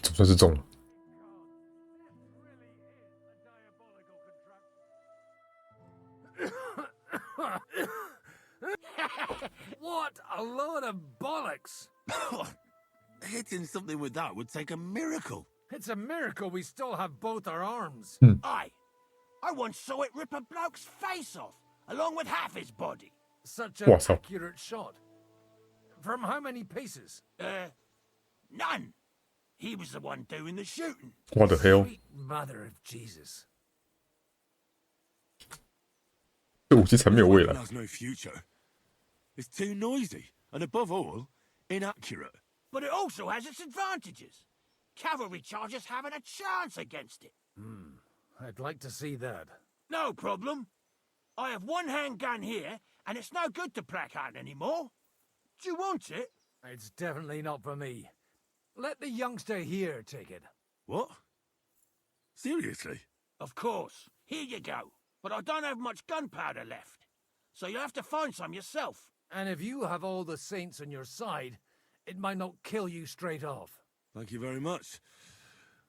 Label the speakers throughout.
Speaker 1: 总算是中了。
Speaker 2: What a load of bollocks!
Speaker 3: Hitting something with that would take a miracle.
Speaker 2: It's a miracle we still have both our arms.
Speaker 3: Aye. I once saw it rip a bloke's face off, along with half his body.
Speaker 2: Such an
Speaker 1: What's up?
Speaker 2: accurate shot. From how many paces?
Speaker 3: None. He was the one doing the shooting.
Speaker 1: What the hell？
Speaker 2: Sweet mother of Jesus.
Speaker 1: 这武器才没有未
Speaker 3: It
Speaker 1: 来。
Speaker 3: has no future. It's too noisy, and above all, inaccurate. But it also has its advantages. Cavalry chargers haven't a chance against it.
Speaker 2: I'd like to see that.
Speaker 3: No problem. I have one handgun here, and it's no good to placard anymore. Do you want it?
Speaker 2: It's definitely not for me. Let the youngster here take it.
Speaker 3: What? Seriously? Of course. Here you go. But I don't have much gunpowder left. So you'll have to find some yourself.
Speaker 2: And if you have all the saints on your side, it might not kill you straight off.
Speaker 3: Thank you very much.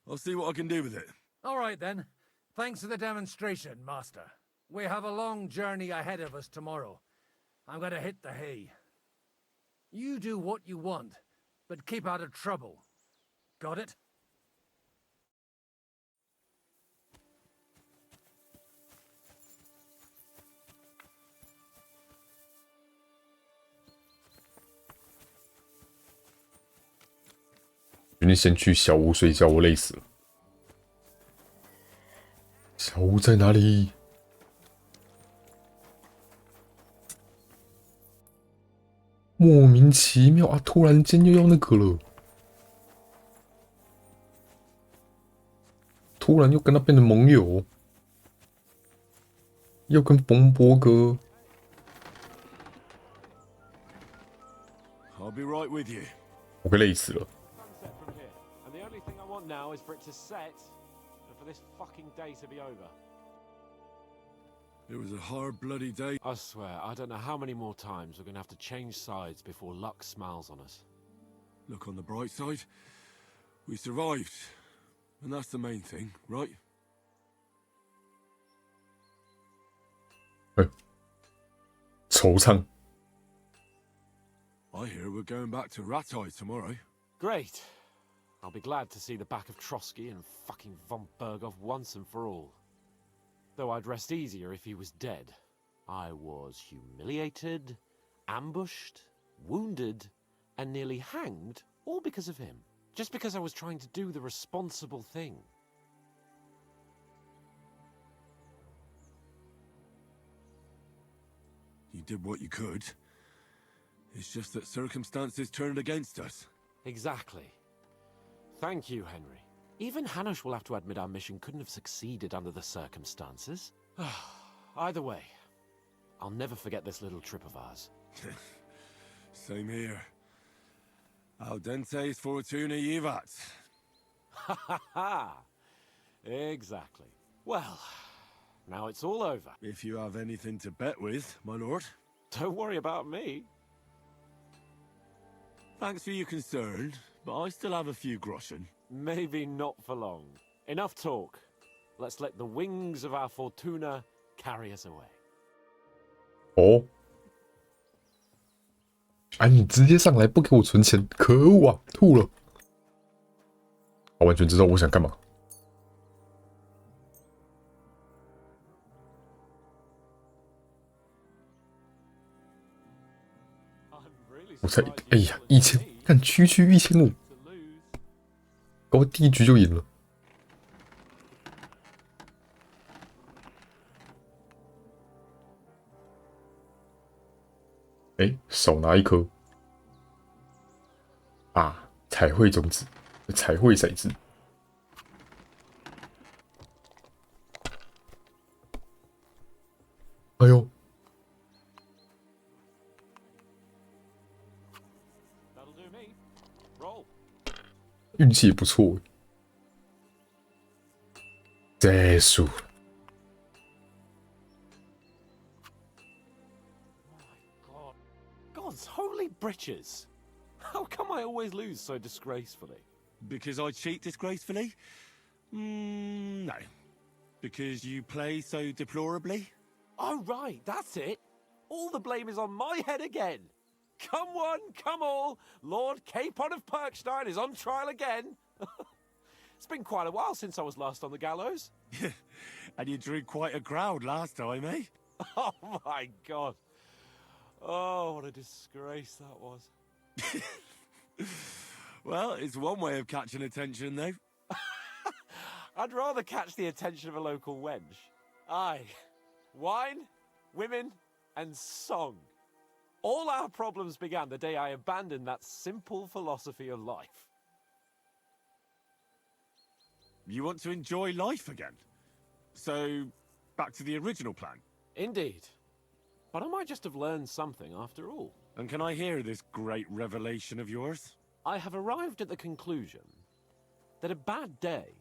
Speaker 3: I'll see what I can do with it.
Speaker 2: All right, then. Thanks for the demonstration, Master. We have a long journey ahead of us tomorrow. I'm gonna hit the hay. You do what you want, but keep out of trouble. Got it?
Speaker 1: 决定先去小屋睡觉，我累死了。小屋在哪里？莫名其妙啊！突然间又要那个了，突然又跟他变成盟友，要跟冯伯哥。
Speaker 3: I'll be right with you.
Speaker 1: 我快累死了。
Speaker 4: Sunset from here, and the only thing I want now is for it to set, and for this fucking day to be over.
Speaker 3: It was a hard, bloody day.
Speaker 4: I swear, I don't know how many more times we're gonna have to change sides before luck smiles on us.
Speaker 3: Look on the bright side. We survived. And that's the main thing, right?
Speaker 1: 惆怅。
Speaker 3: I hear we're going back to Ratai tomorrow.
Speaker 4: Great. I'll be glad to see the back of Trotsky and fucking von Berghoff once and for all. Though I'd rest easier if he was dead. I was humiliated, ambushed, wounded, and nearly hanged, all because of him. Just because I was trying to do the responsible thing.
Speaker 3: You did what you could. It's just that circumstances turned against us.
Speaker 4: Exactly. Thank you, Henry. Even Hanush will have to admit our mission couldn't have succeeded under the circumstances. Either way, I'll never forget this little trip of ours.
Speaker 3: Same here. Al dentes fortuna jivat.
Speaker 4: Ha ha ha! Exactly. Well, now it's all over.
Speaker 3: If you have anything to bet with, my lord.
Speaker 4: Don't worry about me.
Speaker 3: Thanks for your concern, but I still have a few groschen.
Speaker 4: Maybe not for long. Enough talk. Let's let the wings of our Fortuna carry us away.
Speaker 1: 哦，哎，你直接上来不给我存钱，可恶啊！吐了。我完全知道我想干嘛。我才哎呀1000，看区1500，搞我第一局就赢了。哎，少拿一颗啊！彩绘种子，彩绘骰子。哎呦！
Speaker 4: That'll do me. Roll.
Speaker 1: 运气也不错。结束。
Speaker 4: God's holy britches! How come I always lose so disgracefully?
Speaker 3: Because I cheat disgracefully? No. Because you play so deplorably?
Speaker 4: Oh, right, that's it. All the blame is on my head again. Come one, come all. Lord Capon of Perkstein is on trial again. It's been quite a while since I was last on the gallows.
Speaker 3: And you drew quite a crowd last time, eh?
Speaker 4: Oh, my God. Oh, what a disgrace that was.
Speaker 3: Well, it's one way of catching attention, though.
Speaker 4: I'd rather catch the attention of a local wench. Aye. Wine, women, and song. All our problems began the day I abandoned that simple philosophy of life.
Speaker 3: You want to enjoy life again? So, back to the original plan.
Speaker 4: Indeed. But I might just have learned something after all.
Speaker 3: And can I hear this great revelation of yours?
Speaker 4: I have arrived at the conclusion that a bad day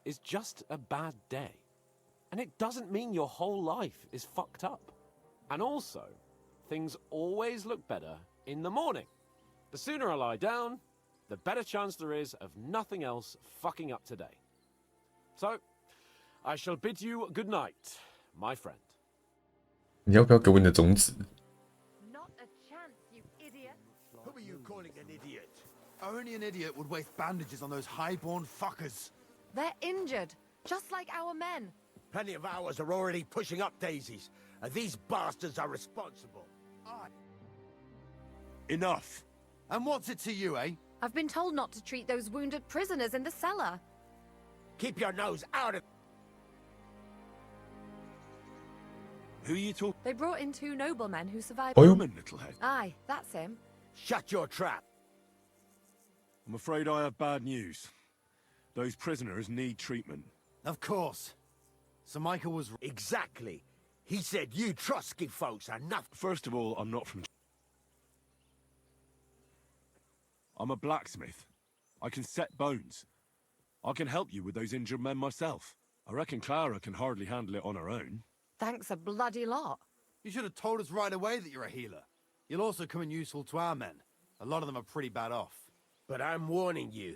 Speaker 4: is just a bad day. And it doesn't mean your whole life is fucked up. And also, things always look better in the morning. The sooner I lie down, the better chance there is of nothing else fucking up today. So, I shall bid you good night, my friend.
Speaker 1: 你要不要给我你的种子？
Speaker 5: Not a chance, you idiot.
Speaker 2: Who are you calling an idiot?
Speaker 6: Only an idiot would waste bandages on those highborn fuckers.
Speaker 5: They're injured, just like our men.
Speaker 2: Plenty of ours are already pushing up daisies, and these bastards are responsible.
Speaker 3: Enough!
Speaker 6: And what's it to you, eh?
Speaker 5: I've been told not to treat those wounded prisoners in the cellar.
Speaker 2: Keep your nose out of...
Speaker 3: Who are you talking?
Speaker 5: They brought in 2 noblemen who survived.
Speaker 1: Oh, you-
Speaker 3: Roman, little head.
Speaker 5: Aye, that's him.
Speaker 2: Shut your trap.
Speaker 3: I'm afraid I have bad news. Those prisoners need treatment.
Speaker 6: Of course. Sir Michael was...
Speaker 2: Exactly. He said you Trotsky folks are nothing.
Speaker 3: First of all, I'm not from... I'm a blacksmith. I can set bones. I can help you with those injured men myself. I reckon Clara can hardly handle it on her own.
Speaker 5: Thanks a bloody lot.
Speaker 6: You should have told us right away that you're a healer. You'll also come in useful to our men. A lot of them are pretty bad off.
Speaker 2: But I'm warning you.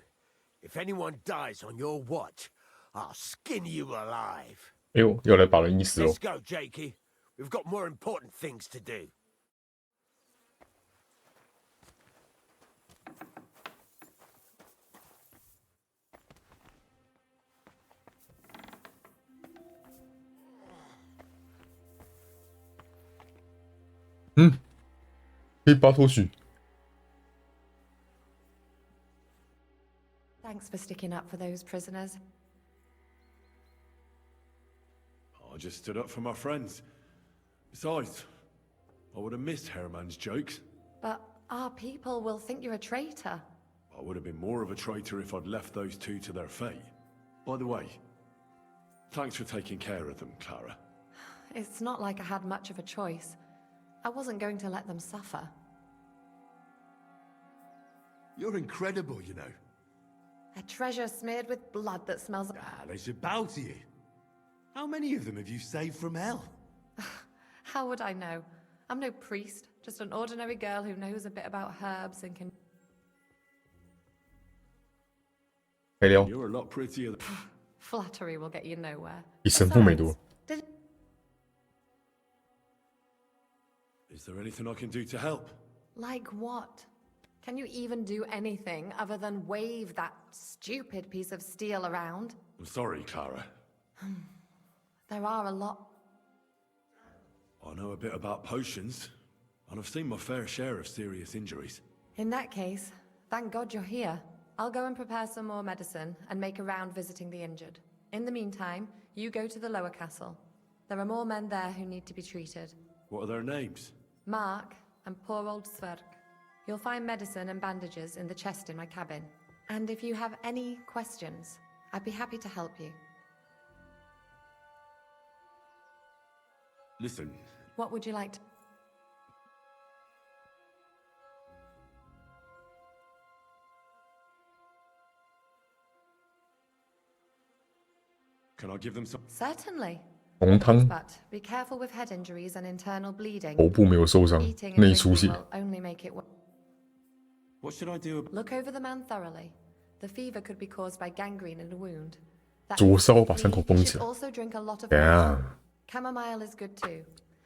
Speaker 2: If anyone dies on your watch, I'll skin you alive.
Speaker 1: 哎呦，要来把人医死哦
Speaker 2: Let's！go, Jakey. We've got more important things to do.
Speaker 1: Hmm. 可以拔脱许。
Speaker 5: Thanks for sticking up for those prisoners.
Speaker 3: I just stood up for my friends. Besides, I would have missed Herman's jokes.
Speaker 5: But our people will think you're a traitor.
Speaker 3: I would have been more of a traitor if I'd left those 2 to their fate. By the way, thanks for taking care of them, Clara.
Speaker 5: It's not like I had much of a choice. I wasn't going to let them suffer.
Speaker 6: You're incredible, you know.
Speaker 5: A treasure smeared with blood that smells...
Speaker 6: They should bow to you. How many of them have you saved from hell?
Speaker 5: How would I know? I'm no priest, just an ordinary girl who knows a bit about herbs and can...
Speaker 1: 可以聊，
Speaker 3: You're a lot prettier than...
Speaker 5: Flattery will get you nowhere.
Speaker 1: 比神父美多。
Speaker 5: Did...
Speaker 3: Is there anything I can do to help?
Speaker 5: Like what? Can you even do anything other than wave that stupid piece of steel around?
Speaker 3: I'm sorry, Clara.
Speaker 5: There are a lot...
Speaker 3: I know a bit about potions, and I've seen my fair share of serious injuries.
Speaker 5: In that case, thank God you're here. I'll go and prepare some more medicine and make a round visiting the injured. In the meantime, you go to the lower castle. There are more men there who need to be treated.
Speaker 3: What are their names?
Speaker 5: Mark and poor old Sverk. You'll find medicine and bandages in the chest in my cabin. And if you have any questions, I'd be happy to help you.
Speaker 3: Listen,
Speaker 5: What would you like to...
Speaker 3: can I give them some...
Speaker 5: Certainly.
Speaker 1: 红汤
Speaker 5: But be careful with head injuries and internal bleeding.
Speaker 1: 头部没有受伤，
Speaker 5: Eating
Speaker 1: 内
Speaker 5: and
Speaker 1: 出
Speaker 5: drinking
Speaker 1: 血。
Speaker 5: will only make it worse.
Speaker 3: What should I do about...
Speaker 5: Look over the man thoroughly. The fever could be caused by gangrene in a wound. That
Speaker 1: 灼
Speaker 5: means
Speaker 1: 烧
Speaker 5: to
Speaker 1: 把伤口
Speaker 5: bleed,
Speaker 1: 绷
Speaker 5: you
Speaker 1: 起
Speaker 5: should
Speaker 1: 来。
Speaker 5: also drink a lot of
Speaker 1: 怎
Speaker 5: water.
Speaker 1: 样？
Speaker 5: Chamomile is good too.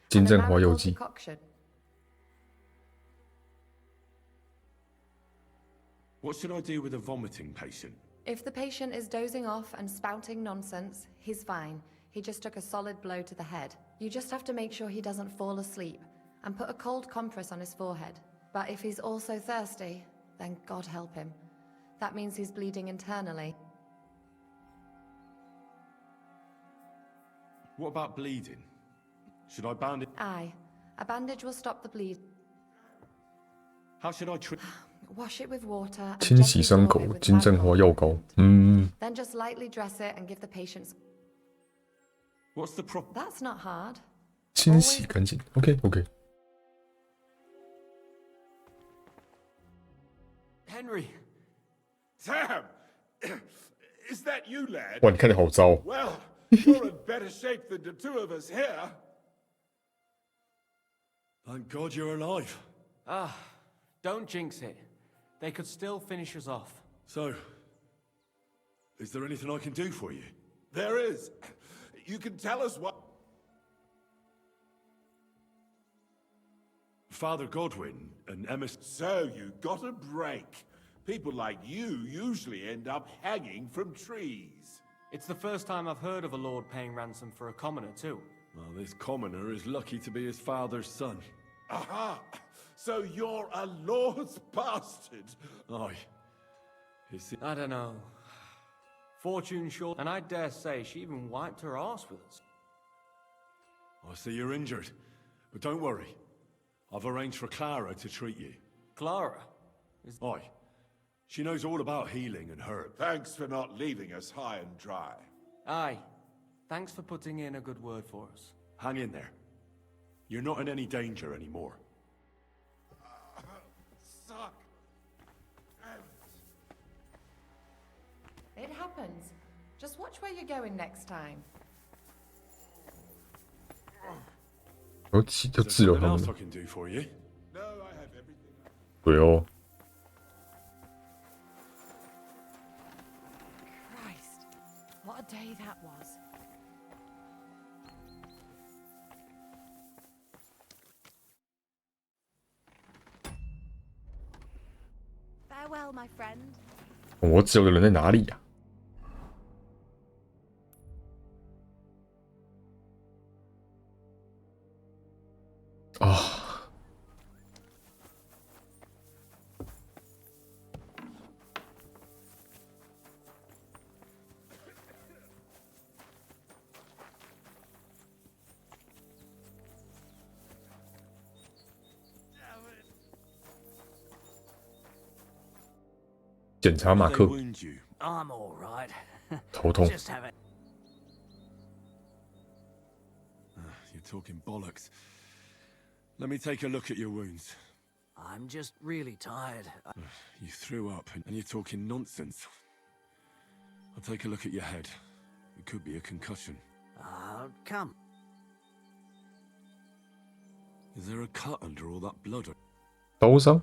Speaker 1: 金
Speaker 5: And a
Speaker 1: 正花药
Speaker 5: marigold
Speaker 1: 剂。
Speaker 5: concoction.
Speaker 3: What should I do with a vomiting patient?
Speaker 5: If the patient is dozing off and spouting nonsense, he's fine. He just took a solid blow to the head. You just have to make sure he doesn't fall asleep and put a cold compress on his forehead. But if he's also thirsty, then God help him. That means he's bleeding internally.
Speaker 3: What about bleeding? Should I bandage?
Speaker 5: Aye. A bandage will stop the bleed.
Speaker 3: How should I treat?
Speaker 5: Wash it with water and
Speaker 1: 清洗
Speaker 5: gently
Speaker 1: 伤
Speaker 5: daub
Speaker 1: 口
Speaker 5: it with
Speaker 1: 金正花药
Speaker 5: marigold
Speaker 1: 膏。
Speaker 5: ointment. Then just lightly dress it and give the patient.
Speaker 3: What's the prop?
Speaker 5: That's not hard.
Speaker 1: 清洗干净。OK OK。
Speaker 3: Henry.
Speaker 7: Sam! Is that you, lad?
Speaker 1: 哇，你看起来好糟。
Speaker 7: Well, you're in better shape than the two of us here.
Speaker 3: Thank God you're alive.
Speaker 8: Don't jinx it. They could still finish us off.
Speaker 3: So, is there anything I can do for you?
Speaker 7: There is. You can tell us what...
Speaker 3: Father Godwin and Emma.
Speaker 7: So you got a break. People like you usually end up hanging from trees.
Speaker 8: It's the first time I've heard of a lord paying ransom for a commoner, too.
Speaker 3: Well, this commoner is lucky to be his father's son.
Speaker 7: Aha! So you're a lord's bastard.
Speaker 3: Aye. Is it?
Speaker 8: I don't know. Fortune short, and I dare say she even wiped her arse with us.
Speaker 3: I see you're injured, but don't worry. I've arranged for Clara to treat you.
Speaker 8: Clara?
Speaker 3: Aye. She knows all about healing and herbs.
Speaker 7: Thanks for not leaving us high and dry.
Speaker 8: Aye. Thanks for putting in a good word for us.
Speaker 3: Hang in there. You're not in any danger anymore.
Speaker 7: Suck.
Speaker 5: It happens. Just watch where you're going next time.
Speaker 1: 然后就
Speaker 3: Is
Speaker 1: 治
Speaker 3: there
Speaker 1: 疗
Speaker 3: something
Speaker 1: 他
Speaker 3: else
Speaker 1: 们
Speaker 3: I。can do for you?
Speaker 7: No, I have everything.
Speaker 1: 对哦。
Speaker 5: Christ, what a day that was.
Speaker 9: Farewell, my friend.
Speaker 1: 我治疗的人在哪里呀、啊？ 检查马
Speaker 3: They
Speaker 1: 克
Speaker 3: wound you.
Speaker 10: I'm all right.
Speaker 1: 头痛，
Speaker 10: Just have it.
Speaker 3: You're talking bollocks. Let me take a look at your wounds.
Speaker 10: I'm just really tired.
Speaker 3: You threw up and you're talking nonsense. I'll take a look at your head. It could be a concussion.
Speaker 10: Come.
Speaker 3: Is there a cut under all that blood?
Speaker 1: 刀伤。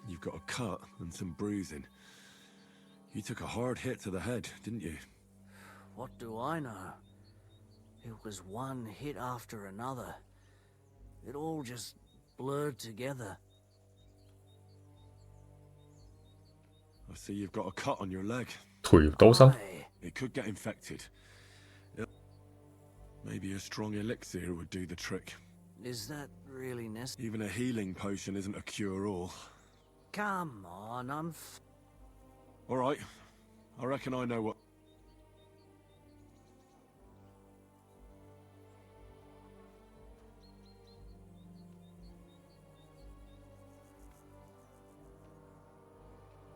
Speaker 3: You've got a cut and some bruising. You took a hard hit to the head, didn't you?
Speaker 10: What do I know? It was one hit after another. It all just blurred together.
Speaker 3: I see you've got a cut on your leg.
Speaker 1: 腿刀伤。
Speaker 10: Aye.
Speaker 3: It could get infected. Maybe a strong elixir would do the trick.
Speaker 10: Is that really necessary?
Speaker 3: Even a healing potion isn't a cure-all.
Speaker 10: Come on,
Speaker 3: All right. I reckon I know what...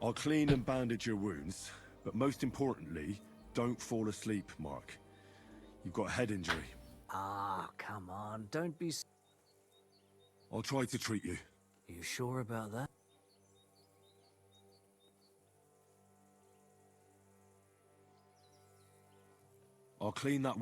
Speaker 3: I'll clean and bandage your wounds, but most importantly, don't fall asleep, Mark. You've got a head injury.
Speaker 10: come on, don't be...
Speaker 3: I'll try to treat you.
Speaker 10: You sure about that?
Speaker 3: I'll clean that...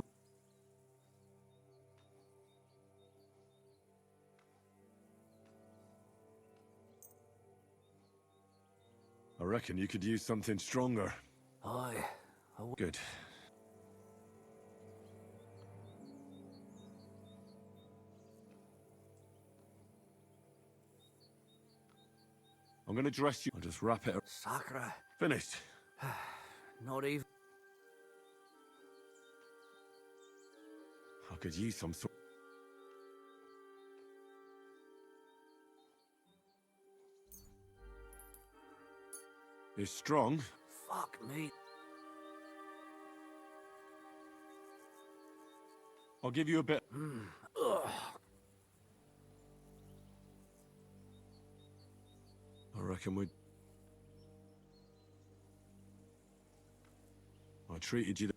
Speaker 3: reckon you could use something stronger.
Speaker 10: Aye.
Speaker 3: Good. I'm gonna dress you. I'll just wrap it up.
Speaker 10: Sakura.
Speaker 3: Finished.
Speaker 10: Not even.
Speaker 3: I could use some sort. It's strong.
Speaker 10: Fuck me.
Speaker 3: I'll give you a bit.
Speaker 10: Ugh.
Speaker 3: I reckon we'd. I treated you.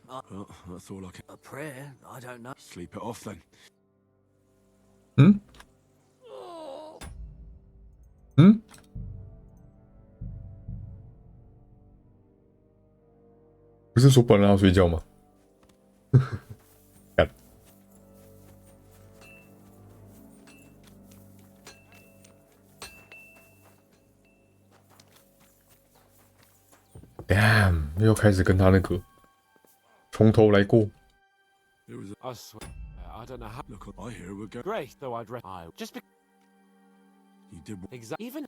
Speaker 3: Well, that's all I can.
Speaker 10: A prayer? I don't know.
Speaker 3: Sleep it off then.
Speaker 1: 嗯嗯，不是说不能让他睡觉吗？干，damn，又开始跟他那个从头来过。
Speaker 3: There was a.
Speaker 4: I swear, I don't know how.
Speaker 3: Look, I hear we're going.
Speaker 4: Great, though I'd I just be
Speaker 3: You did.
Speaker 4: exactly even.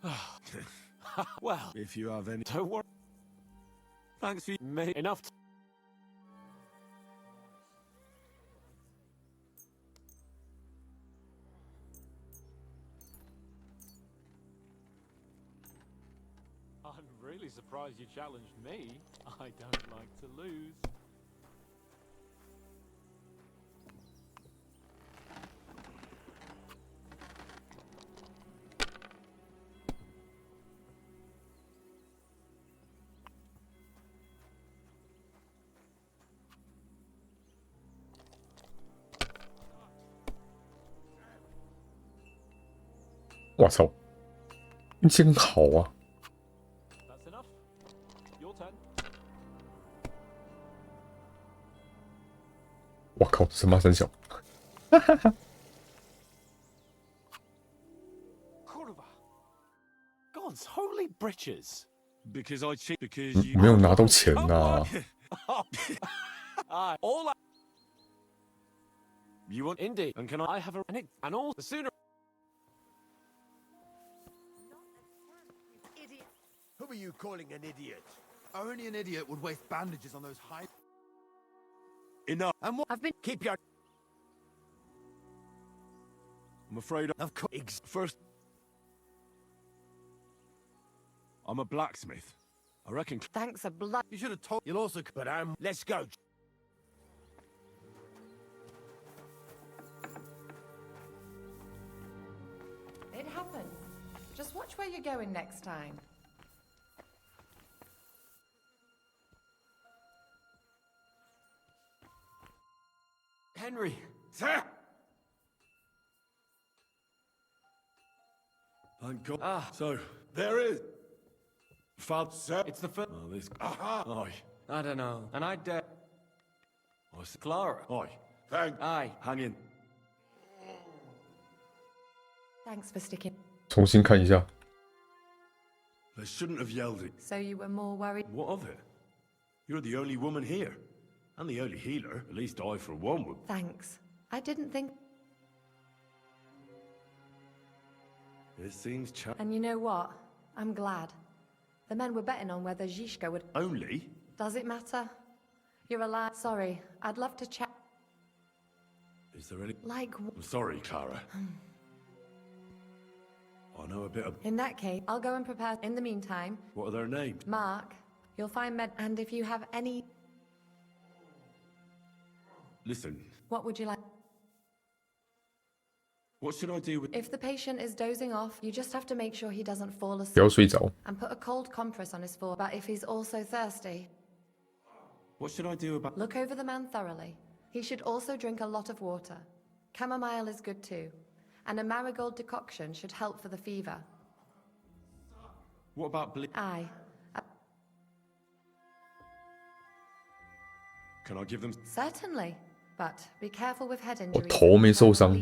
Speaker 4: Well,
Speaker 3: If you have any.
Speaker 4: don't worry.
Speaker 3: Thanks for.
Speaker 4: Me enough. I'm really surprised you challenged me. I don't like to lose.
Speaker 1: "我操，运气很好啊！
Speaker 4: That's enough. Your turn.
Speaker 1: 我靠，神马三小，
Speaker 4: Kurva. God's holy britches.
Speaker 3: Because I cheat. Because you.
Speaker 1: 没有拿到钱呐、
Speaker 4: All I
Speaker 3: You want.
Speaker 4: indeed.
Speaker 3: And can I?
Speaker 4: I have a and all the sooner.
Speaker 6: Who are you calling an idiot? Only an idiot would waste bandages on those high.
Speaker 3: Enough.
Speaker 6: And what?
Speaker 5: I've been.
Speaker 6: Keep your.
Speaker 3: I'm afraid.
Speaker 6: Of course.
Speaker 3: First. I'm a blacksmith. I reckon.
Speaker 5: Thanks a blood.
Speaker 6: You should have told. You'll also. But let's go.
Speaker 5: It happens. Just watch where you're going next time.
Speaker 3: Henry. Sir. Thank God. So there is. Father. Sir.
Speaker 8: It's the first.
Speaker 3: Oh, this.
Speaker 7: Aha!
Speaker 3: Aye.
Speaker 8: I don't know. And I dare.
Speaker 3: I said.
Speaker 8: Clara.
Speaker 3: Aye.
Speaker 7: Thank
Speaker 8: Aye.
Speaker 3: Hang in.
Speaker 5: Thanks for sticking.
Speaker 1: 重新看一下。
Speaker 3: They shouldn't have yelled it.
Speaker 5: So you were more worried.
Speaker 3: What of it? You're the only woman here. And the only healer. At least I, for one, would.
Speaker 5: Thanks. I didn't think.
Speaker 3: It seems
Speaker 5: And you know what? I'm glad. The men were betting on whether Zizka would.
Speaker 3: Only?
Speaker 5: Does it matter? You're alive. Sorry. I'd love to chat.
Speaker 3: Is there any.
Speaker 5: Like.
Speaker 3: I'm sorry, Clara. I know a bit of.
Speaker 5: In that case, I'll go and prepare. In the meantime,
Speaker 3: What are their names?
Speaker 5: Mark, you'll find med. And if you have any.
Speaker 3: Listen,
Speaker 5: What would you like?
Speaker 3: what should I do with.
Speaker 5: If the patient is dozing off, you just have to make sure he doesn't fall
Speaker 1: 不
Speaker 5: asleep
Speaker 1: 要睡着。
Speaker 5: and put a cold compress on his forehead. But if he's also thirsty,
Speaker 3: What should I do about.
Speaker 5: look over the man thoroughly. He should also drink a lot of water. Chamomile is good too. And a marigold decoction should help for the fever.
Speaker 3: What about
Speaker 5: Aye.
Speaker 3: Can I give them.
Speaker 5: Certainly. But be careful with head
Speaker 1: 我
Speaker 5: injuries.
Speaker 1: 头没受
Speaker 5: and
Speaker 1: 伤。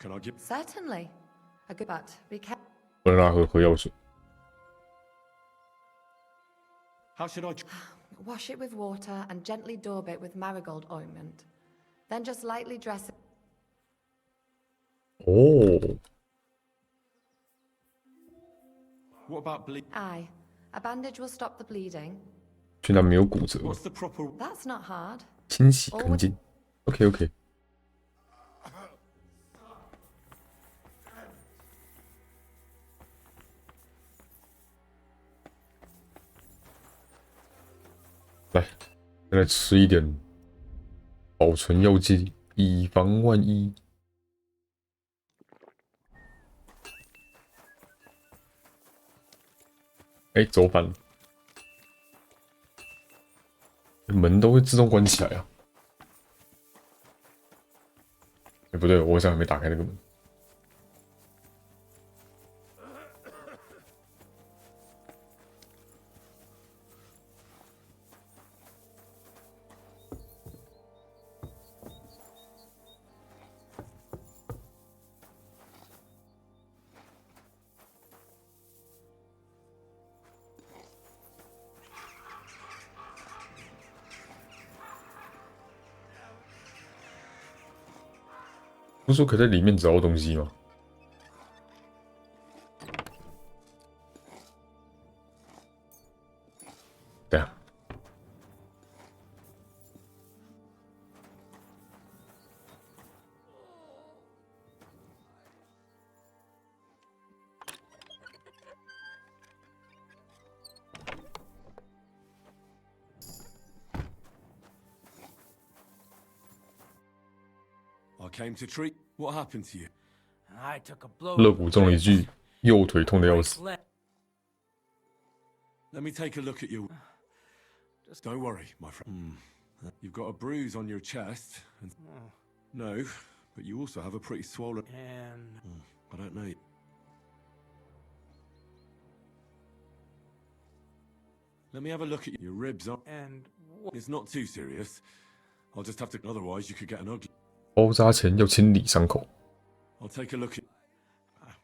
Speaker 3: Can I give?
Speaker 5: Certainly. A good but be careful.
Speaker 1: 不能让他喝药水。
Speaker 3: How should I?
Speaker 5: Wash it with water and gently daub it with marigold ointment. Then just lightly dress it.
Speaker 1: 哦，
Speaker 3: What about bleed?
Speaker 5: Aye. A bandage will stop the bleeding.
Speaker 1: 居然没有骨折，
Speaker 3: What's the proper?
Speaker 5: That's not hard.
Speaker 1: 清洗干净。OK OK。来，再来吃一点保存药剂，以防万一。哎，走反了，门都会自动关起来啊！哎，不对，我好像还没打开那个门。不是说可以在里面找到东西吗？对啊。
Speaker 3: I came to treat. What happened to you?
Speaker 8: I took a blow.
Speaker 1: 肋骨中了一句，右腿痛的要死。
Speaker 3: Let me take a look at you. Just don't worry, my friend. You've got a bruise on your chest. And... No, but you also have a pretty swollen.
Speaker 8: And
Speaker 3: I don't know. Let me have a look at your ribs.
Speaker 8: and
Speaker 3: It's not too serious. I'll just have to. Otherwise, you could get an ugly.
Speaker 1: 包扎前要清理伤口。
Speaker 3: I'll take a look at.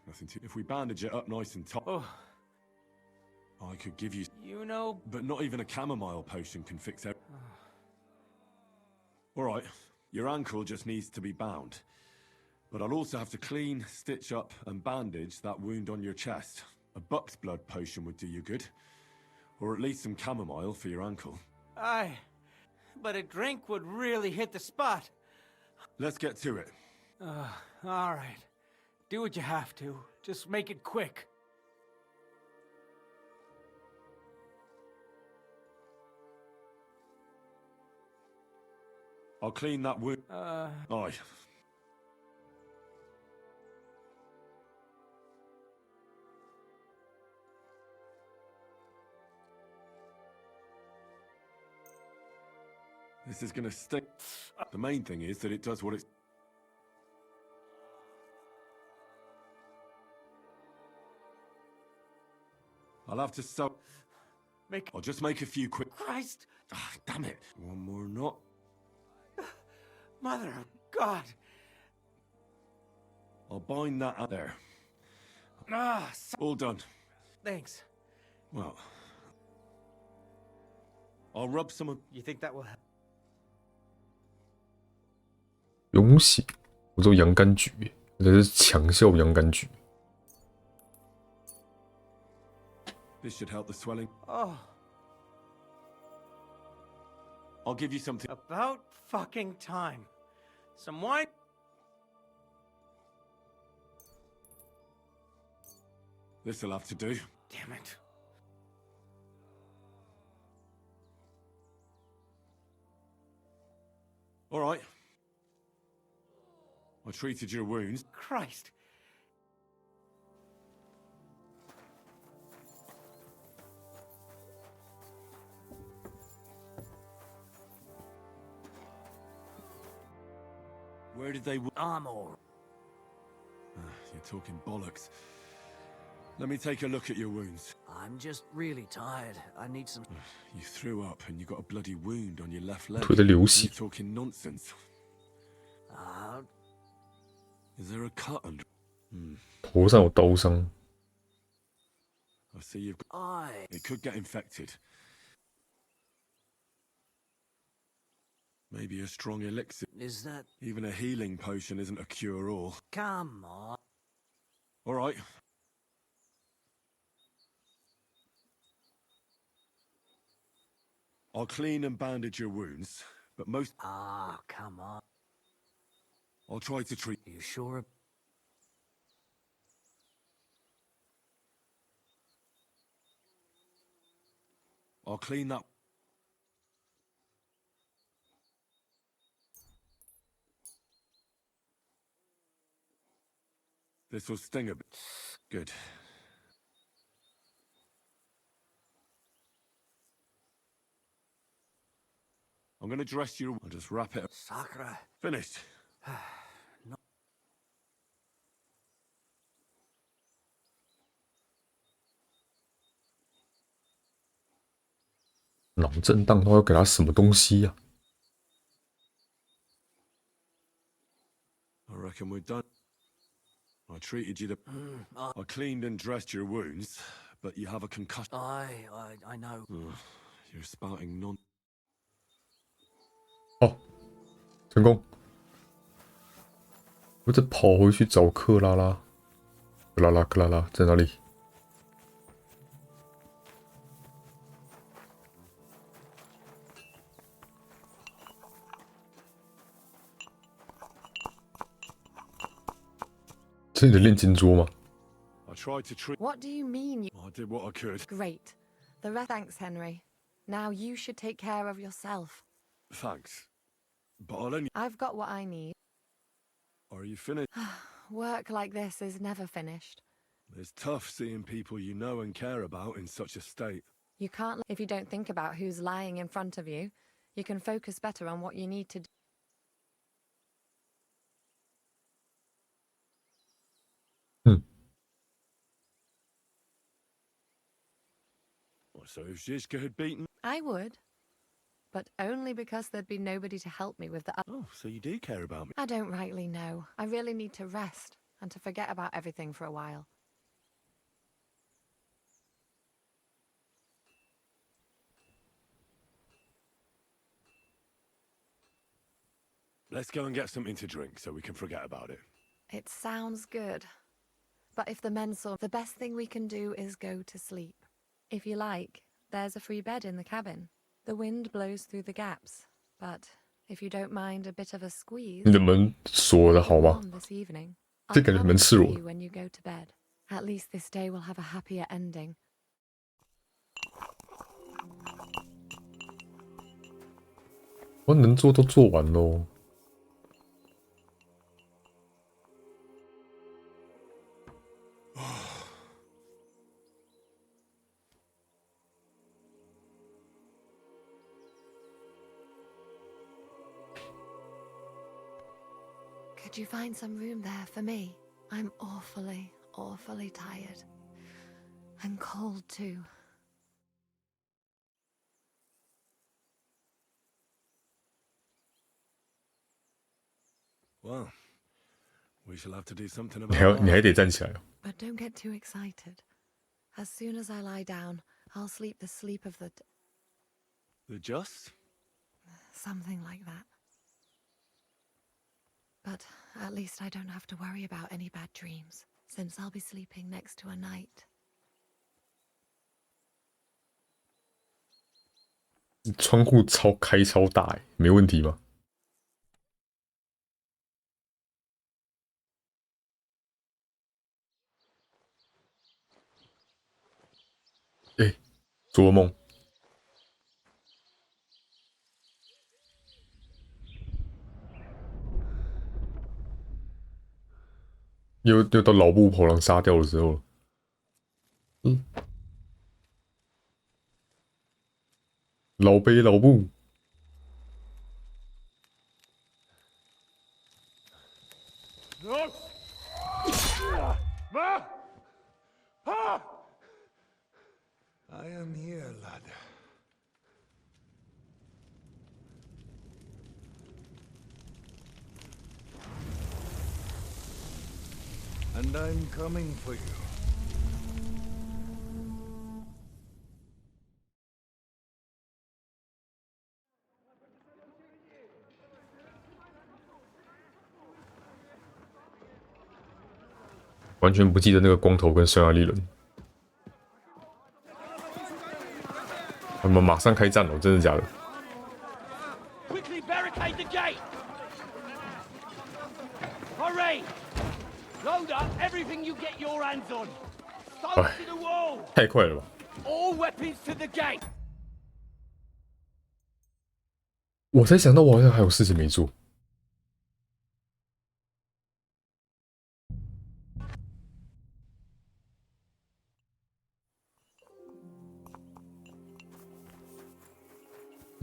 Speaker 3: Nothing too. If we bandage it up nice and tight,
Speaker 8: oh,
Speaker 3: I could give you.
Speaker 8: you know,
Speaker 3: But not even a chamomile potion can fix it. All right, your ankle just needs to be bound. But I'll also have to clean, stitch up, and bandage that wound on your chest. A buck's blood potion would do you good. Or at least some chamomile for your ankle.
Speaker 8: aye, but a drink would really hit the spot.
Speaker 3: Let's get to it.
Speaker 8: All right, do what you have to. Just make it quick.
Speaker 3: I'll clean that wound. Aye. This is gonna stick. The main thing is that it does what it's. I'll have to sew. I'll just make a few quick.
Speaker 8: Christ,
Speaker 3: Ah, damn it! One more knot.
Speaker 8: Mother of God.
Speaker 3: I'll bind that up there.
Speaker 8: So
Speaker 3: All done.
Speaker 8: thanks.
Speaker 3: Well, I'll rub some of.
Speaker 8: You think that will help?
Speaker 1: 涌血，我做洋甘菊，这是强效洋甘菊。
Speaker 3: This should help the swelling.
Speaker 8: Oh,
Speaker 3: I'll give you something.
Speaker 8: about fucking time. Some wine?
Speaker 3: This'll have to do.
Speaker 8: Damn it.
Speaker 3: All right. I treated your wounds.
Speaker 8: Christ.
Speaker 3: Where did they?
Speaker 10: I'm all
Speaker 3: You're talking bollocks. Let me take a look at your wounds.
Speaker 10: I'm just really tired. I need some.
Speaker 3: You threw up and you got a bloody wound on your left leg.
Speaker 1: 腿在流血
Speaker 3: You're talking nonsense. Is there a cut under?
Speaker 1: 头上有刀伤。
Speaker 3: I see you've got...
Speaker 10: Aye.
Speaker 3: It could get infected. Maybe a strong elixir.
Speaker 10: Is that...
Speaker 3: Even a healing potion isn't a cure-all.
Speaker 10: Come on.
Speaker 3: All right. I'll clean and bandage your wounds, but most...
Speaker 10: Ah, come on.
Speaker 3: I'll try to treat...
Speaker 10: You sure?
Speaker 3: I'll clean that... This will sting a bit. Good. I'm gonna dress you... I'll just wrap it up.
Speaker 10: Sakura.
Speaker 3: Finished.
Speaker 10: No.
Speaker 1: 脑震荡，他要给他什么东西呀、
Speaker 3: I reckon we're done. I treated you the... I cleaned and dressed your wounds, but you have a concussion.
Speaker 10: I know.
Speaker 3: You're spouting non...
Speaker 1: 哦，成功！我再跑回去找克拉拉。克拉拉在哪里？这是你的炼金桌吗？
Speaker 3: I tried to treat...
Speaker 5: What do you mean you...
Speaker 3: I did what I could.
Speaker 5: Great. The rest... Thanks, Henry. Now you should take care of yourself.
Speaker 3: Thanks. But I'll only...
Speaker 5: I've got what I need.
Speaker 3: Are you finished?
Speaker 5: Work like this is never finished.
Speaker 3: It's tough seeing people you know and care about in such a state.
Speaker 5: You can't... If you don't think about who's lying in front of you, you can focus better on what you need to do.
Speaker 3: So if Zizka had beaten...
Speaker 5: I would. But only because there'd be nobody to help me with the...
Speaker 3: Oh, so you do care about me.
Speaker 5: I don't rightly know. I really need to rest and to forget about everything for a while.
Speaker 3: Let's go and get something to drink so we can forget about it.
Speaker 5: It sounds good. But if the men saw... The best thing we can do is go to sleep. If you like, there's a free bed in the cabin. The wind blows through the gaps, but if you don't mind a bit of a squeeze...
Speaker 1: 你的门锁的好吗？
Speaker 5: This evening,
Speaker 1: 这感觉门赤裸。
Speaker 5: when you go to bed. At least this day will have a happier ending.
Speaker 1: 我能做都做完喽。
Speaker 5: Could you find some room there for me? I'm awfully, awfully tired. And cold too.
Speaker 3: Well, we shall have to do something
Speaker 1: 你
Speaker 3: about
Speaker 1: 还
Speaker 3: that.
Speaker 1: 得站起来哦。
Speaker 5: But don't get too excited. As soon as I lie down, I'll sleep the sleep of the...
Speaker 3: The just?
Speaker 5: Something like that. But at least I don't have to worry about any bad dreams, since I'll be sleeping next to a knight.
Speaker 1: 窗户开超大哎，没问题吗？哎，做噩梦。又到老布跑狼杀掉的时候了。老背老布。
Speaker 7: I am here, lad.
Speaker 6: And I'm coming for you.
Speaker 1: 完全不记得那个光头跟匈牙利人。我们马上开战了，真的假的？
Speaker 11: Quickly barricade the gate! Hurry! Load up everything you get your hands on! Stone to the wall!
Speaker 1: 太快了吧
Speaker 11: All weapons to the gate!
Speaker 1: 我才想到，我好像还有事情没做。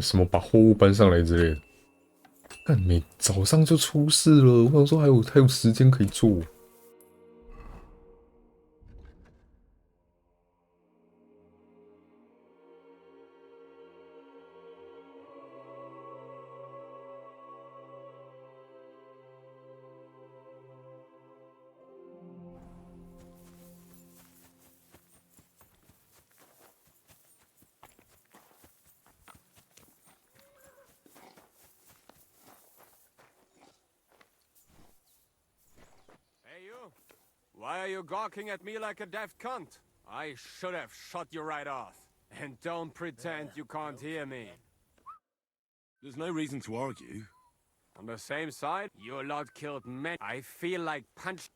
Speaker 1: 什么把货物搬上来之类的，干早上就出事了。我想说还有时间可以做。
Speaker 8: Why are you gawking at me like a daft cunt? I should have shot you right off. And don't pretend you can't hear me.
Speaker 3: There's no reason to argue.
Speaker 8: On the same side, your lot killed men. I feel like punch.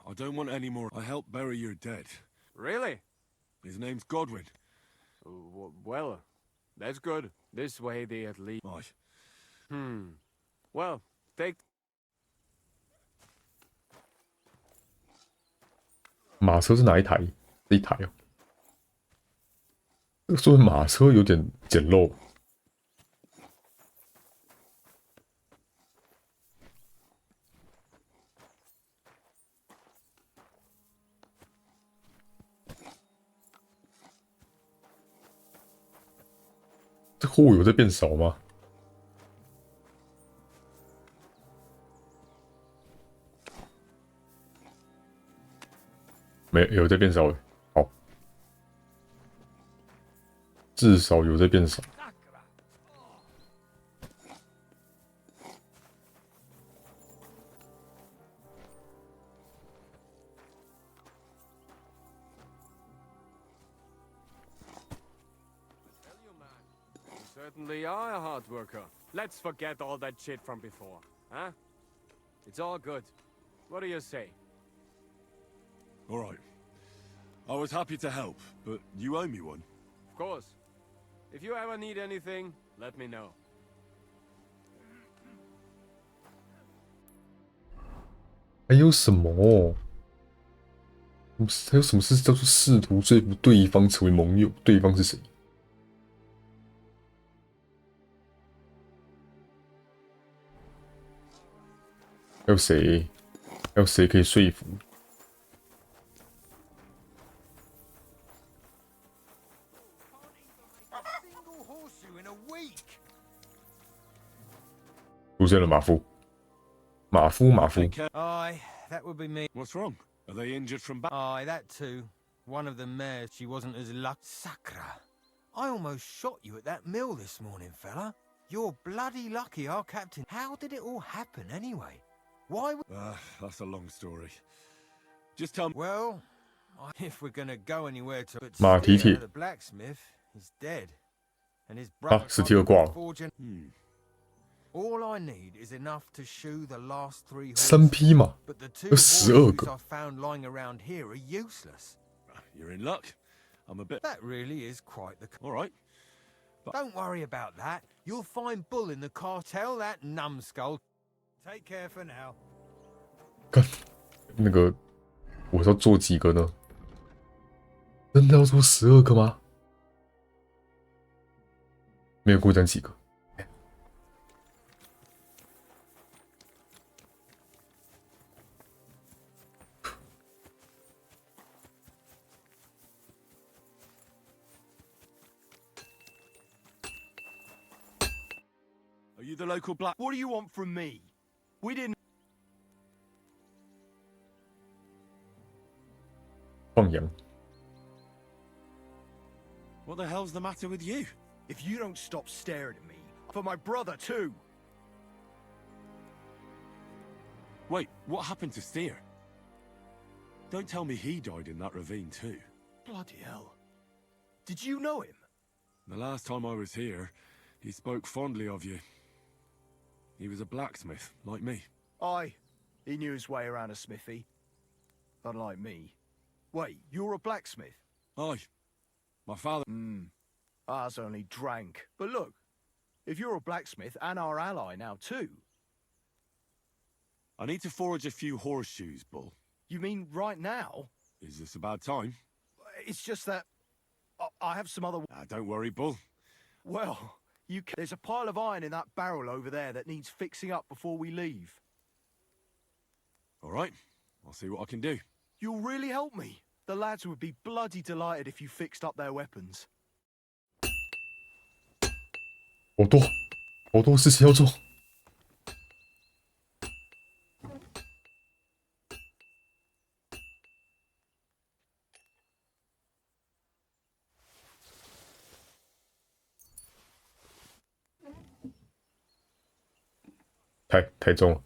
Speaker 3: I don't want any more. I helped bury your dead.
Speaker 8: Really?
Speaker 3: His name's Godwin.
Speaker 8: Well, that's good. This way they at least...
Speaker 3: Aye.
Speaker 8: Well, take...
Speaker 1: 马车是哪一台？这一台哦。这个说的马车有点简陋。这货物有在变少吗？没有在变少了。好，至少有在变少。
Speaker 8: Certainly are a hard worker. Let's forget all that shit from before, huh? It's all good. What do you say?
Speaker 3: All right. I was happy to help, but you owe me one.
Speaker 8: Of course. If you ever need anything, let me know.
Speaker 1: 还有什么？还有什么事叫做试图说服对方成为盟友？对方是谁？还有谁？还有谁可以说服？出现了马夫，马夫。
Speaker 6: Aye, that would be me.
Speaker 3: What's wrong? Are they injured from back?
Speaker 6: Aye, that too. One of the mares, she wasn't as lucky. Sacra! I almost shot you at that mill this morning, fella. You're bloody lucky our captain... How did it all happen, anyway? Why...
Speaker 3: That's a long story. Just tell me...
Speaker 6: Well, if we're gonna go anywhere to... But
Speaker 1: 马蹄铁
Speaker 6: the blacksmith is dead. And his brother...
Speaker 1: 啊，史蒂尔挂了。
Speaker 6: All I need is enough to shoe the last 3 horses.
Speaker 1: 3匹马，
Speaker 6: But the 2
Speaker 1: 有12
Speaker 6: horses
Speaker 1: 个。
Speaker 6: I found lying around here are useless.
Speaker 3: You're in luck. I'm a bit...
Speaker 6: That really is quite the...
Speaker 3: All right.
Speaker 6: Don't worry about that. You'll find Bull in the cartel, that numbskull. Take care for now.
Speaker 1: 看那个，我要做几个呢？真的要做12个吗？没有跟我讲几个。
Speaker 3: you the local black?
Speaker 6: What do you want from me? We didn't.
Speaker 1: 放羊。
Speaker 3: What the hell's the matter with you?
Speaker 6: If you don't stop staring at me, for my brother too.
Speaker 3: Wait, what happened to Steer? Don't tell me he died in that ravine too.
Speaker 6: Bloody hell. Did you know him?
Speaker 3: The last time I was here, he spoke fondly of you. He was a blacksmith, like me.
Speaker 6: Aye. He knew his way around a smithy. Unlike me. Wait, you're a blacksmith?
Speaker 3: Aye. My father...
Speaker 6: Ours only drank. But look, if you're a blacksmith and our ally now too.
Speaker 3: I need to forge a few horseshoes, Bull.
Speaker 6: You mean right now?
Speaker 3: Is this a bad time?
Speaker 6: It's just that I have some other...
Speaker 3: Don't worry, Bull.
Speaker 6: Well, there's a pile of iron in that barrel over there that needs fixing up before we leave.
Speaker 3: All right, I'll see what I can do.
Speaker 6: You'll really help me. The lads would be bloody delighted if you fixed up their weapons.
Speaker 1: 好多事情要做。太重了。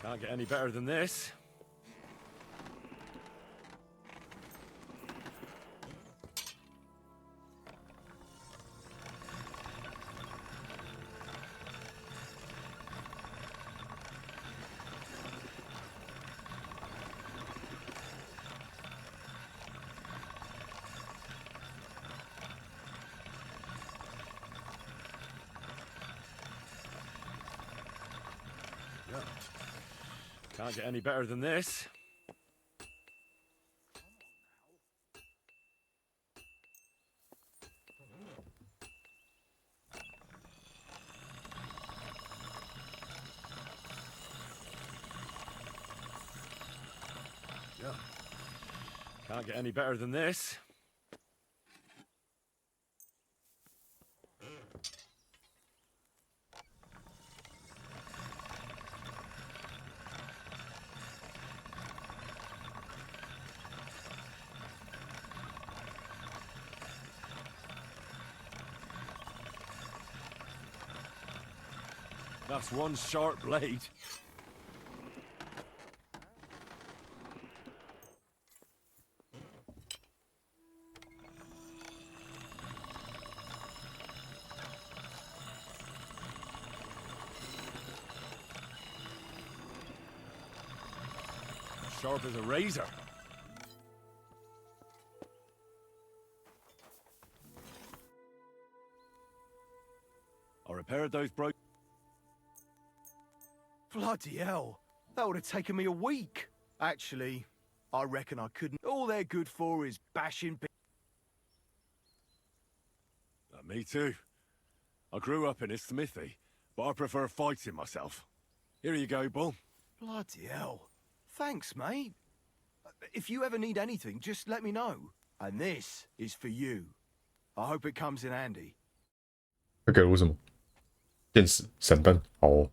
Speaker 3: Can't get any better than this. Can't get any better than this. Can't get any better than this. That's one sharp blade. Sharp as a razor. I repaired those broken.
Speaker 6: Bloody hell. That would have taken me a week. Actually, I reckon I couldn't. All they're good for is bashing people.
Speaker 3: Me too. I grew up in a smithy, but I prefer fighting myself. Here you go, Bull.
Speaker 6: Bloody hell. Thanks, mate. If you ever need anything, just let me know. And this is for you. I hope it comes in handy.
Speaker 1: 他给了我什么？电死散弹，好哦。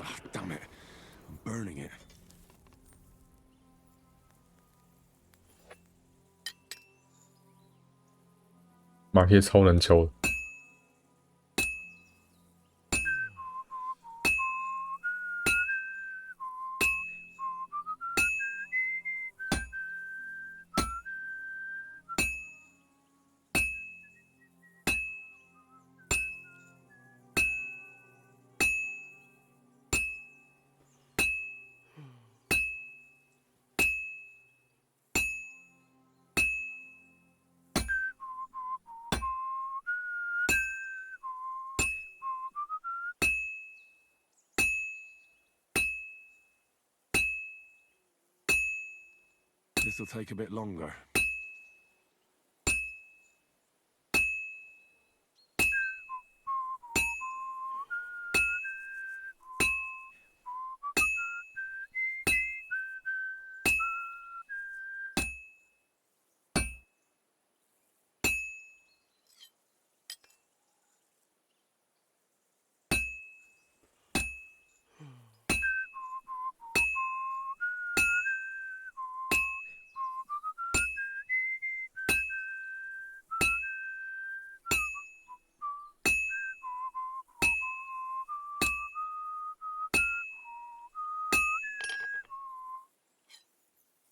Speaker 3: Ah, damn it. I'm burning it.
Speaker 1: 马铁超难敲的。
Speaker 3: This'll take a bit longer.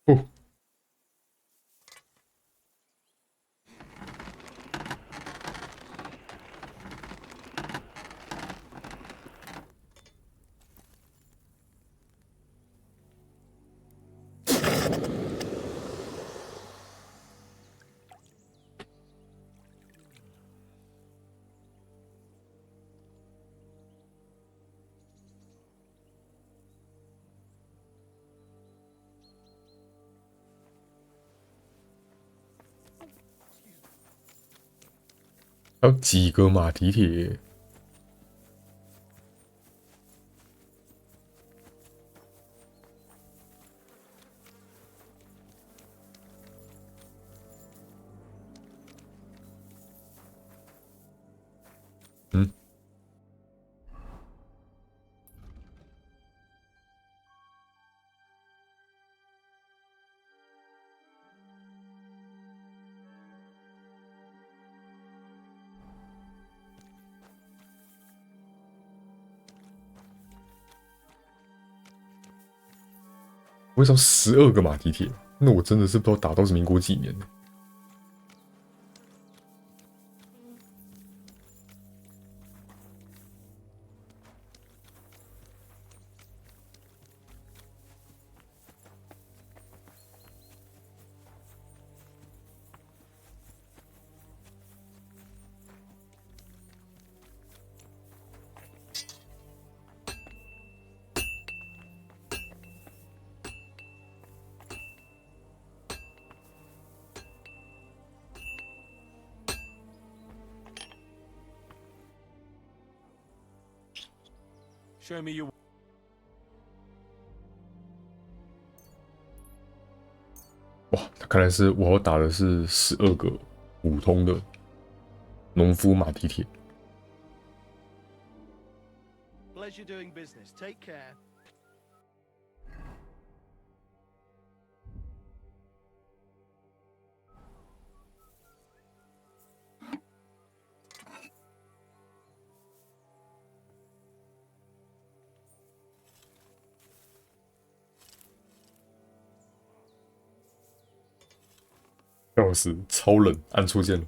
Speaker 1: Oh. 还有几个马蹄铁？嗯，为什么12个马蹄铁？那我真的是不知道打到是民国几年呢？Show
Speaker 3: me your.
Speaker 1: 哇，看来是我要打的是12个普通的农夫马蹄铁。
Speaker 11: Pleasure doing business. Take care.
Speaker 1: 笑死，超冷，按错键了。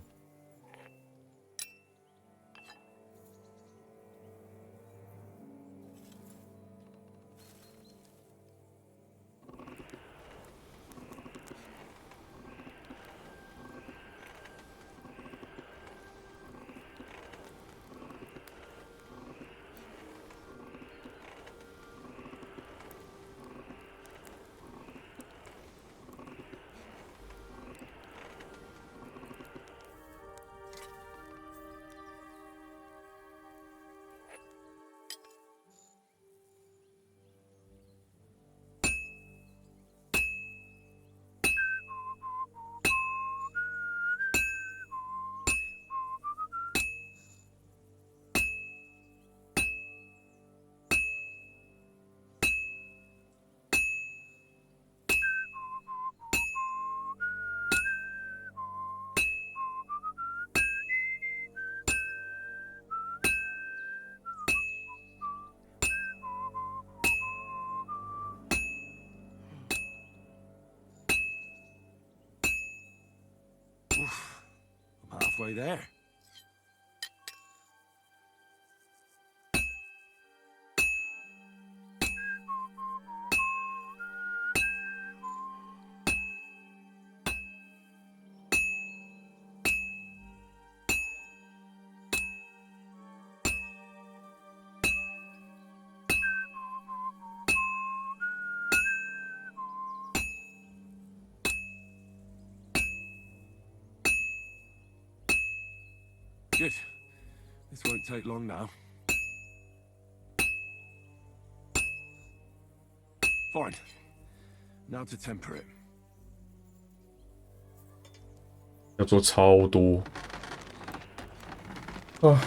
Speaker 3: halfway there. Good. This won't take long now. Fine. Now to temper it.
Speaker 1: 要做超多啊！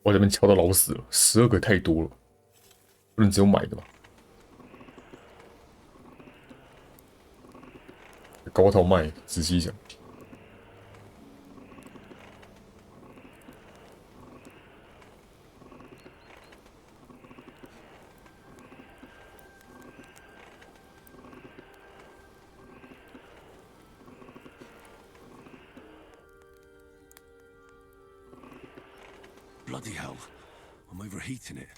Speaker 1: 我这边敲到老死了，12个太多了，不能只有买的吧？高头卖，仔细想。
Speaker 3: Bloody hell. I'm overheating it.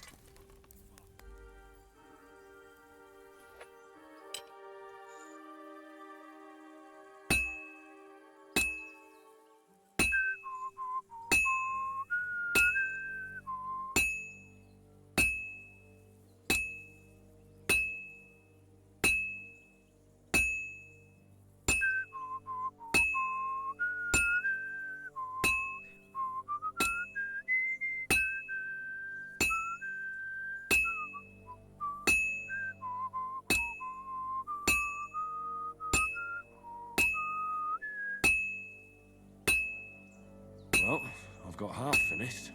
Speaker 3: Well, I've got half finished.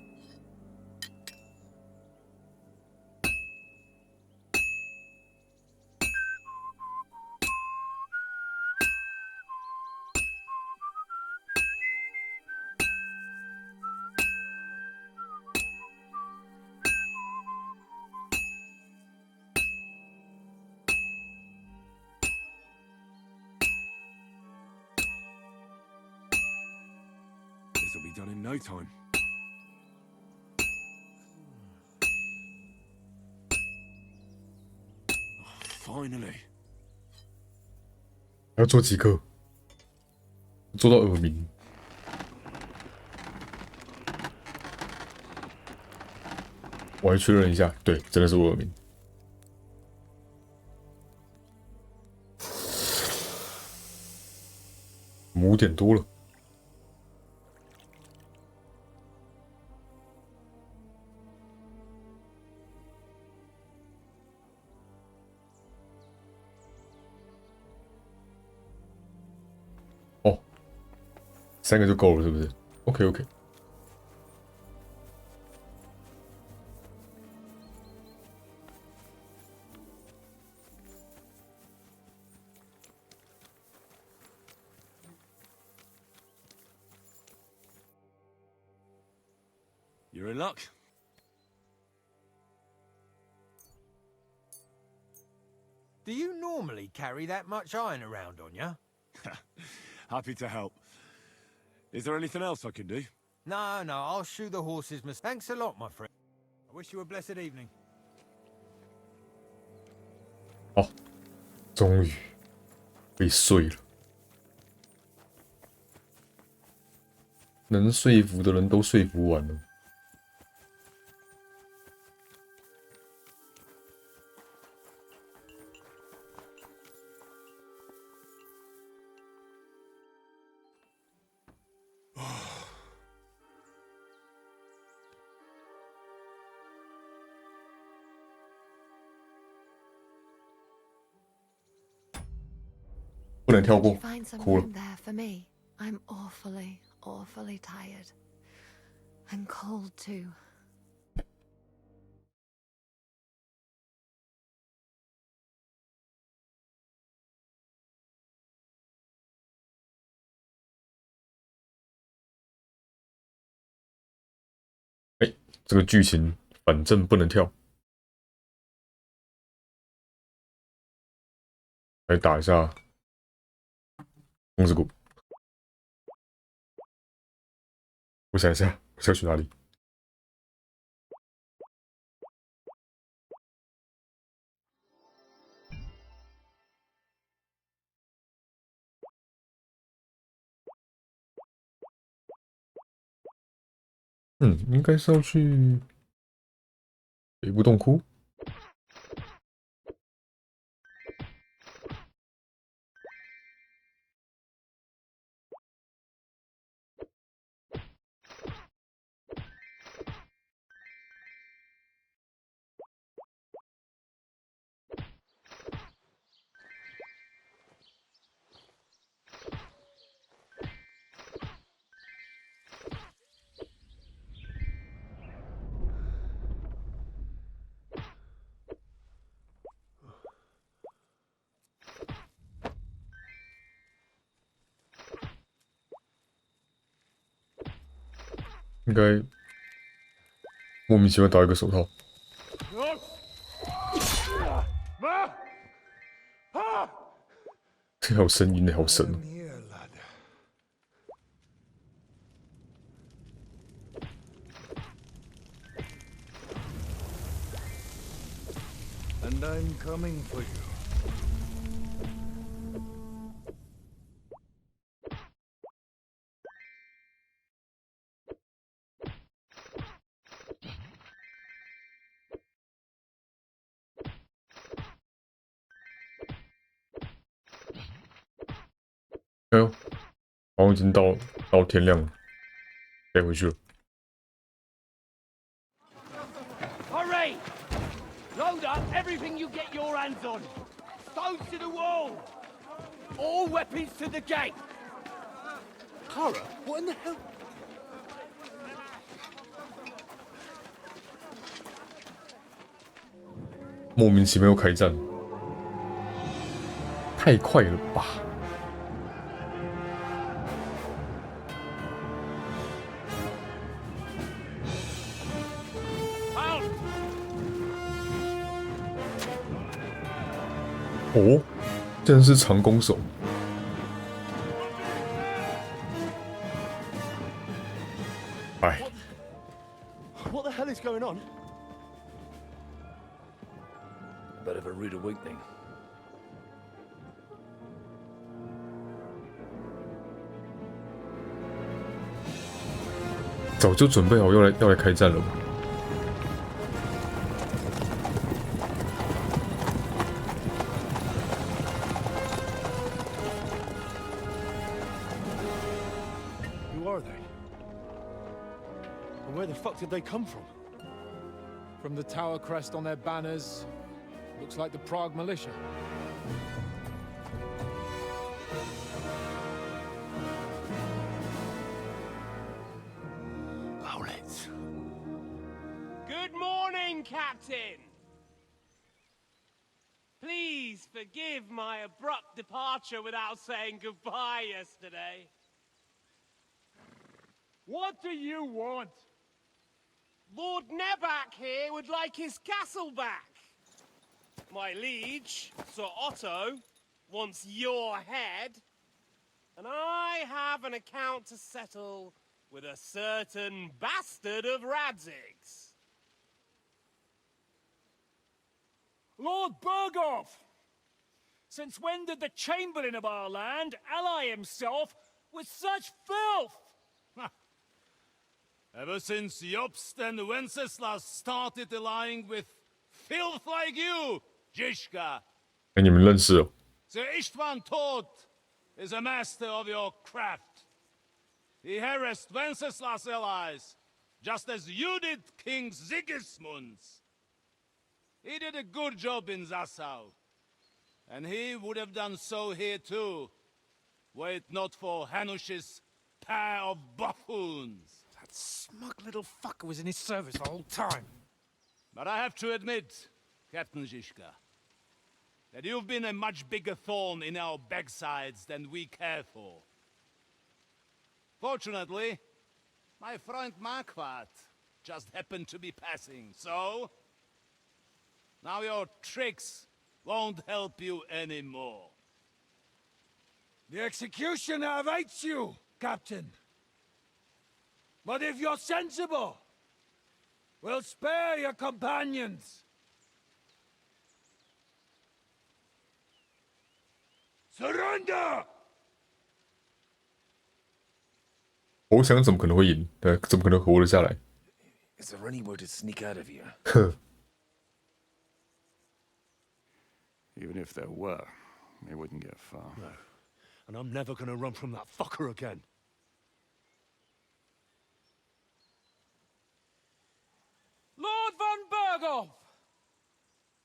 Speaker 3: This'll be done in no time. Oh, finally.
Speaker 1: 还要做几个？做到耳鸣。我还确认一下，对，真的是我耳鸣。5点多了。哦，3个就够了，是不是 ？OK OK。You're
Speaker 3: in luck.
Speaker 6: Do you normally carry that much iron around on you?
Speaker 3: Happy to help. Is there anything else I can do?
Speaker 6: No, I'll shoe the horses, miss. Thanks a lot, my friend. I wish you a blessed evening.
Speaker 1: 哦，终于被说了，能说服的人都说服完了。不能跳
Speaker 5: Could
Speaker 1: 过
Speaker 5: you，find some
Speaker 1: 哭了。
Speaker 5: room there for me? I'm awfully, awfully tired. And cold too.
Speaker 1: 哎，这个剧情反正不能跳，来打一下风之谷。我想一下，我是要去哪里？应该是要去北部洞窟。应该莫名其妙打一个手套，这还有声音呢，好神哦！
Speaker 12: And I'm coming for you.
Speaker 1: 哎呦，好像已经到天亮了，该回去了。
Speaker 11: Hurry! Load up everything you get your hands on. Stones to the wall. All weapons to the gate.
Speaker 12: Kara, what in the hell?
Speaker 1: 莫名其妙又开战，太快了吧！哦，竟然是长弓手。哎，
Speaker 12: What the hell is going on? Bit of a rude awakening.
Speaker 1: 早就准备好要来开战了吧？
Speaker 12: Who are they? And where the fuck did they come from?
Speaker 13: From the tower crest on their banners, looks like the Prague militia.
Speaker 12: Owlets.
Speaker 8: Good morning, Captain! Please forgive my abrupt departure without saying goodbye yesterday.
Speaker 11: What do you want?
Speaker 8: Lord Nebak here would like his castle back. My liege, Sir Otto, wants your head. And I have an account to settle with a certain bastard of Radzig's.
Speaker 11: Lord Berghoff! Since when did the Chamberlain of our land ally himself with such filth?
Speaker 14: Ever since Jobst and Wenceslas started allying with filth like you, Zizka.
Speaker 1: 哎，你们认识哦？
Speaker 14: Sir Istvan Tod is a master of your craft. He harassed Wenceslas' allies, just as you did King Sigismund's. He did a good job in Zassau, and he would have done so here too, Were it not for Hanush's pair of buffoons.
Speaker 11: That smug little fucker was in his service the whole time.
Speaker 14: But I have to admit, Captain Zizka, that you've been a much bigger thorn in our backsides than we care for. Fortunately, my friend Marquardt just happened to be passing, so... now your tricks won't help you anymore.
Speaker 11: The executioner awaits you, Captain. But if you're sensible, we'll spare your companions. Surrender!
Speaker 1: 投降怎么可能会赢？怎么可能活得下来？
Speaker 11: Is there any way to sneak out of here?
Speaker 1: 哼，
Speaker 12: Even if there were, they wouldn't get far.
Speaker 11: No. And I'm never gonna run from that fucker again.
Speaker 8: Lord von Berghoff!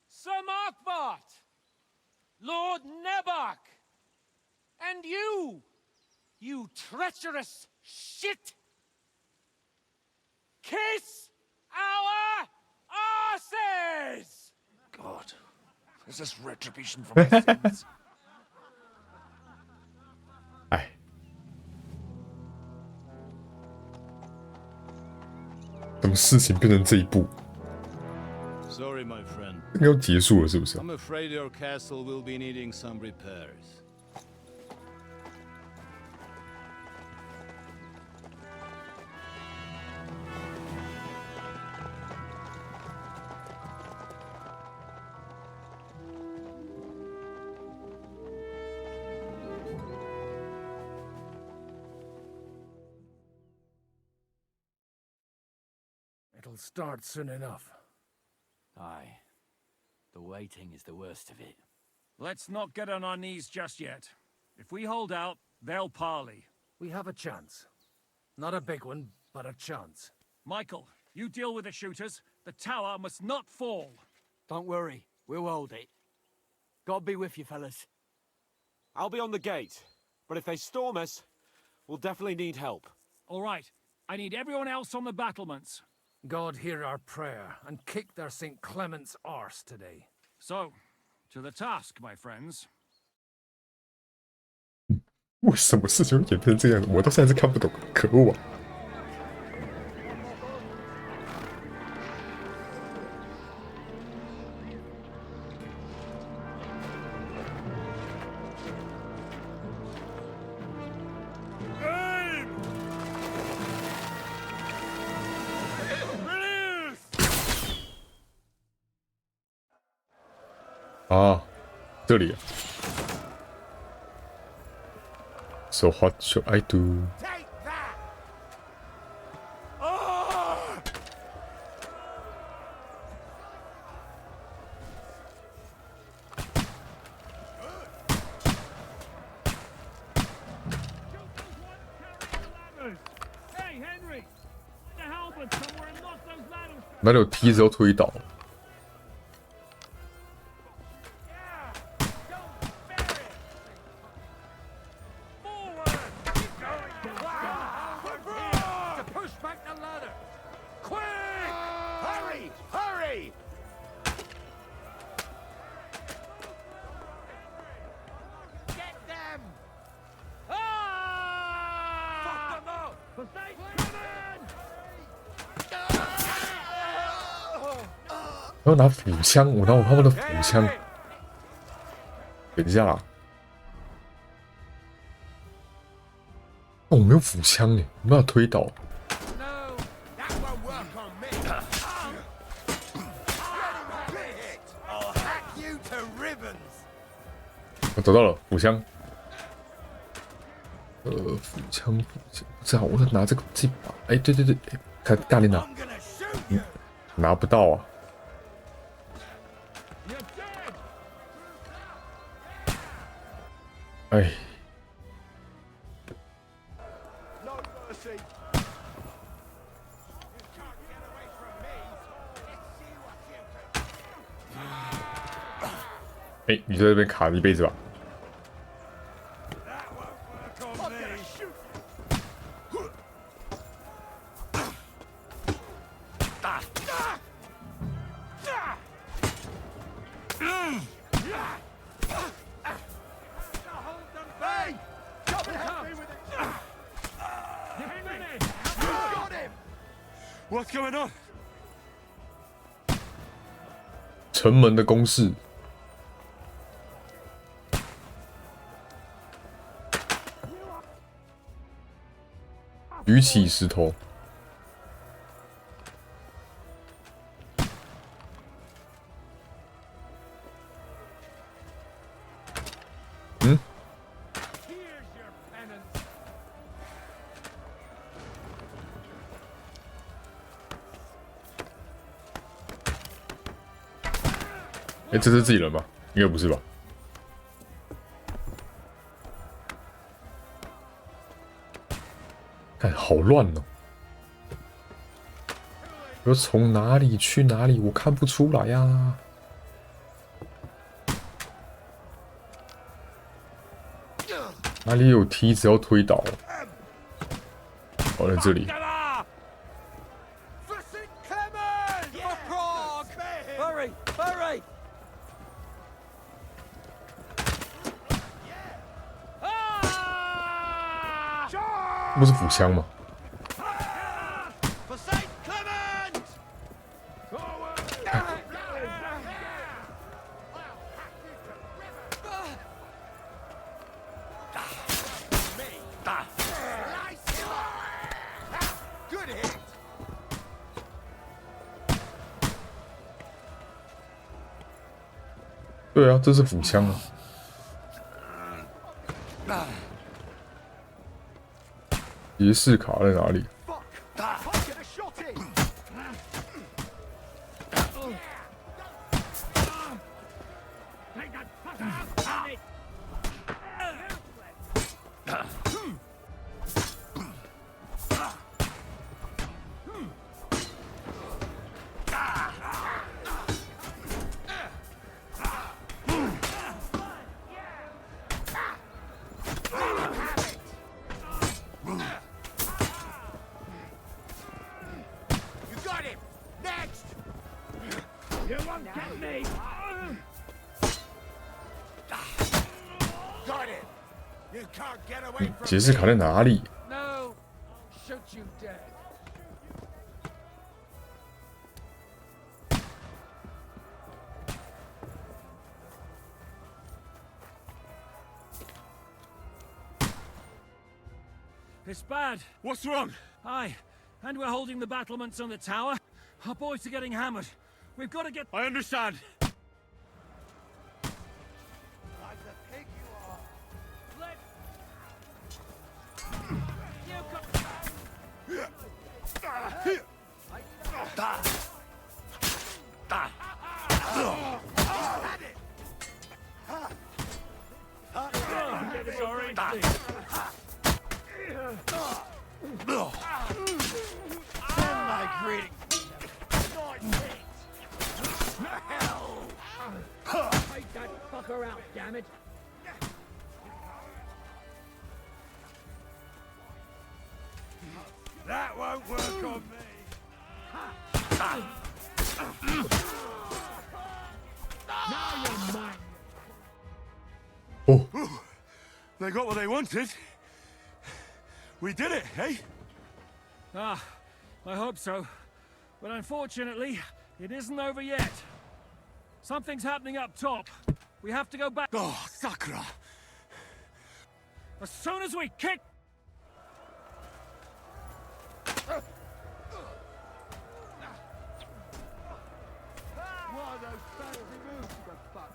Speaker 8: Sir Markbart! Lord Nebach! And you! You treacherous shit! Kiss our asses!
Speaker 11: God, is this retribution for my sins?
Speaker 1: 哎，怎么事情变成这一步？
Speaker 14: Sorry, my friend.
Speaker 1: 应该要结束了，是不是？
Speaker 14: I'm afraid your castle will be needing some repairs.
Speaker 2: It'll start soon enough.
Speaker 10: Aye. The waiting is the worst of it.
Speaker 2: Let's not get on our knees just yet. If we hold out, they'll parley. We have a chance. Not a big one, but a chance. Michael, you deal with the shooters. The tower must not fall.
Speaker 10: Don't worry, we'll hold it. God be with you, fellas.
Speaker 4: I'll be on the gate, but if they storm us, we'll definitely need help.
Speaker 2: All right. I need everyone else on the battlements. God hear our prayer and kick their St. Clement's arse today. So, to the task, my friends.
Speaker 1: 为什么事情会演变成这样？我到现在是看不懂，可恶啊！ 啊，这里啊。So what should I do?
Speaker 11: Take that! Oh!
Speaker 2: Hey, Henry! The halberd somewhere and knock those ladders.
Speaker 1: 哪里有梯子要推倒？ 我要拿斧枪，我拿我他们的斧枪。等一下啦，哦，我没有斧枪哎，我没有推倒。我找到了斧枪。斧枪，不知道，我要拿这把。哎，对对对，看大力拿，拿不到啊。 哎，哎，你在这边卡了一辈子吧？
Speaker 3: What's going on?
Speaker 1: 城门的攻势。举起石头。嗯？哎，这是自己人吗？应该不是吧？看，好乱哦！要从哪里去哪里，我看不出来呀。哪里有梯子要推倒？哦，在这里。不是腹腔吗？对啊，这是腹腔啊。仪式卡在哪里？杰斯卡在哪里？
Speaker 2: No, shoot you dead.
Speaker 8: It's bad.
Speaker 3: What's wrong?
Speaker 8: Aye, and we're holding the battlements on the tower. Our boys are getting hammered. We've got to get...
Speaker 3: I understand.
Speaker 11: Take that fucker out, damn it!
Speaker 7: That won't work on me.
Speaker 11: Now you're mine.
Speaker 1: Oh.
Speaker 3: They got what they wanted. We did it, eh?
Speaker 8: Ah, I hope so. But unfortunately, it isn't over yet. Something's happening up top. We have to go back.
Speaker 3: Oh, Sakura!
Speaker 8: As soon as we kick...
Speaker 11: What are those fancy moves, you fuck?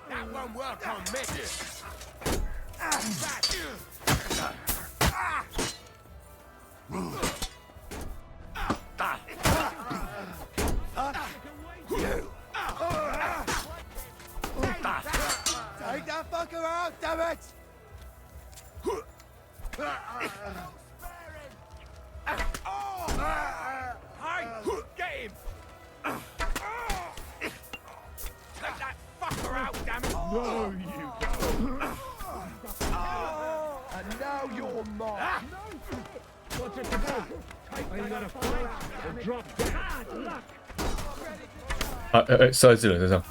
Speaker 7: That won't work on me.
Speaker 11: Take that fucker out, damn it!
Speaker 7: Hey, get him! Take that fucker out, damn it!
Speaker 11: No, you don't. And now you're mine. What's it to do? Are you gonna fight or drop dead? Hard luck.
Speaker 1: 啊，射在自己人身上。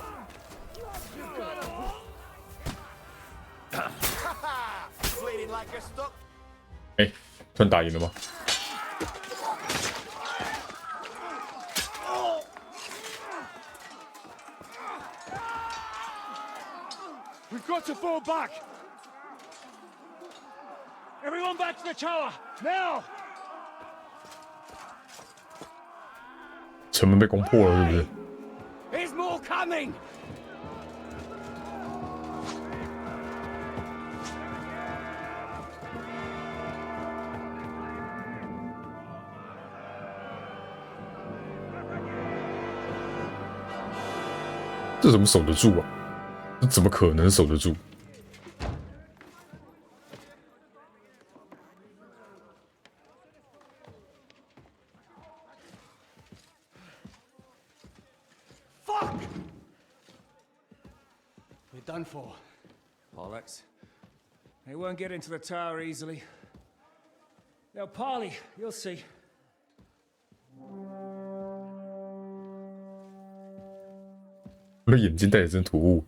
Speaker 1: 哎，突然打赢了吗？
Speaker 14: We've got to fall back! Everyone back to the tower! Now!
Speaker 1: 城门被攻破了，是不是？
Speaker 11: There's more coming!
Speaker 1: 这怎么守得住啊？这怎么可能守得住？
Speaker 11: Fuck! We're done for. Bollocks. They won't get into the tower easily. They'll parley, you'll see.
Speaker 1: 我的眼睛戴的真突兀。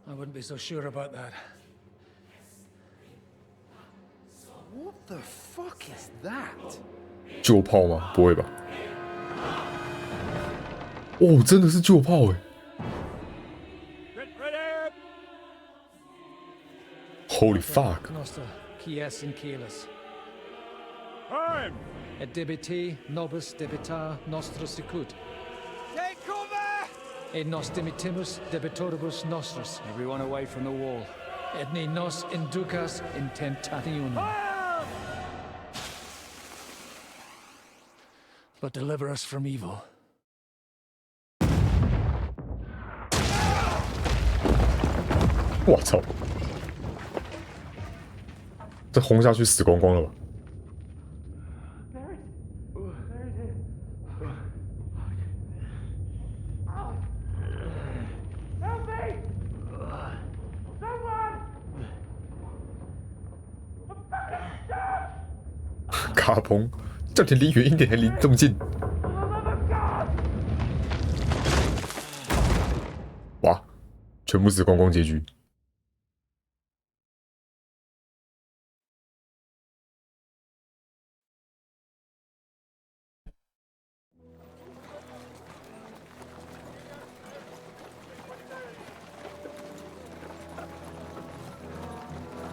Speaker 11: I wouldn't be so sure about that.
Speaker 15: What the fuck is that?
Speaker 1: 旧炮吗？不会吧？哦，真的是旧炮哎 ！Holy fuck！
Speaker 2: Nostra, Kies in Kelis.
Speaker 14: Time!
Speaker 2: Et debiti nobis debitar nostra sicut.
Speaker 11: Take cover!
Speaker 2: Et nos dimitimus debitoribus nostris.
Speaker 11: Everyone away from the wall.
Speaker 2: Et ne nos inducas in tentationem. But deliver us from evil.
Speaker 1: 我操！这轰下去死光光了吧？ 卡彭，叫你离远一点，还离这么近。哇，全部死光光结局。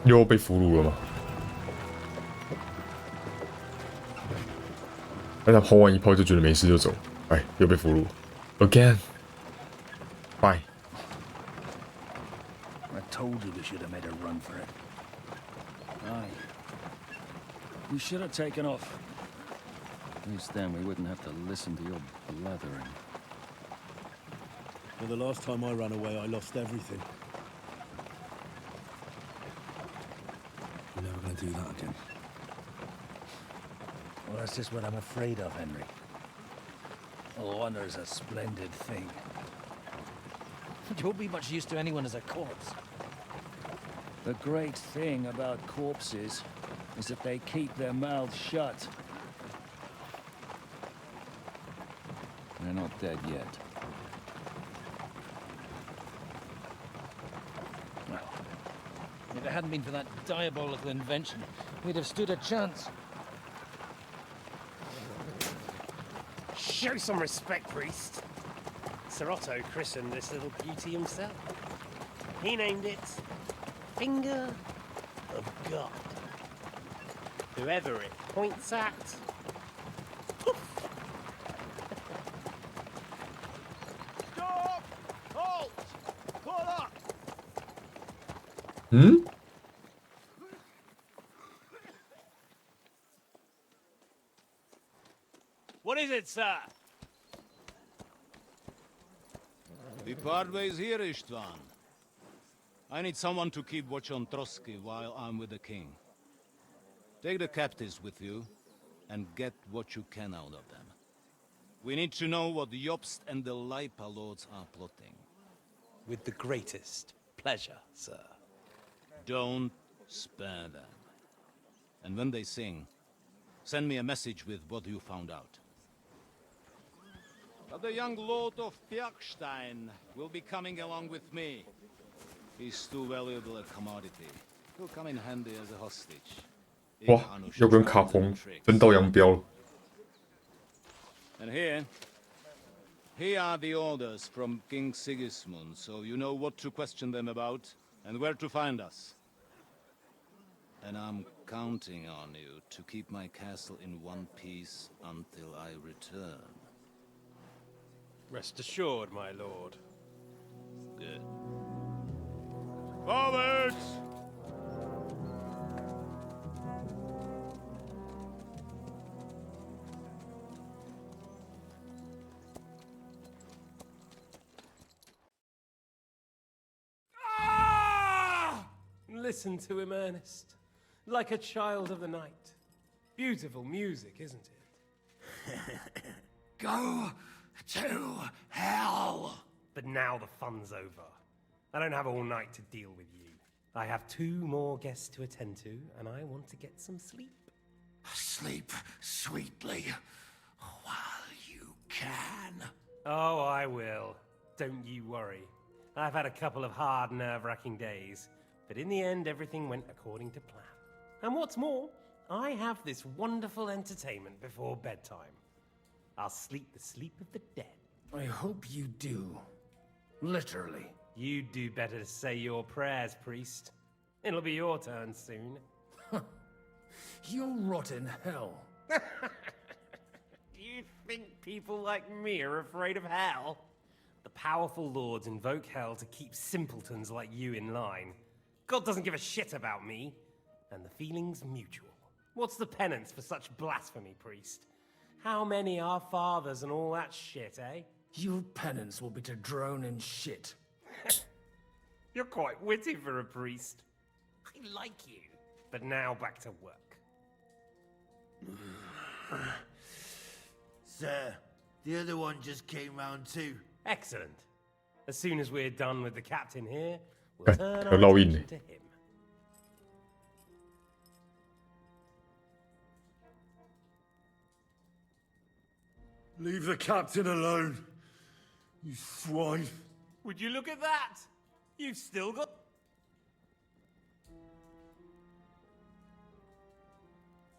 Speaker 1: 又被俘虏了吗？ 但他轰完一炮就觉得没事就走，哎，又被俘虏 ，again， bye。
Speaker 11: I told you we should have made a run for it. Aye. We should have taken off.
Speaker 16: At least then we wouldn't have to listen to your blathering.
Speaker 12: Well, the last time I ran away, I lost everything. We're never gonna do that again.
Speaker 11: Well, that's just what I'm afraid of, Henry. Honor's a splendid thing.
Speaker 2: You won't be much use to anyone as a corpse.
Speaker 11: The great thing about corpses is that they keep their mouths shut.
Speaker 16: They're not dead yet.
Speaker 2: Well, if it hadn't been for that diabolical invention, we'd have stood a chance.
Speaker 8: Show some respect, priest. Sir Otto christened this little beauty himself. He named it Finger of God. Whoever it points at, poof!
Speaker 14: Stop! Halt! Pull up!
Speaker 1: Hmm?
Speaker 8: What is it, sir?
Speaker 14: We part ways here, Istvan. I need someone to keep watch on Trotsky while I'm with the king. Take the captives with you, and get what you can out of them. We need to know what Jobst and the Leipa lords are plotting.
Speaker 17: With the greatest pleasure, sir.
Speaker 14: Don't spare them. And when they sing, send me a message with what you found out. But the young Lord of Bjergstein will be coming along with me. He's too valuable a commodity. He'll come in handy as a hostage.
Speaker 1: 哇，又跟卡彭分道扬镳了。
Speaker 14: And here are the orders from King Sigismund, so you know what to question them about and where to find us. And I'm counting on you to keep my castle in one piece until I return.
Speaker 17: Rest assured, my lord.
Speaker 14: Good. Forwards!
Speaker 17: Listen to him, Ernest. Like a child of the night. Beautiful music, isn't it?
Speaker 11: Go to hell!
Speaker 17: But now the fun's over. I don't have all night to deal with you. I have 2 more guests to attend to, and I want to get some sleep.
Speaker 11: Sleep sweetly while you can.
Speaker 17: Oh, I will. Don't you worry. I've had a couple of hard, nerve-wracking days, but in the end, everything went according to plan. And what's more, I have this wonderful entertainment before bedtime. I'll sleep the sleep of the dead.
Speaker 2: I hope you do. Literally.
Speaker 17: You'd do better to say your prayers, priest. It'll be your turn soon.
Speaker 2: You'll rot in hell.
Speaker 17: Do you think people like me are afraid of hell? The powerful lords invoke hell to keep simpletons like you in line. God doesn't give a shit about me, and the feeling's mutual. What's the penance for such blasphemy, priest? How many are fathers and all that shit, eh?
Speaker 2: Your penance will be to drown in shit.
Speaker 17: You're quite witty for a priest. I like you. But now back to work.
Speaker 11: Sir, the other one just came round too.
Speaker 17: Excellent. As soon as we're done with the captain here, we'll turn our
Speaker 1: Hello,
Speaker 17: attention to him.
Speaker 3: Leave the captain alone, you swine.
Speaker 17: Would you look at that? You've still got...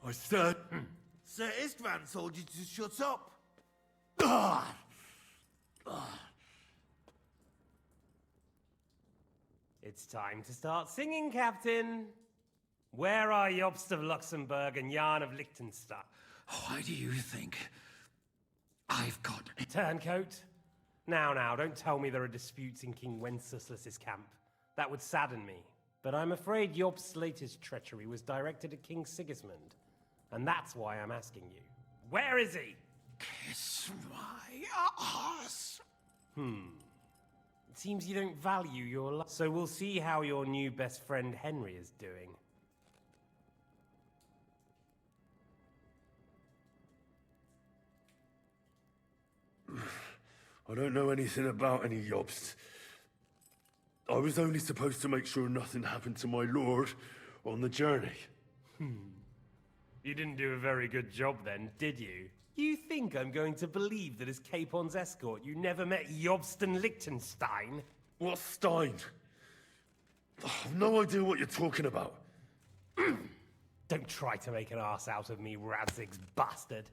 Speaker 3: I said...
Speaker 11: Sir Istvan told you to shut up.
Speaker 17: It's time to start singing, Captain. Where are Jobst of Luxembourg and Jan of Liechtenstein?
Speaker 2: Why do you think I've got...
Speaker 17: Turncoat? Now, don't tell me there are disputes in King Wenceslas's camp. That would sadden me. But I'm afraid Jobst's latest treachery was directed at King Sigismund. And that's why I'm asking you. Where is he?
Speaker 11: Kiss my ass.
Speaker 17: It seems you don't value your life. So we'll see how your new best friend Henry is doing.
Speaker 3: I don't know anything about any Jobst. I was only supposed to make sure nothing happened to my lord on the journey.
Speaker 17: You didn't do a very good job then, did you? You think I'm going to believe that as Capon's escort you never met Jobst and Liechtenstein?
Speaker 3: What Stein? I've no idea what you're talking about.
Speaker 17: Don't try to make an ass out of me, Radzig's bastard.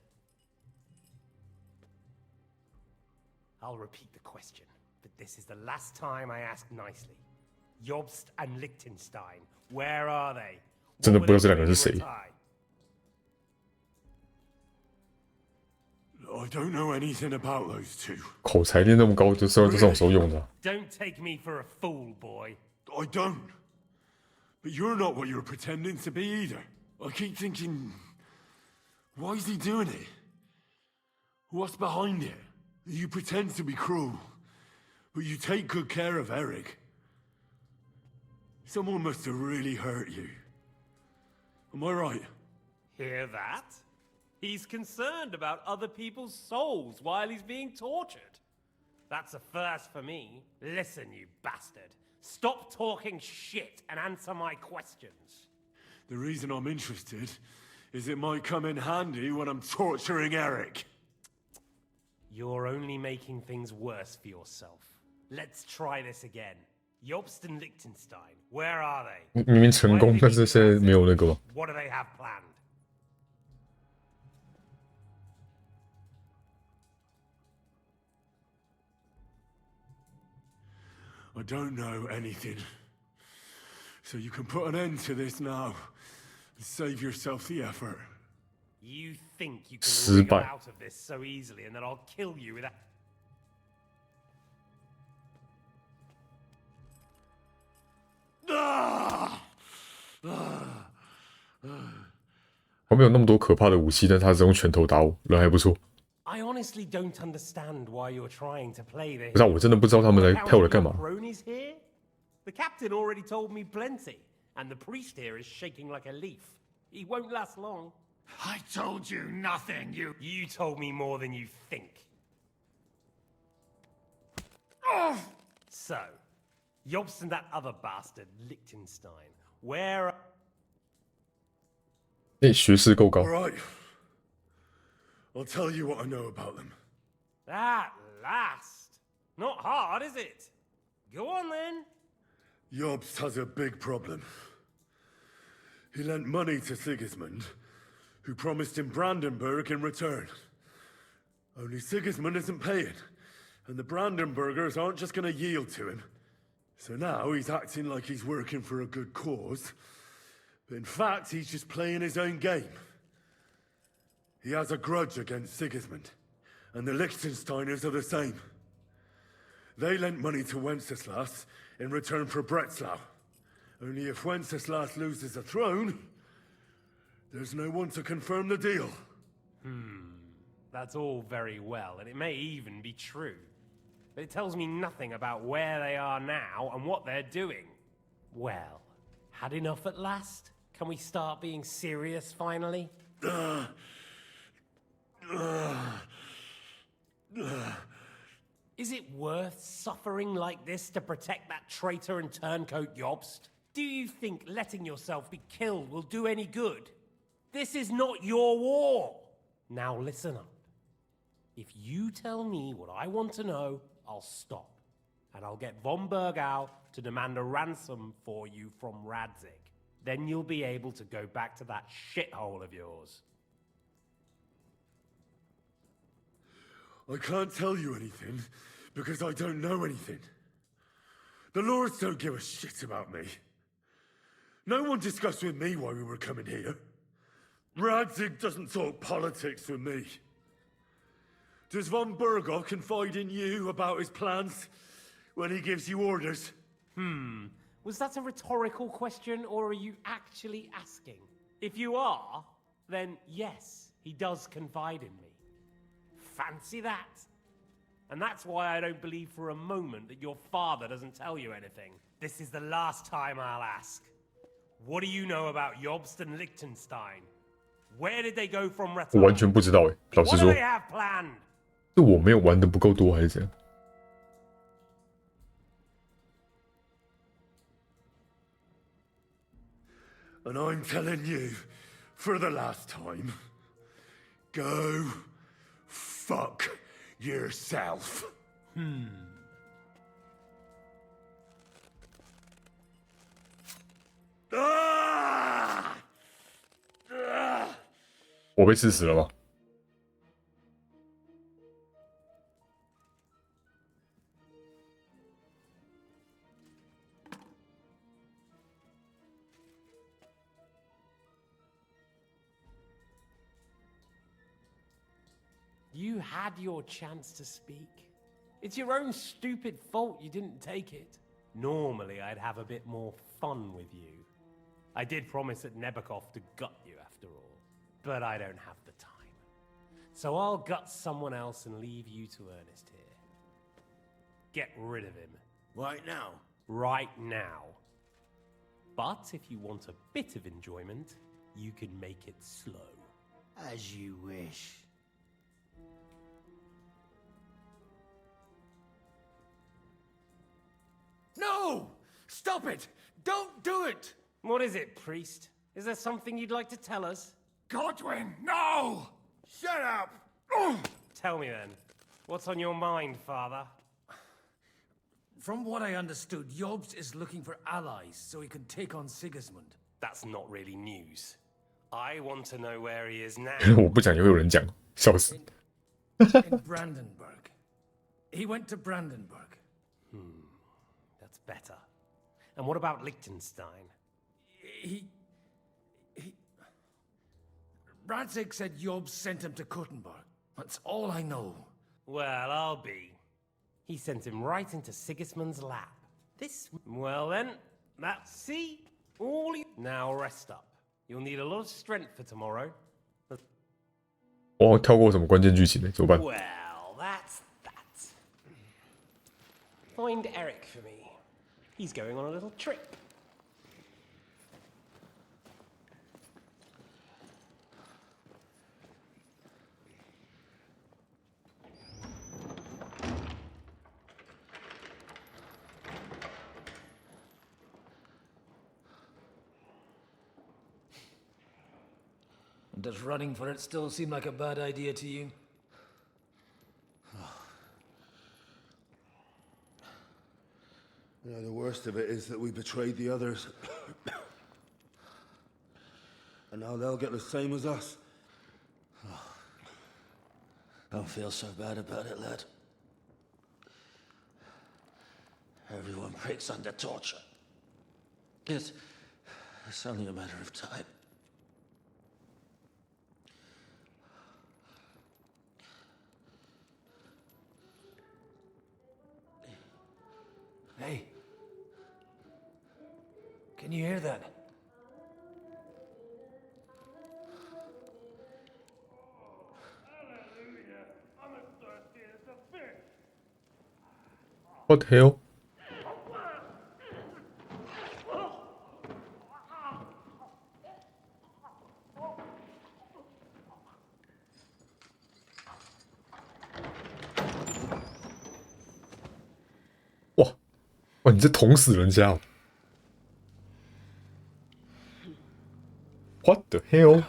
Speaker 17: I'll repeat the question, but this is the last time I ask nicely. Jobst and Liechtenstein, where are they?
Speaker 1: 真的不知道这两个人是谁。
Speaker 3: I don't know anything about those two.
Speaker 1: 口才练那么高，就是要在这种时候用的。
Speaker 17: Don't take me for a fool, boy.
Speaker 3: I don't. But you're not what you're pretending to be either. I keep thinking, why is he doing it? What's behind it? You pretend to be cruel, but you take good care of Eric. Someone must have really hurt you. Am I right?
Speaker 17: Hear that? He's concerned about other people's souls while he's being tortured. That's a first for me. Listen, you bastard. Stop talking shit and answer my questions.
Speaker 3: The reason I'm interested is it might come in handy when I'm torturing Eric.
Speaker 17: You're only making things worse for yourself. Let's try this again. Jobst and Liechtenstein, where are they?
Speaker 1: 明明成功，但是现在没有那个嘛。
Speaker 17: What do they have planned?
Speaker 3: I don't know anything. So you can put an end to this now. And save yourself the effort.
Speaker 17: You think you can wriggle out of this so easily and that I'll kill you without...
Speaker 1: 我没有那么多可怕的武器，但是他只用拳头打我，人还不错。
Speaker 17: I honestly don't understand why you're trying to play this.
Speaker 1: 不是，我真的不知道他们来派我来干嘛。
Speaker 17: The captain already told me plenty, and the priest here is shaking like a leaf. He won't last long.
Speaker 7: I told you nothing, you...
Speaker 17: You told me more than you think. So, Jobst and that other bastard, Liechtenstein, where...
Speaker 1: 学识够高。
Speaker 3: All right. I'll tell you what I know about them.
Speaker 17: At last. Not hard, is it? Go on then.
Speaker 3: Jobst has a big problem. He lent money to Sigismund, who promised him Brandenburg in return. Only Sigismund isn't paying, and the Brandenburgers aren't just going to yield to him. So now he's acting like he's working for a good cause, but in fact he's just playing his own game. He has a grudge against Sigismund, and the Liechtensteiners are the same. They lent money to Wenceslas in return for Breslau. Only if Wenceslas loses the throne, there's no one to confirm the deal.
Speaker 17: That's all very well, and it may even be true. But it tells me nothing about where they are now and what they're doing. Well, had enough at last? Can we start being serious finally? Is it worth suffering like this to protect that traitor and turncoat Jobst? Do you think letting yourself be killed will do any good? This is not your war! Now listen up. If you tell me what I want to know, I'll stop. And I'll get von Bergau to demand a ransom for you from Radzig. Then you'll be able to go back to that shithole of yours.
Speaker 3: I can't tell you anything, because I don't know anything. The Lords don't give a shit about me. No one discussed with me why we were coming here. Radzig doesn't talk politics with me. Does von Bergau confide in you about his plans when he gives you orders?
Speaker 17: Was that a rhetorical question, or are you actually asking? If you are, then yes, he does confide in me. Fancy that. And that's why I don't believe for a moment that your father doesn't tell you anything. This is the last time I'll ask. What do you know about Jobst and Liechtenstein? Where did they go from
Speaker 1: 我完全不知道哎，老实
Speaker 17: What
Speaker 1: 说
Speaker 17: do，they have planned?
Speaker 1: 是我没有玩的不够多还是怎样？
Speaker 3: And I'm telling you, for the last time, go fuck yourself.
Speaker 1: 我被刺死了吗？
Speaker 17: You had your chance to speak. It's your own stupid fault you didn't take it. Normally, I'd have a bit more fun with you. I did promise at Nebakov to gut you after all, but I don't have the time. So I'll gut someone else and leave you to Ernest here. Get rid of him.
Speaker 7: Right now?
Speaker 17: Right now. But if you want a bit of enjoyment, you can make it slow.
Speaker 10: As you wish.
Speaker 2: No! Stop it! Don't do it!
Speaker 17: What is it, priest? Is there something you'd like to tell us?
Speaker 2: Godwin, no! Shut up!
Speaker 17: Tell me then. What's on your mind, father?
Speaker 2: From what I understood, Jobst is looking for allies so he can take on Sigismund.
Speaker 17: That's not really news. I want to know where he is now.
Speaker 1: 我不讲也会有人讲，笑死。
Speaker 2: In Brandenburg. He went to Brandenburg.
Speaker 17: That's better. And what about Liechtenstein?
Speaker 2: Radzig said Jobst sent him to Kuttenberg. That's all I know.
Speaker 17: Well, I'll be. He sent him right into Sigismund's lap. Well then, see? All you... Now rest up. You'll need a lot of strength for tomorrow.
Speaker 1: 我跳过什么关键剧情呢？怎么办？
Speaker 17: Well, that's that. Find Eric for me. He's going on a little trip.
Speaker 2: Does running for it still seem like a bad idea to you?
Speaker 18: You know, the worst of it is that we betrayed the others. And now they'll get the same as us.
Speaker 10: Don't feel so bad about it, lad. Everyone breaks under torture. It's only a matter of time.
Speaker 2: Hey. Can you hear that?
Speaker 1: What the hell? 哇，你这捅死人家哦 ！What the hell？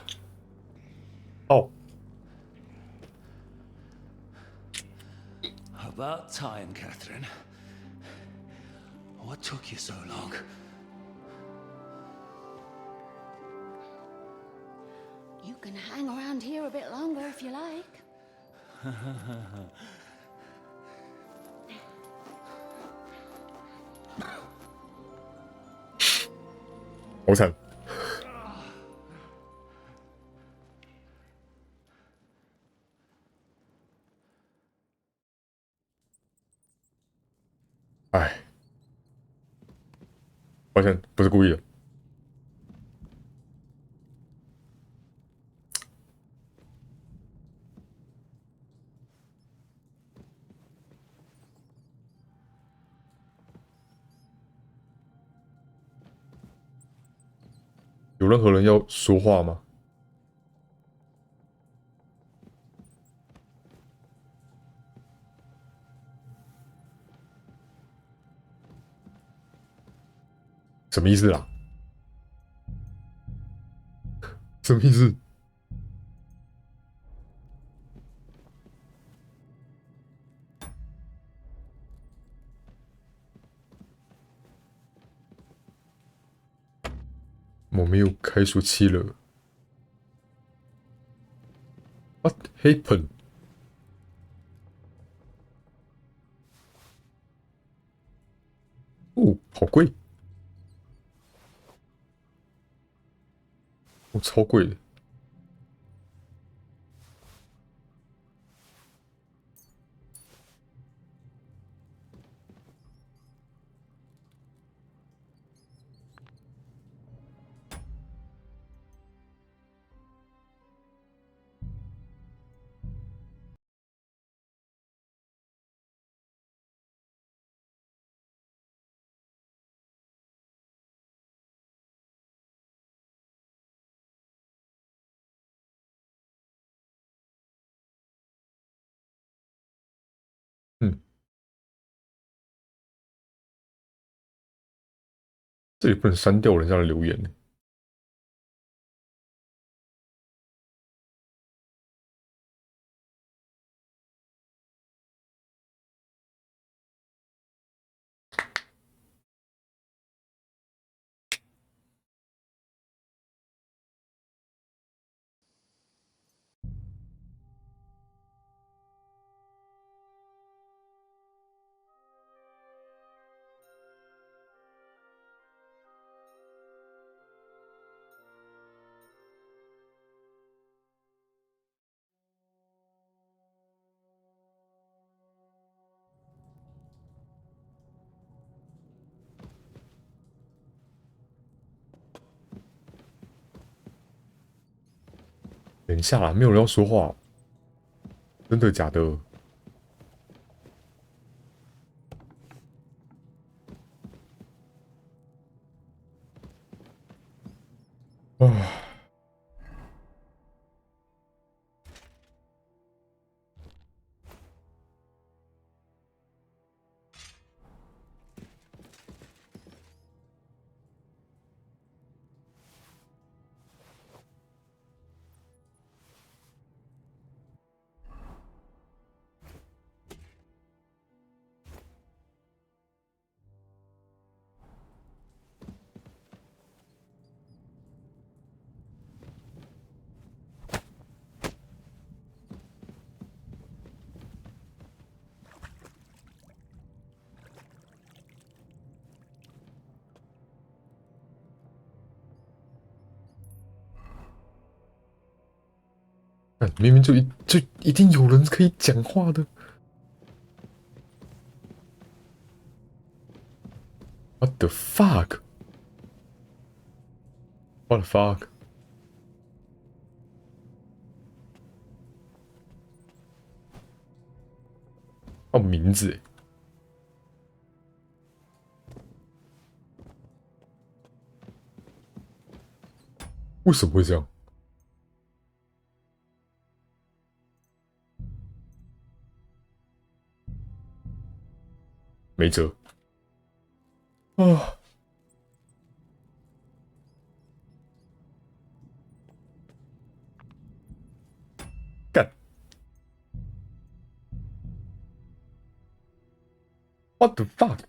Speaker 1: 哦，
Speaker 10: About time, Catherine. What took you so long?
Speaker 9: You can hang around here a bit longer if you like.
Speaker 1: 好惨！哎，抱歉，不是故意的。有任何人要说话吗？什么意思啊？什么意思？我没有开锁器了。What happened？ 哦，好贵！哦，超贵的。这也不能删掉人家的留言呢。等一下啦，没有人要说话，真的假的？啊！明明就一定有人可以讲话的。What the fuck? What the fuck? 哦，名字诶，为什么会这样？没辙啊！干 ！What the fuck？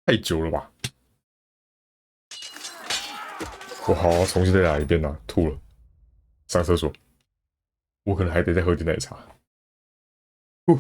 Speaker 1: 太久了吧？我好好重新再来一遍啊！吐了，上厕所。我可能还得再喝点奶茶。呼。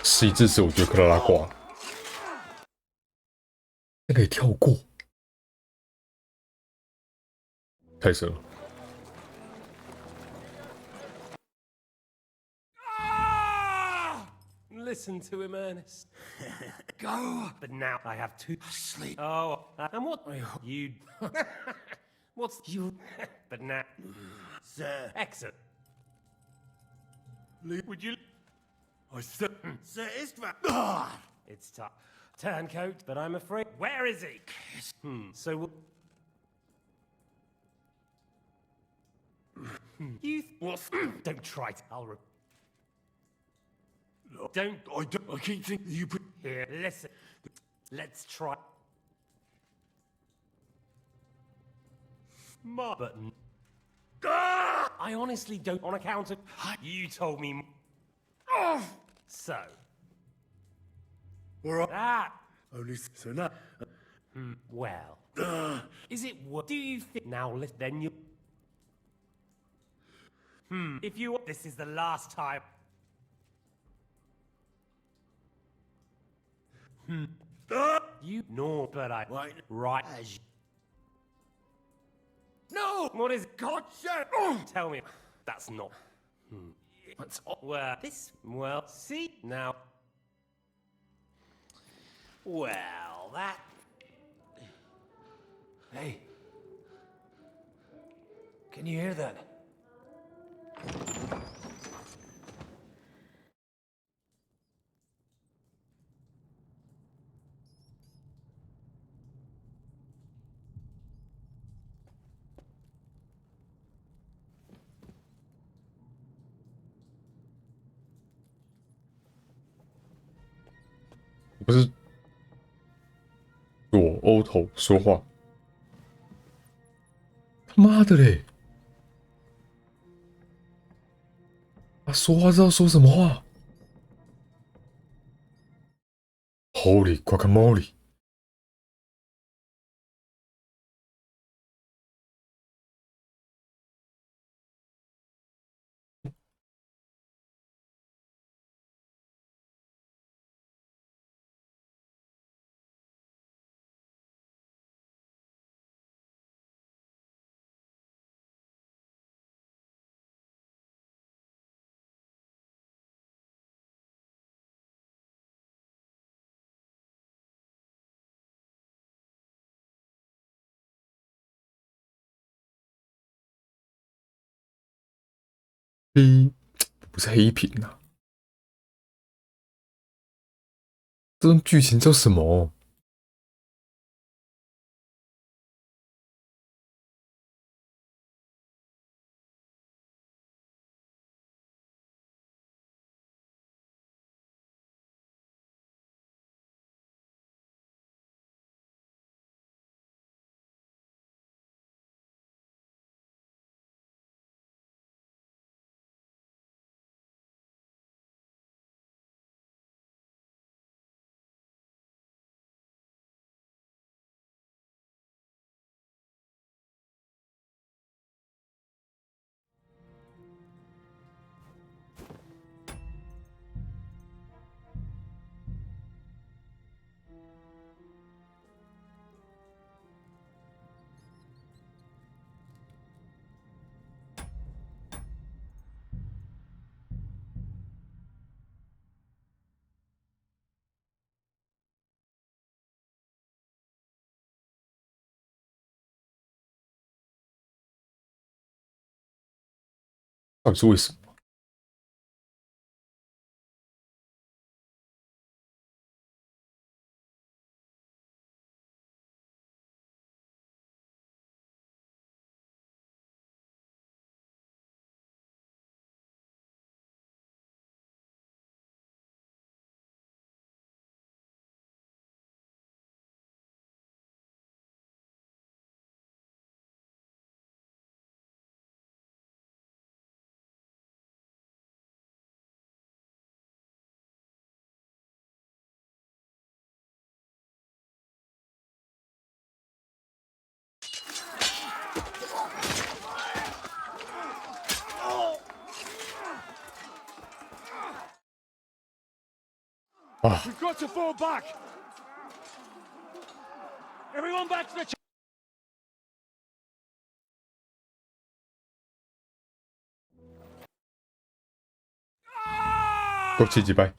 Speaker 1: 事已至此，我觉得克拉拉挂了，那可以跳过，太神了。
Speaker 17: Listen to him, Ernest. Go! But now I have to sleep. Oh, and what? You. What's you? But now.
Speaker 11: Sir.
Speaker 17: Exit.
Speaker 11: Would you... I said... Sir Istvan!
Speaker 17: It's tough. Turncoat, but I'm afraid. Where is he? So. You. Don't try to. I'll. Don't.
Speaker 11: I keep thinking you put...
Speaker 17: Here, listen. Let's try. Button. I honestly don't on account of. You told me. So.
Speaker 11: Alright.
Speaker 17: Ah.
Speaker 11: Only so now.
Speaker 17: Well. Is it what do you think? Now, then you. If you. This is the last time. You know, but I. Right. As no! What is God? Tell me. That's not. What's well, this. Well, see now. Well, that.
Speaker 11: Hey. Can you hear that?
Speaker 1: 不是左欧头说话，他妈的嘞！他说话知道说什么话 ？Holy guacamole！不是黑屏啊，这种剧情叫什么？到底是为什么？ Ah.
Speaker 12: We've got to fall back! Everyone back to the...
Speaker 1: 国旗击败。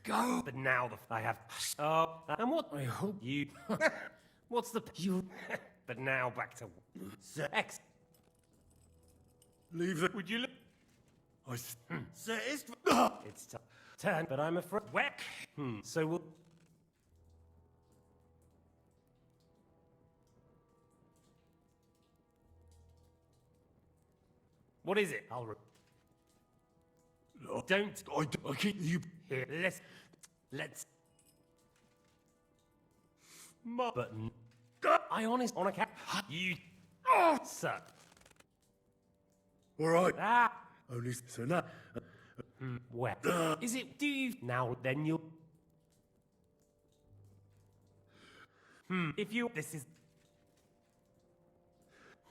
Speaker 17: Go. But now I have. Oh, and what? I hope you. What's the you? But now back to X.
Speaker 12: Leave the...
Speaker 17: Would you look?
Speaker 12: Sir,
Speaker 17: It's turn, but I'm afraid. Whack. So we'll. What is it? Don't.
Speaker 12: I keep you...
Speaker 17: Here, let's. Button. I honest on a cat. You. Suck.
Speaker 12: All right.
Speaker 17: Ah.
Speaker 12: Only so now.
Speaker 17: Where is it? Do you now? Then you'll. If you. This is.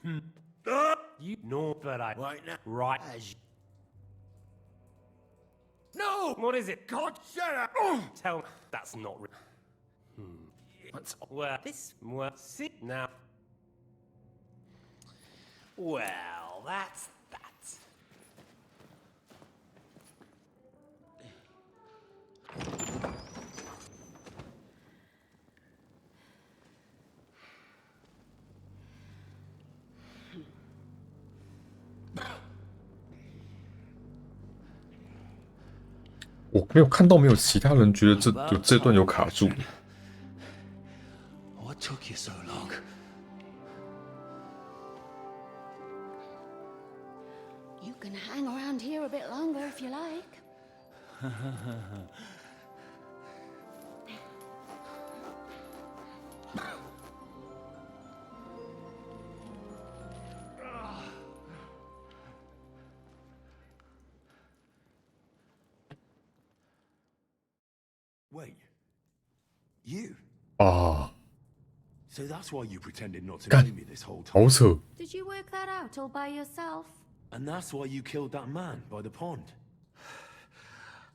Speaker 17: You know, but I.
Speaker 12: Right now.
Speaker 17: Right. No! What is it?
Speaker 12: God, shut up!
Speaker 17: Tell me. That's not What's where this sit now? Well, that's that.
Speaker 1: 我没有看到，没有其他人觉得这段有卡住。
Speaker 11: What took you so long?
Speaker 9: You can hang around here a bit longer if you like.
Speaker 3: Wait. You?
Speaker 1: Ah.
Speaker 3: So that's why you pretended not to know me this whole time.
Speaker 1: 好扯。
Speaker 9: Did you work that out all by yourself?
Speaker 3: And that's why you killed that man by the pond.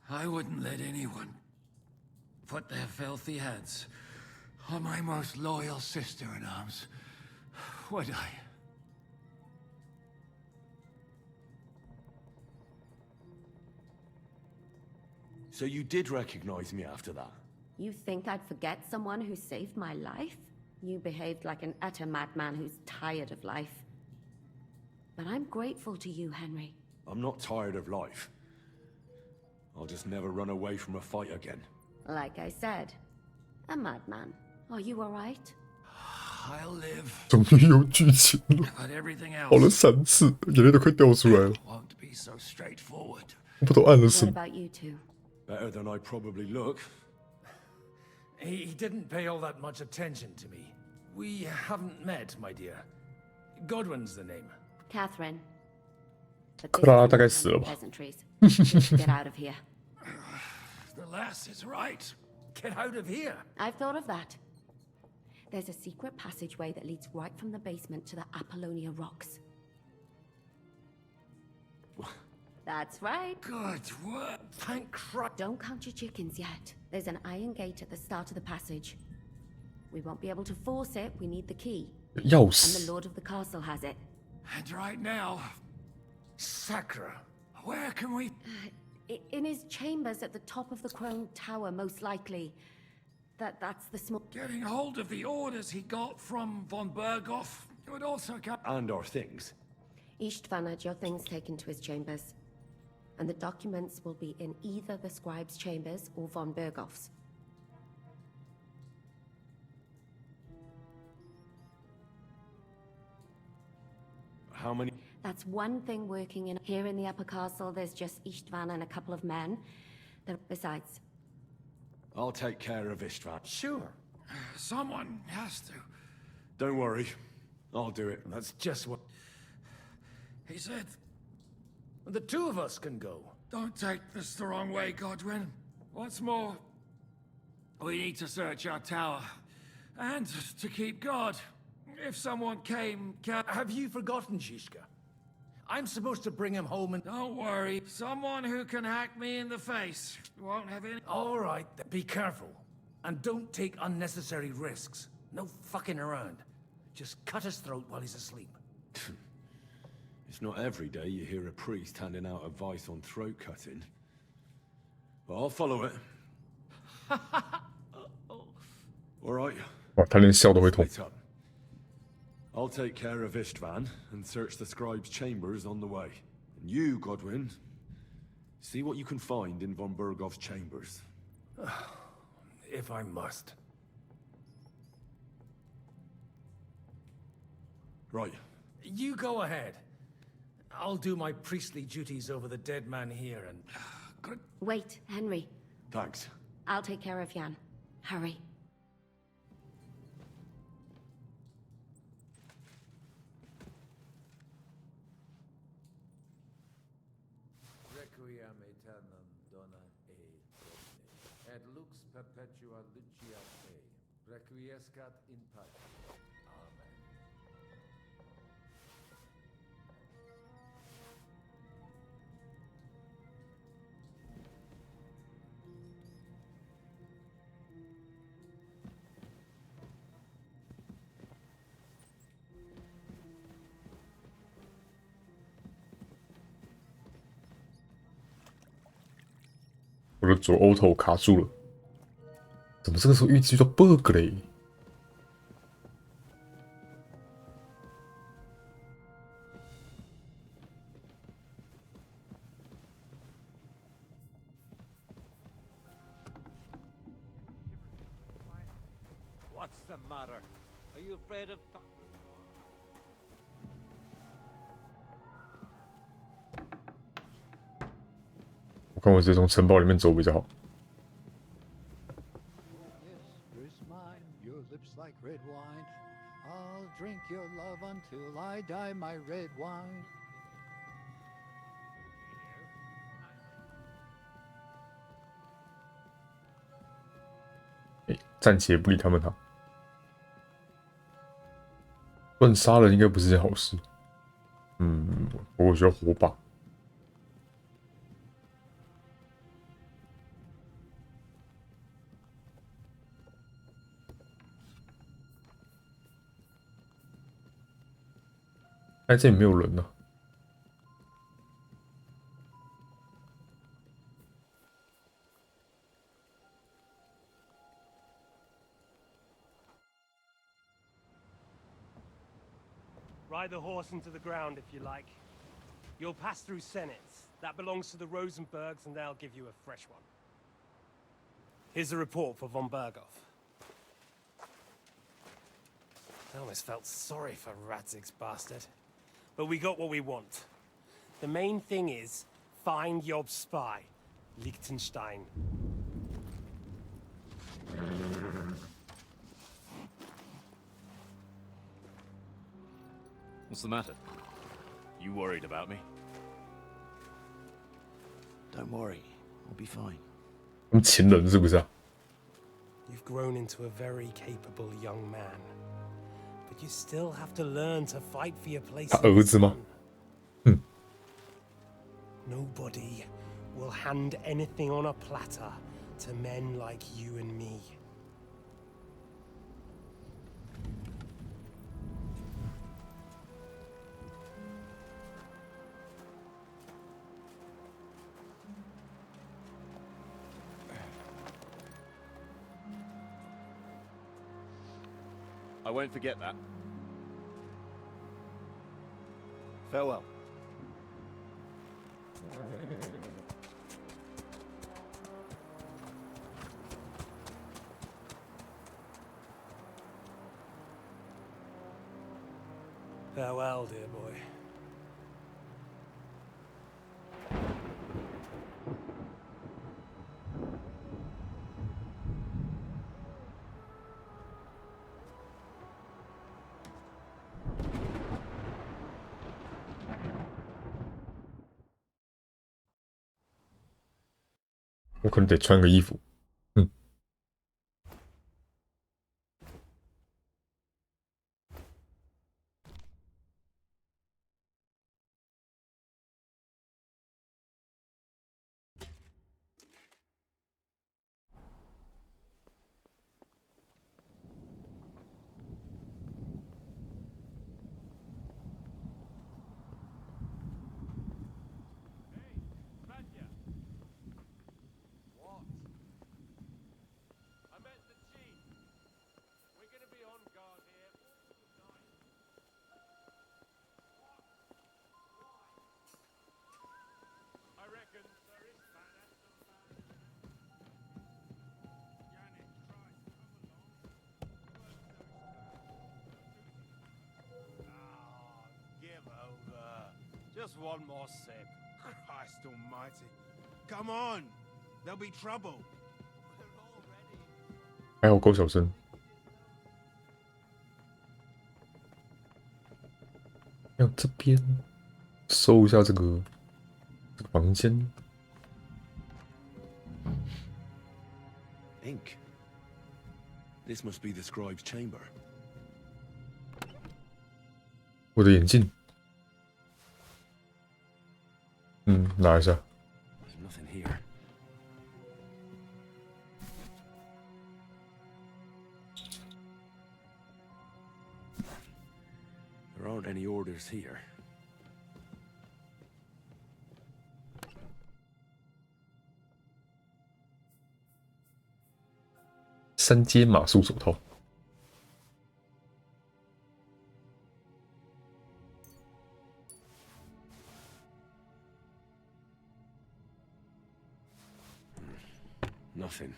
Speaker 11: I wouldn't let anyone put their filthy hands on my most loyal sister-in-arms, would I?
Speaker 3: So you did recognize me after that?
Speaker 9: You think I'd forget someone who saved my life? You behaved like an utter madman who's tired of life. But I'm grateful to you, Henry.
Speaker 3: I'm not tired of life. I'll just never run away from a fight again.
Speaker 9: Like I said, a madman. Are you alright?
Speaker 11: I'll live.
Speaker 1: 终于有剧情了，
Speaker 11: But everything
Speaker 1: 跑了
Speaker 11: else
Speaker 1: 3次，眼泪都快掉出来了。
Speaker 11: won't be so straightforward.
Speaker 1: 我不知道按了什
Speaker 9: What
Speaker 1: 么。
Speaker 9: about you two?
Speaker 3: Better than I probably look.
Speaker 2: He didn't pay all that much attention to me. We haven't met, my dear. Godwin's the name.
Speaker 9: Catherine. But
Speaker 1: 克拉拉
Speaker 9: this
Speaker 1: 大概
Speaker 9: is
Speaker 1: 死了吧？
Speaker 9: pleasantries. Let's get out of here.
Speaker 11: The lass is right.
Speaker 2: Get out of here.
Speaker 9: I've thought of that. There's a secret passageway that leads right from the basement to the Apollonia Rocks. That's right.
Speaker 11: Good work.
Speaker 2: Thank Christ.
Speaker 9: Don't count your chickens yet. There's an iron gate at the start of the passage. We won't be able to force it. We need the key.
Speaker 1: 钥
Speaker 9: And
Speaker 1: 匙
Speaker 9: the Lord of the Castle has it.
Speaker 11: And right now,
Speaker 2: Sacra.
Speaker 11: where can we...
Speaker 9: In his chambers at the top of the Crone Tower, most likely. That's the small...
Speaker 11: Getting hold of the orders he got from von Berghoff would also come...
Speaker 3: And our things.
Speaker 9: Istvan had your things taken to his chambers. And the documents will be in either the scribe's chambers or von Berghoff's.
Speaker 3: How many?
Speaker 9: That's one thing working in here in the upper castle. There's just Istvan and a couple of men. Besides,
Speaker 3: I'll take care of Istvan.
Speaker 2: Sure.
Speaker 11: Someone has to.
Speaker 3: Don't worry. I'll do it.
Speaker 2: That's just what...
Speaker 11: He said,
Speaker 2: The two of us can go.
Speaker 11: don't take this the wrong way, Godwin. What's more, we need to search our tower. And to keep guard. If someone came...
Speaker 2: Have you forgotten, Zizka? I'm supposed to bring him home and...
Speaker 11: Don't worry. Someone who can hack me in the face won't have any...
Speaker 2: All right, be careful. And don't take unnecessary risks. No fucking around. Just cut his throat while he's asleep.
Speaker 3: It's not every day you hear a priest handing out advice on throat cutting. But I'll follow it. All right.
Speaker 1: 哇，他连笑都会痛。
Speaker 3: Split up. I'll take care of Istvan and search the scribe's chambers on the way. And you, Godwin, see what you can find in von Bergov's chambers.
Speaker 2: If I must.
Speaker 3: Right.
Speaker 2: You go ahead. I'll do my priestly duties over the dead man here and...
Speaker 9: Wait, Henry.
Speaker 3: Thanks.
Speaker 9: I'll take care of Jan. Hurry.
Speaker 19: Requiem aeternam dona ei Domine, et lux perpetua lucia ei, requiescat in pace. Amen.
Speaker 1: 我的左 auto 卡住了，怎么这个时候遇到 bug 嘞？
Speaker 20: What's the matter? Are you afraid of...
Speaker 1: 我看我直接从城堡里面走比较好。
Speaker 21: Yes, mine, your lips like red wine. I'll drink your love until I die, my red wine.
Speaker 1: 暂且不理他们哈。乱杀人应该不是件好事。我需要火把。 哎，这里没有人呢、
Speaker 17: Ride the horse into the ground if you like. You'll pass through Senates. That belongs to the Rosenbergs, and they'll give you a fresh one. Here's the report for von Berghoff. I almost felt sorry for Radzig's bastard. But we got what we want. The main thing is, find Job's spy, Liechtenstein.
Speaker 22: What's the matter? You worried about me?
Speaker 10: Don't worry, I'll be fine.
Speaker 1: 他们情人是不是啊？
Speaker 17: You've grown into a very capable young man. But you still have to learn to fight for your place
Speaker 1: 他
Speaker 17: in
Speaker 1: 儿
Speaker 17: the
Speaker 1: 子吗？
Speaker 17: sun. Nobody will hand anything on a platter to men like you and me.
Speaker 22: I won't forget that.
Speaker 10: Farewell.
Speaker 17: Farewell, dear boy.
Speaker 1: "我可能得穿个衣服。
Speaker 7: Just one more sip. Christ almighty. Come on. There'll be trouble.
Speaker 1: 还好够小声。让这边搜一下这个房间。
Speaker 3: Ink. This must be the scribe's chamber.
Speaker 1: 我的眼镜。拿一下。
Speaker 3: There's nothing here. There aren't any orders here.
Speaker 1: 三阶马术手套。
Speaker 3: Nothing.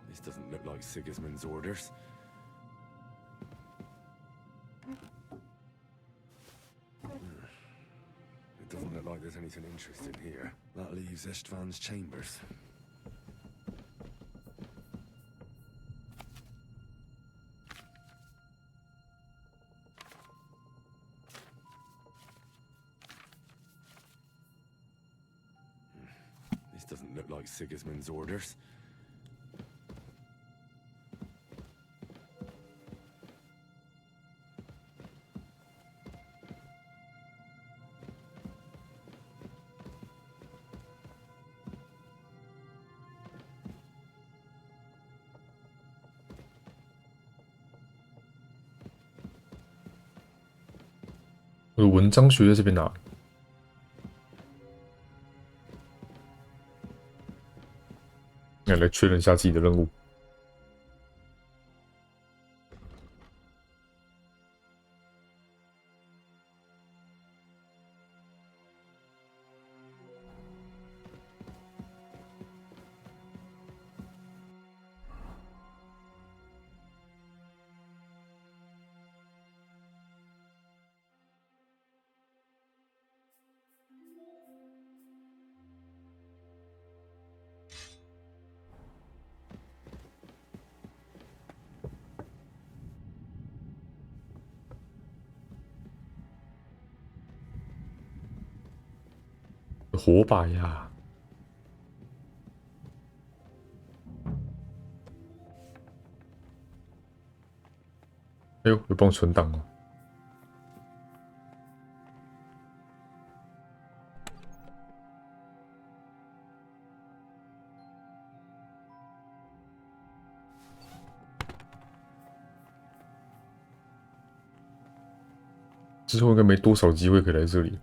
Speaker 3: This doesn't look like Sigismund's orders. Doesn't look like there's anything interesting here. That leaves Istvan's chambers. This doesn't look like Sigismund's orders.
Speaker 1: 我的文章学在这边拿。来确认一下自己的任务。火把呀！哎呦，有帮我存档哦。之后应该没多少机会可以来这里。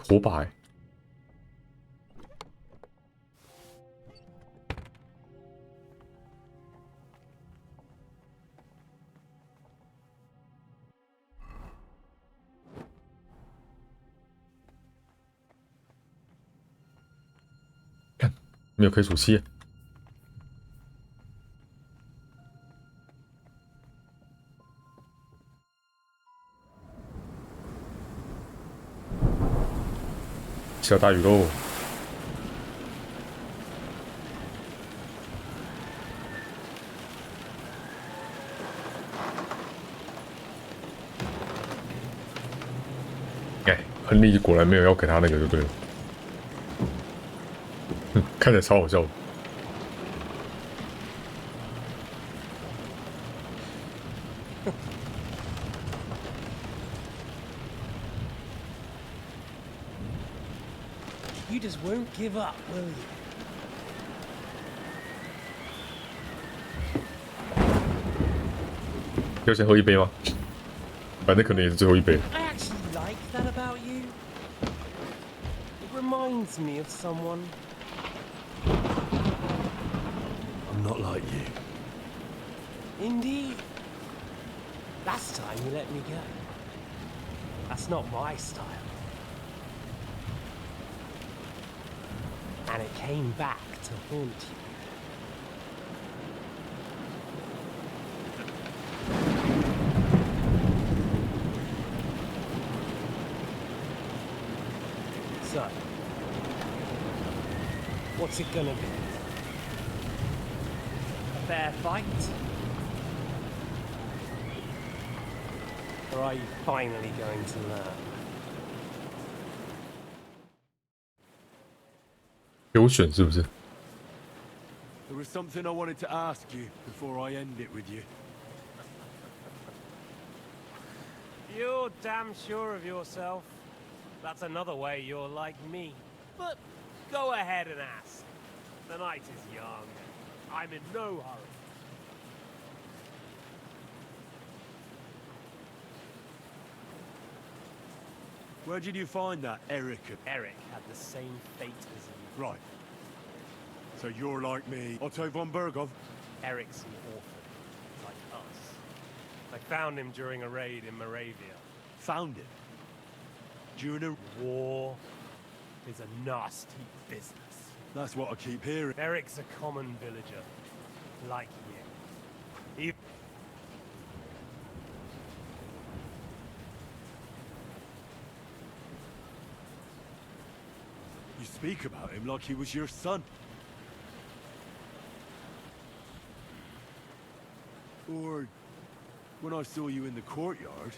Speaker 1: 火把哎！看，没有开锁器。下大雨喽！哎，亨利果然没有要给他那个就对了。看起来超好笑的。
Speaker 8: You just won't give up, will you?
Speaker 1: 要先喝一杯吗？反正可能也是最后一杯。
Speaker 8: I actually like that about you.
Speaker 17: reminds me of someone.
Speaker 12: I'm not like you.
Speaker 17: Indeed. Last time you let me go. That's not my style. And it came back to haunt you. So, what's it gonna be? A fair fight? Or are you finally going to learn?
Speaker 1: 给我选是不是？
Speaker 3: There was something I wanted to ask you before I end it with you.
Speaker 17: You're damn sure of yourself. That's another way you're like me. But go ahead and ask. The night is young. I'm in no hurry.
Speaker 3: Where did you find that Eric?
Speaker 17: Eric had the same fate as you.
Speaker 3: Right. So you're like me, Otto von Bergov?
Speaker 17: Eric's an orphan, like us. I found him during a raid in Moravia.
Speaker 3: Found him? During a
Speaker 17: war is a nasty business.
Speaker 3: That's what I keep hearing.
Speaker 17: Eric's a common villager, like you.
Speaker 3: You speak about him like he was your son. Or when I saw you in the courtyard,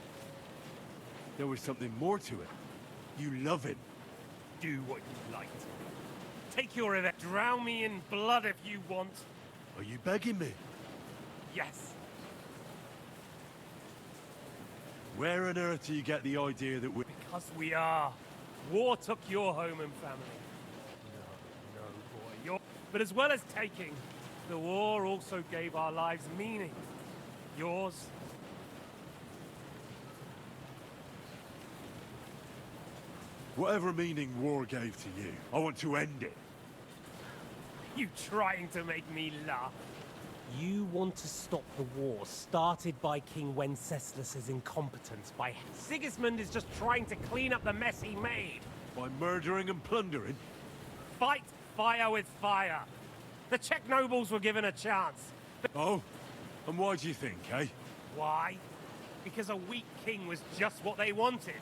Speaker 3: there was something more to it. You love him.
Speaker 17: Do what you like. Take your revenge. Drown me in blood if you want.
Speaker 3: Are you begging me?
Speaker 17: Yes.
Speaker 3: Where on earth do you get the idea that we...
Speaker 17: Because we are. War took your home and family. No, boy. But as well as taking, the war also gave our lives meaning. Yours.
Speaker 3: Whatever meaning war gave to you, I want to end it.
Speaker 17: You trying to make me laugh? You want to stop the war started by King Wenceslas's incompetence. By Sigismund is just trying to clean up the mess he made.
Speaker 3: By murdering and plundering?
Speaker 17: Fight fire with fire. The Czech nobles were given a chance.
Speaker 3: Oh? And why do you think, eh?
Speaker 17: Why? Because a weak king was just what they wanted.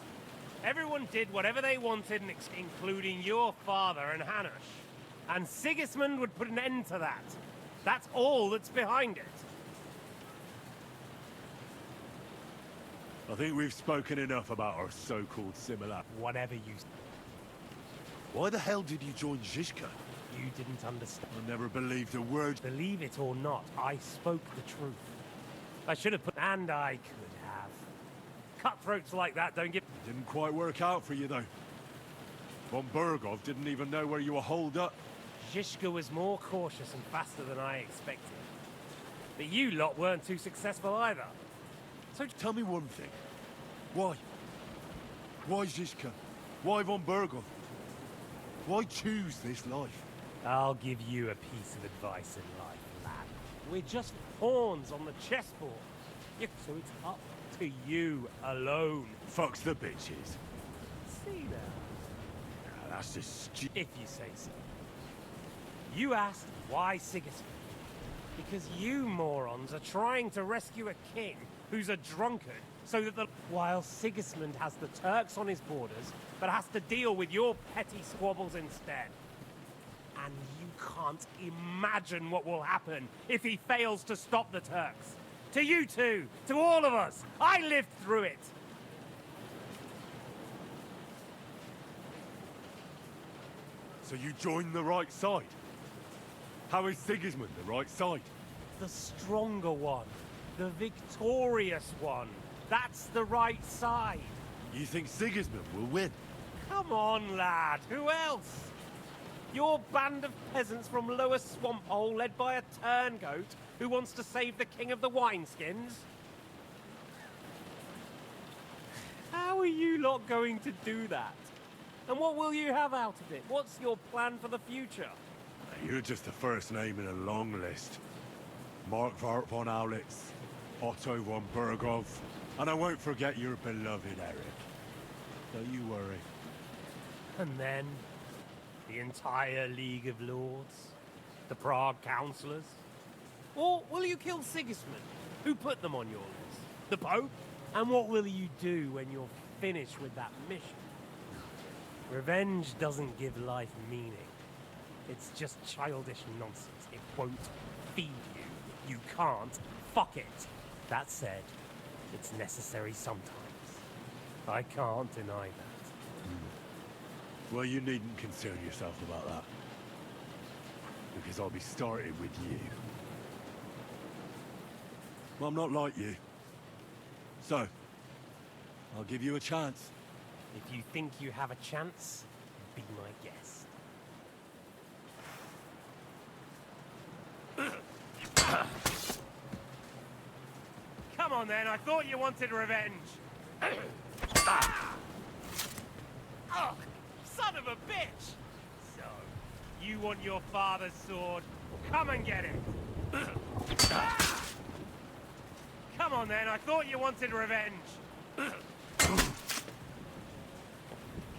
Speaker 17: Everyone did whatever they wanted, including your father and Hanush. And Sigismund would put an end to that. That's all that's behind it.
Speaker 3: I think we've spoken enough about our so-called similar...
Speaker 17: Whatever you...
Speaker 3: Why the hell did you join Zizka?
Speaker 17: You didn't understand.
Speaker 3: I never believed a word.
Speaker 17: Believe it or not, I spoke the truth. I should have put... And I could have. Cutthroats like that don't get...
Speaker 3: Didn't quite work out for you, though. Von Bergov didn't even know where you were holed up.
Speaker 17: Zizka was more cautious and faster than I expected. But you lot weren't too successful either.
Speaker 3: So tell me one thing. Why? Why Zizka? Why von Bergov? Why choose this life?
Speaker 17: I'll give you a piece of advice in life, lad. We're just pawns on the chessboard. So it's up to you alone.
Speaker 3: Fucks the bitches.
Speaker 17: See now.
Speaker 3: That's just stupid.
Speaker 17: If you say so. You asked why Sigismund? Because you morons are trying to rescue a king who's a drunkard so that while Sigismund has the Turks on his borders, but has to deal with your petty squabbles instead. And you can't imagine what will happen if he fails to stop the Turks. To you two, to all of us. I lived through it.
Speaker 3: So you joined the right side? How is Sigismund the right side?
Speaker 17: The stronger one. The victorious one. That's the right side.
Speaker 3: You think Sigismund will win?
Speaker 17: Come on, lad. Who else? Your band of peasants from Lower Swamp Hole led by a turngoat who wants to save the king of the wineskins? How are you lot going to do that? And what will you have out of it? What's your plan for the future?
Speaker 3: You're just the first name in a long list. Mark von Aulitz, Otto von Bergov, and I won't forget your beloved Eric. Don't you worry.
Speaker 17: And then, the entire League of Lords? The Prague Councillors? Or will you kill Sigismund, who put them on your list? The Pope? And what will you do when you're finished with that mission? Revenge doesn't give life meaning. It's just childish nonsense. It won't feed you. You can't fuck it. That said, it's necessary sometimes. I can't deny that.
Speaker 3: Well, you needn't concern yourself about that. Because I'll be starting with you. Well, I'm not like you. So, I'll give you a chance.
Speaker 17: If you think you have a chance, be my guest. Come on then, I thought you wanted revenge. Oh, son of a bitch! So, you want your father's sword? Come and get it. Come on then, I thought you wanted revenge.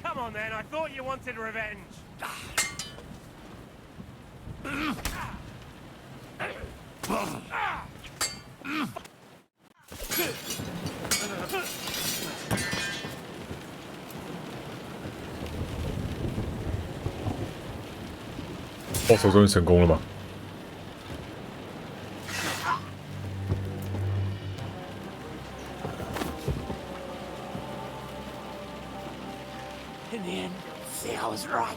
Speaker 17: Come on then, I thought you wanted revenge.
Speaker 1: 报仇终于成功了吗？
Speaker 5: In the end, see, I was right.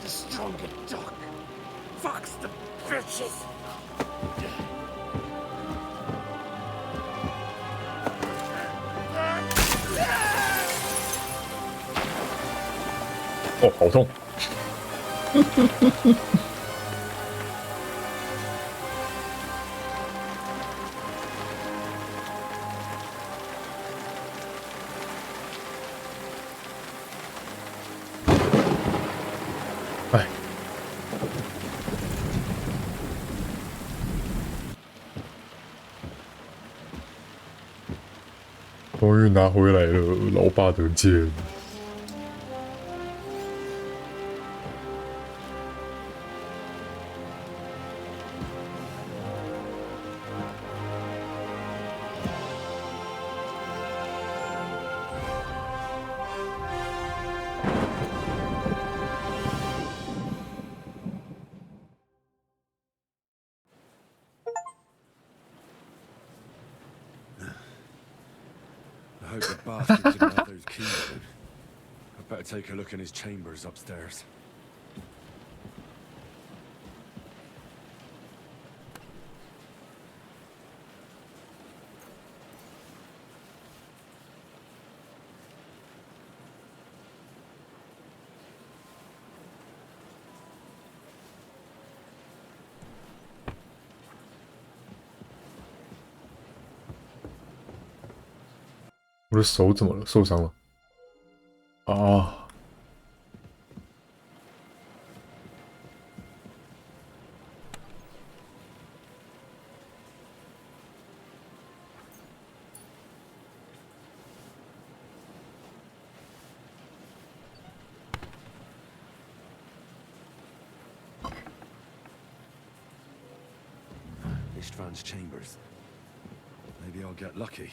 Speaker 5: The stronger dog fucks the bitches.
Speaker 1: 哦，好痛！哎，终于拿回来了老爸的剑。
Speaker 3: I hope the bastard didn't have those keys in. I'd better take a look in his chambers upstairs.
Speaker 1: 我的手怎么了？受伤了？啊！
Speaker 3: István's chambers. Maybe I'll get lucky.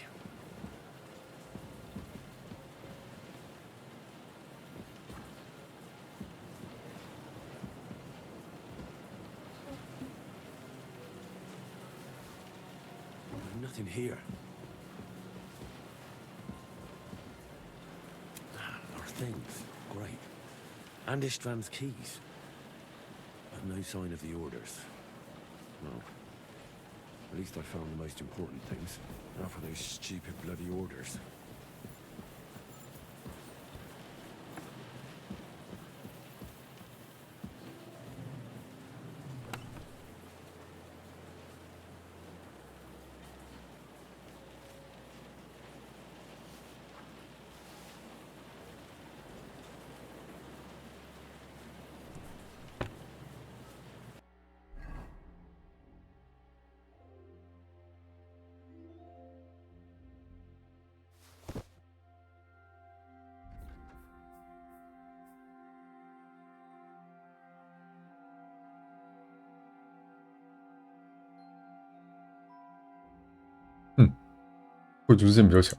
Speaker 3: Nothing here. Our things. Great. And István's keys. But no sign of the orders. Well, at least I found the most important things. Now for those stupid bloody orders.
Speaker 1: 贵族之间比较强。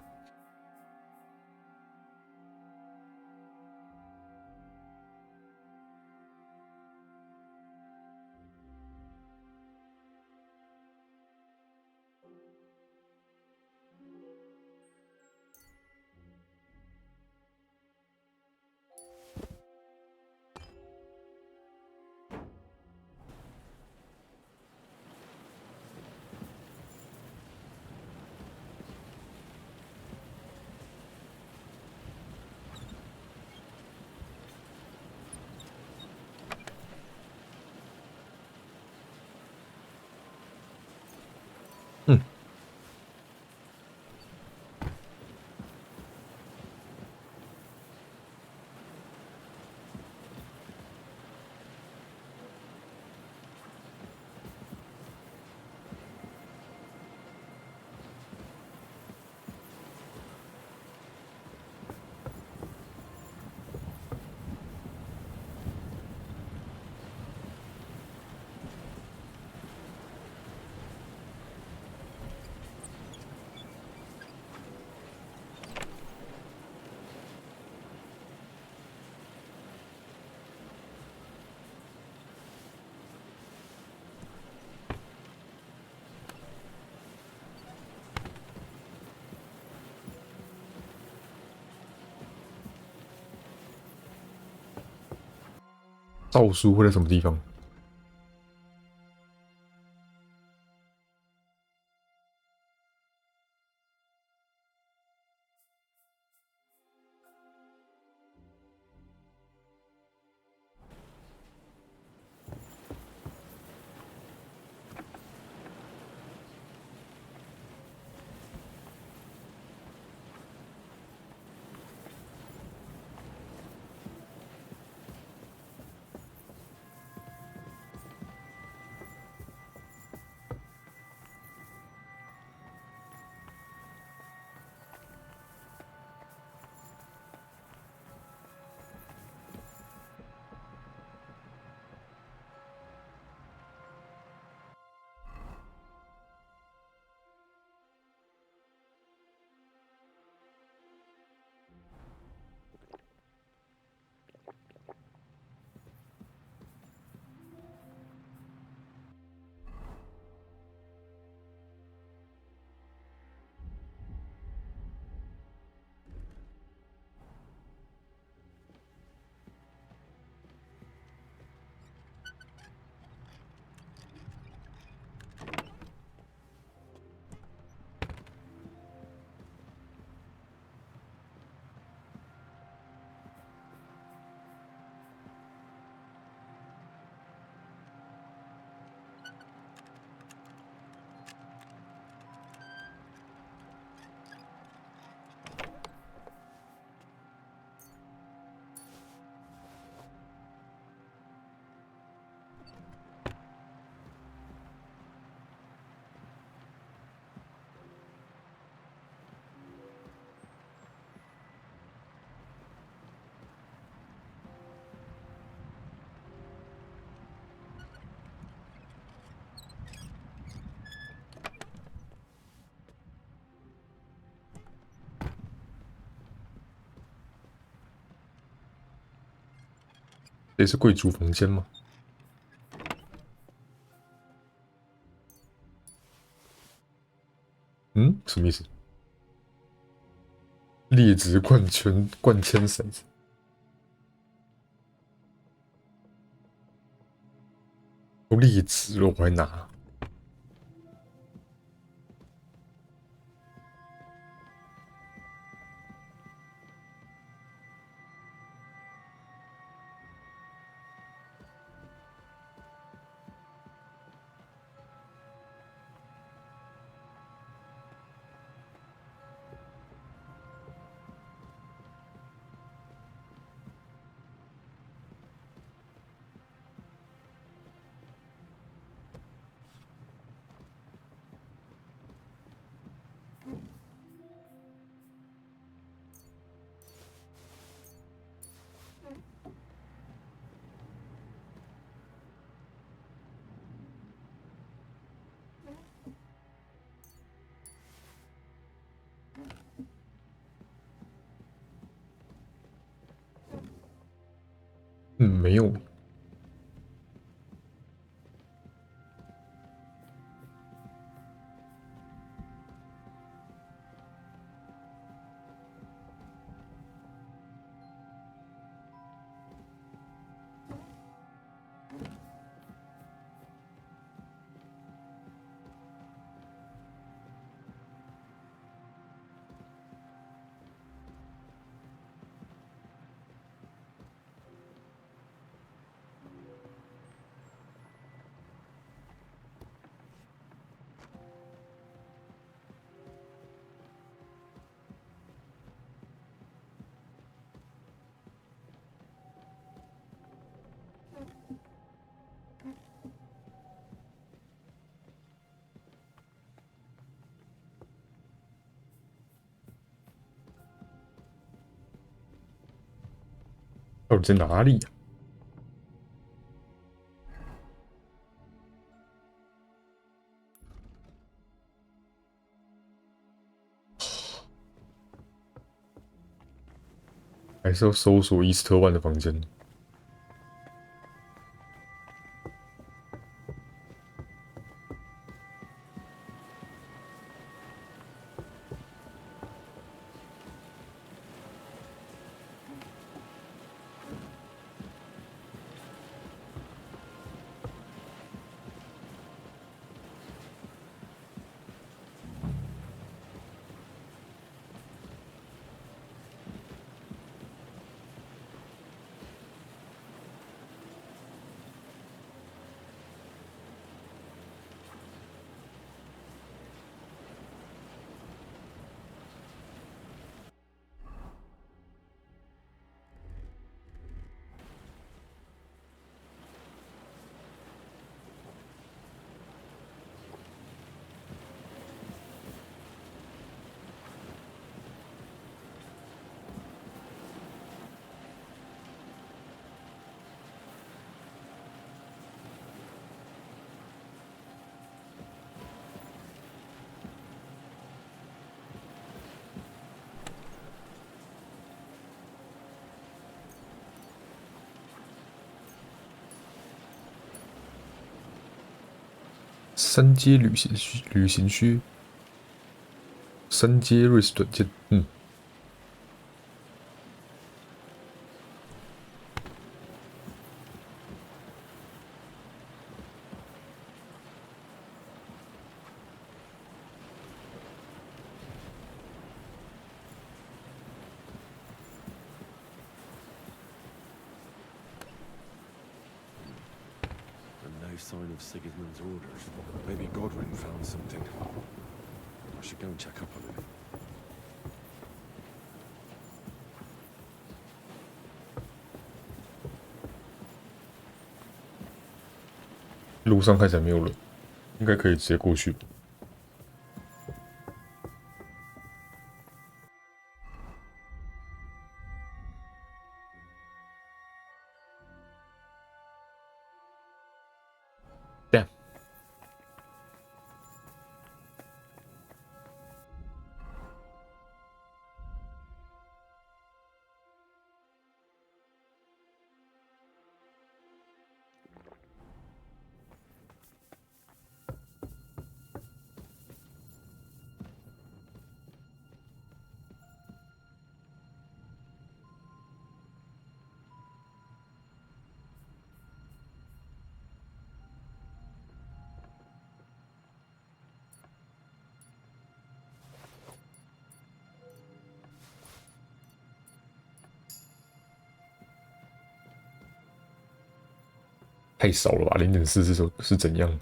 Speaker 1: 诏书会在什么地方？这是贵族房间吗？嗯，什么意思？劣质灌铅骰子。都劣质了，我还拿。没有。到底在哪里呀？还是要搜索伊斯特万的房间。三阶旅行靴，三阶瑞士短剑，No
Speaker 3: sign of Sigismund's orders. Maybe Godwin found something. I should go and check up on him.
Speaker 1: 路上看起来没有人，应该可以直接过去。Damn。太少了吧？0.4是怎样？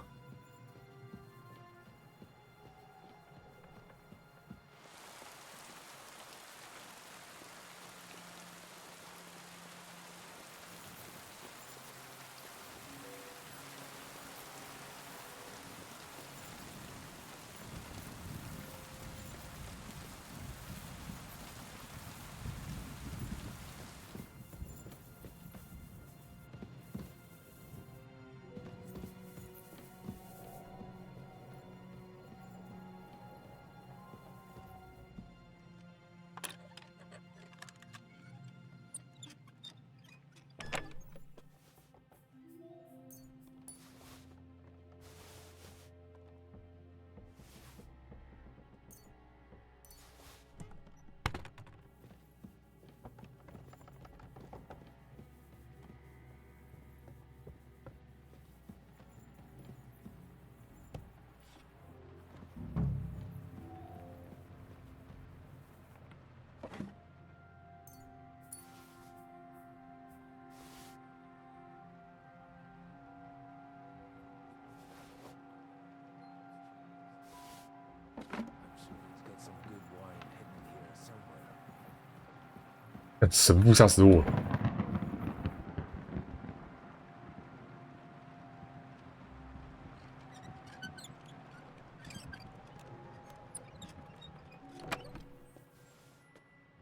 Speaker 1: 神父吓死我了！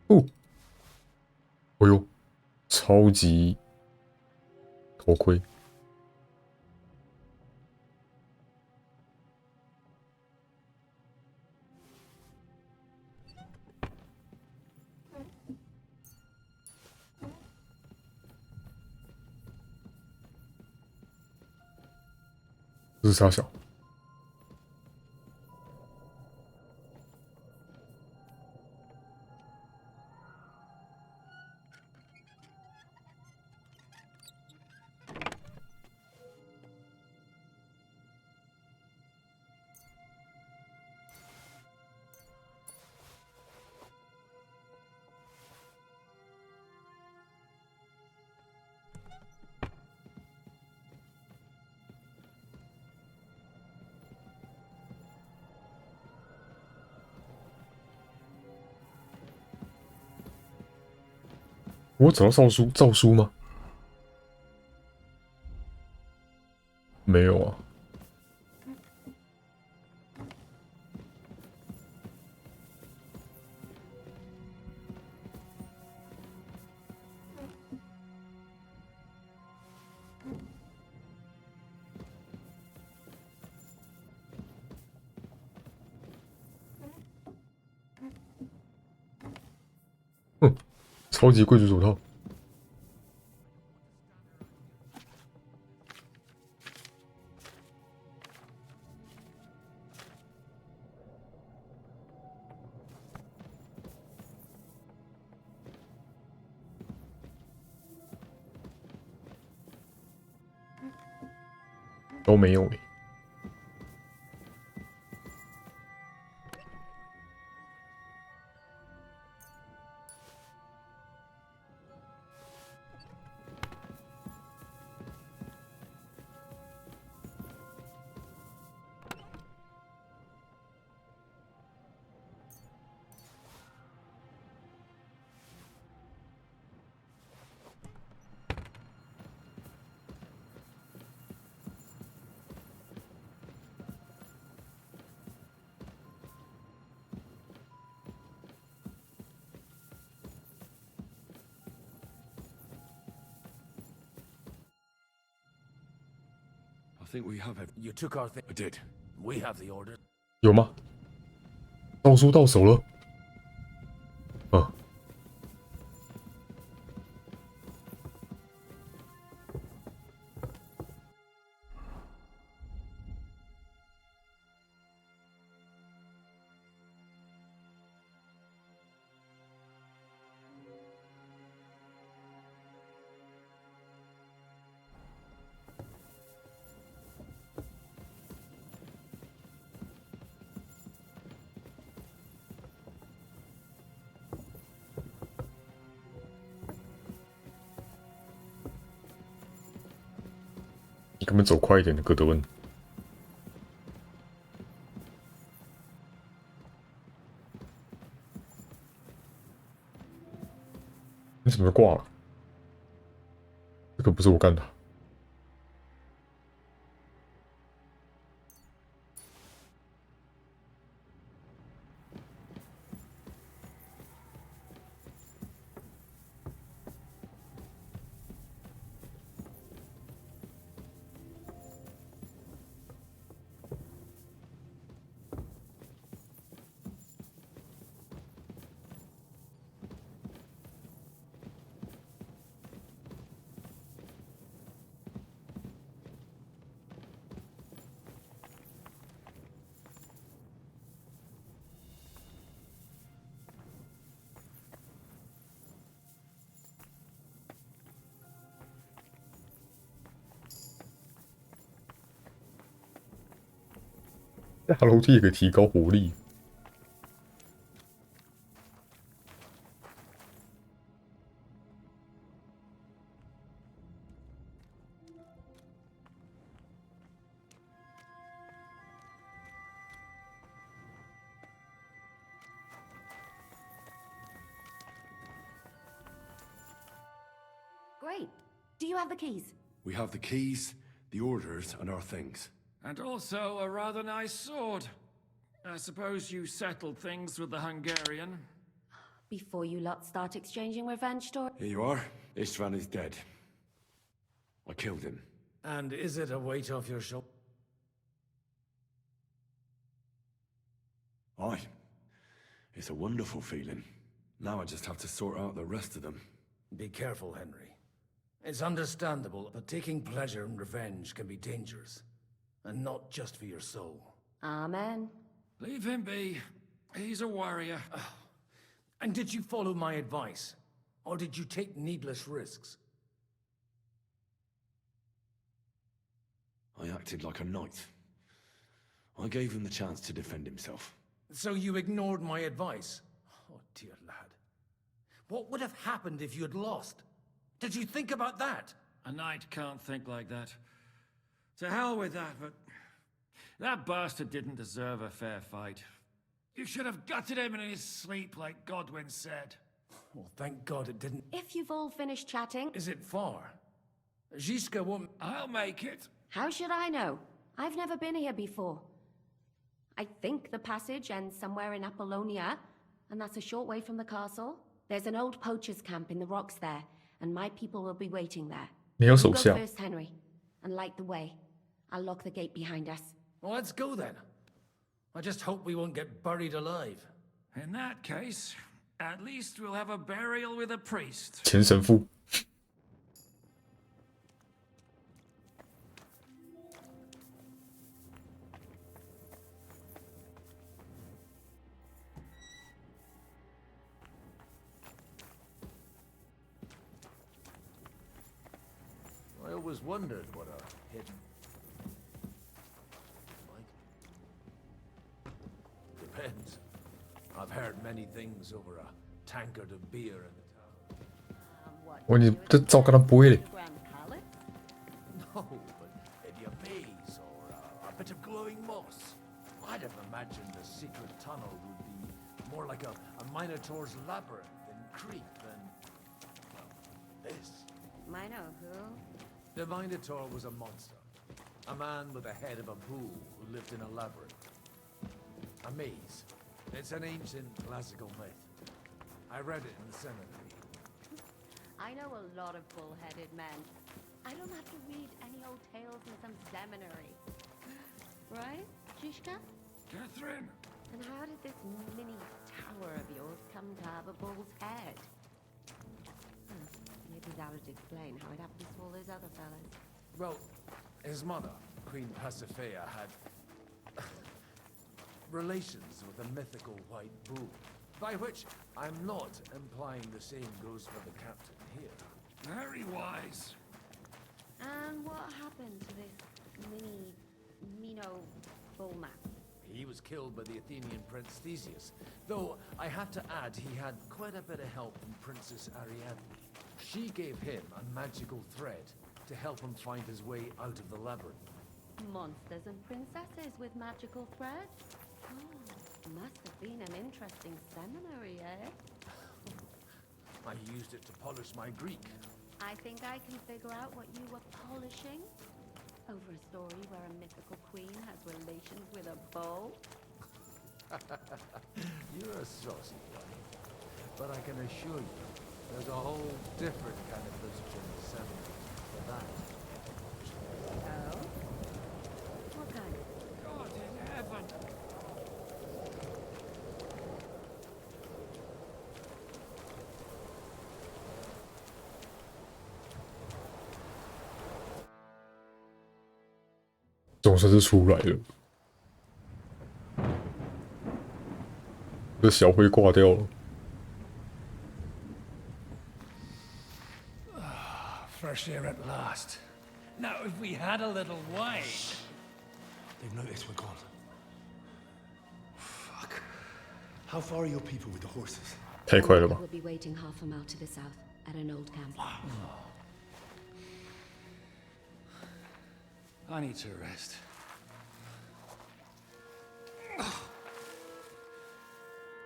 Speaker 1: 哦，哎呦，超级头盔。这是啥小？我找到诏书吗？没有啊。哼，超级贵族手套。都没有诶。
Speaker 3: I think we have it.
Speaker 2: You took our thing.
Speaker 3: I did.
Speaker 2: We have the order.
Speaker 1: 有吗？诏书到手了。啊。你根本走快一点的，格德温。你怎么就挂了？这个不是我干的。下楼梯也可以提高火力。
Speaker 9: Do you have the keys?
Speaker 3: We have the keys, the orders, and our things.
Speaker 11: And also a rather nice sword. I suppose you settled things with the Hungarian.
Speaker 9: Before you lot start exchanging revenge stories.
Speaker 3: Here you are. Istvan is dead. I killed him.
Speaker 2: And is it a weight off your shoulder?
Speaker 3: Aye. It's a wonderful feeling. Now I just have to sort out the rest of them.
Speaker 2: Be careful, Henry. It's understandable, but taking pleasure in revenge can be dangerous. And not just for your soul.
Speaker 9: Amen.
Speaker 11: Leave him be. He's a warrior.
Speaker 2: And did you follow my advice? Or did you take needless risks?
Speaker 3: I acted like a knight. I gave him the chance to defend himself.
Speaker 2: So you ignored my advice? Oh, dear lad. What would have happened if you had lost? Did you think about that?
Speaker 11: A knight can't think like that. To hell with that, but... that bastard didn't deserve a fair fight. You should have gutted him in his sleep, like Godwin said.
Speaker 2: Well, thank God it didn't.
Speaker 9: If you've all finished chatting...
Speaker 2: Is it far? Zizka won't...
Speaker 11: I'll make it.
Speaker 9: How should I know? I've never been here before. I think the passage ends somewhere in Apollonia, and that's a short way from the castle. There's an old poacher's camp in the rocks there, and my people will be waiting there. You go first, Henry, and light the way. I'll lock the gate behind us.
Speaker 2: Well, let's go then. I just hope we won't get buried alive.
Speaker 11: In that case, at least we'll have a burial with a priest.
Speaker 1: 前神父。
Speaker 19: I always wondered what a hidden... Depends. I've heard many things over a tankard of beer in the town.
Speaker 1: 喂，你这照跟他不会嘞。
Speaker 19: No, but maybe a maze or a bit of glowing moss. I'd have imagined the secret tunnel would be more like a Minotaur's labyrinth in Crete than, well, this.
Speaker 9: Mino who?
Speaker 19: The Minotaur was a monster. A man with the head of a bull who lived in a labyrinth. A maze. It's an ancient classical myth. I read it in the seminary.
Speaker 9: I know a lot of bull-headed men. I don't have to read any old tales in some seminary. Right, Zizka?
Speaker 11: Catherine!
Speaker 9: And how did this mini tower of yours come to have a bull's head? Maybe that would explain how it happens to all those other fellas.
Speaker 19: Well, his mother, Queen Pasiphae, had relations with a mythical white bull. By which, I'm not implying the same goes for the captain here.
Speaker 11: Very wise.
Speaker 9: And what happened to this Mino bullman?
Speaker 19: He was killed by the Athenian Prince Theseus, though I have to add he had quite a bit of help from Princess Ariadne. She gave him a magical thread to help him find his way out of the labyrinth.
Speaker 9: Monsters and princesses with magical thread? Oh, must have been an interesting seminary, eh?
Speaker 19: I used it to polish my Greek.
Speaker 9: I think I can figure out what you were polishing. Over a story where a mythical queen has relations with a bull?
Speaker 19: You're a saucy one. But I can assure you, there's a whole different kind of literature in the seminary for that.
Speaker 9: Oh? What kind?
Speaker 11: God in heaven!
Speaker 1: 总算是出来了。这小灰挂掉了。
Speaker 2: Fresh air at last. Now, if we had a little wine...
Speaker 18: They've noticed we're gone. Fuck. How far are your people with the horses?
Speaker 1: 太快了吧
Speaker 9: We'll be waiting half a mile to the south, at an old camp.
Speaker 11: I need to rest.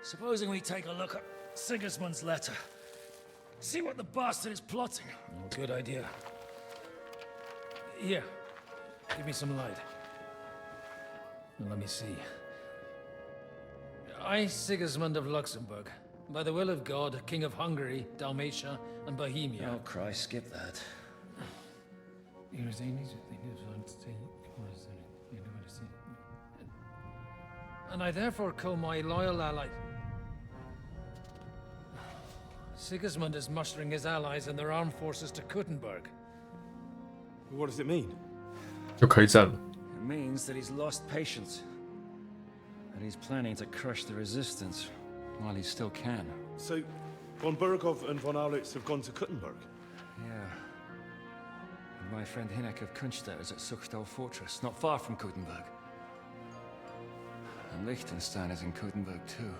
Speaker 11: Supposing we take a look at Sigismund's letter. See what the bastard is plotting. Good idea.
Speaker 2: Here, give me some light. Now, let me see. I, Sigismund of Luxembourg, by the will of God, King of Hungary, Dalmatia, and Bohemia.
Speaker 16: Oh, Christ, skip that.
Speaker 2: And I therefore call my loyal ally... Sigismund is mustering his allies and their armed forces to Kuttenberg.
Speaker 12: What does it mean?
Speaker 1: 就可以战了。
Speaker 16: It means that he's lost patience. And he's planning to crush the resistance while he still can.
Speaker 12: So, von Burgov and von Aulitz have gone to Kuttenberg?
Speaker 16: Yeah. And my friend Hinek of Kunstadt is at Suchdal Fortress, not far from Kuttenberg. And Liechtenstein is in Kuttenberg too.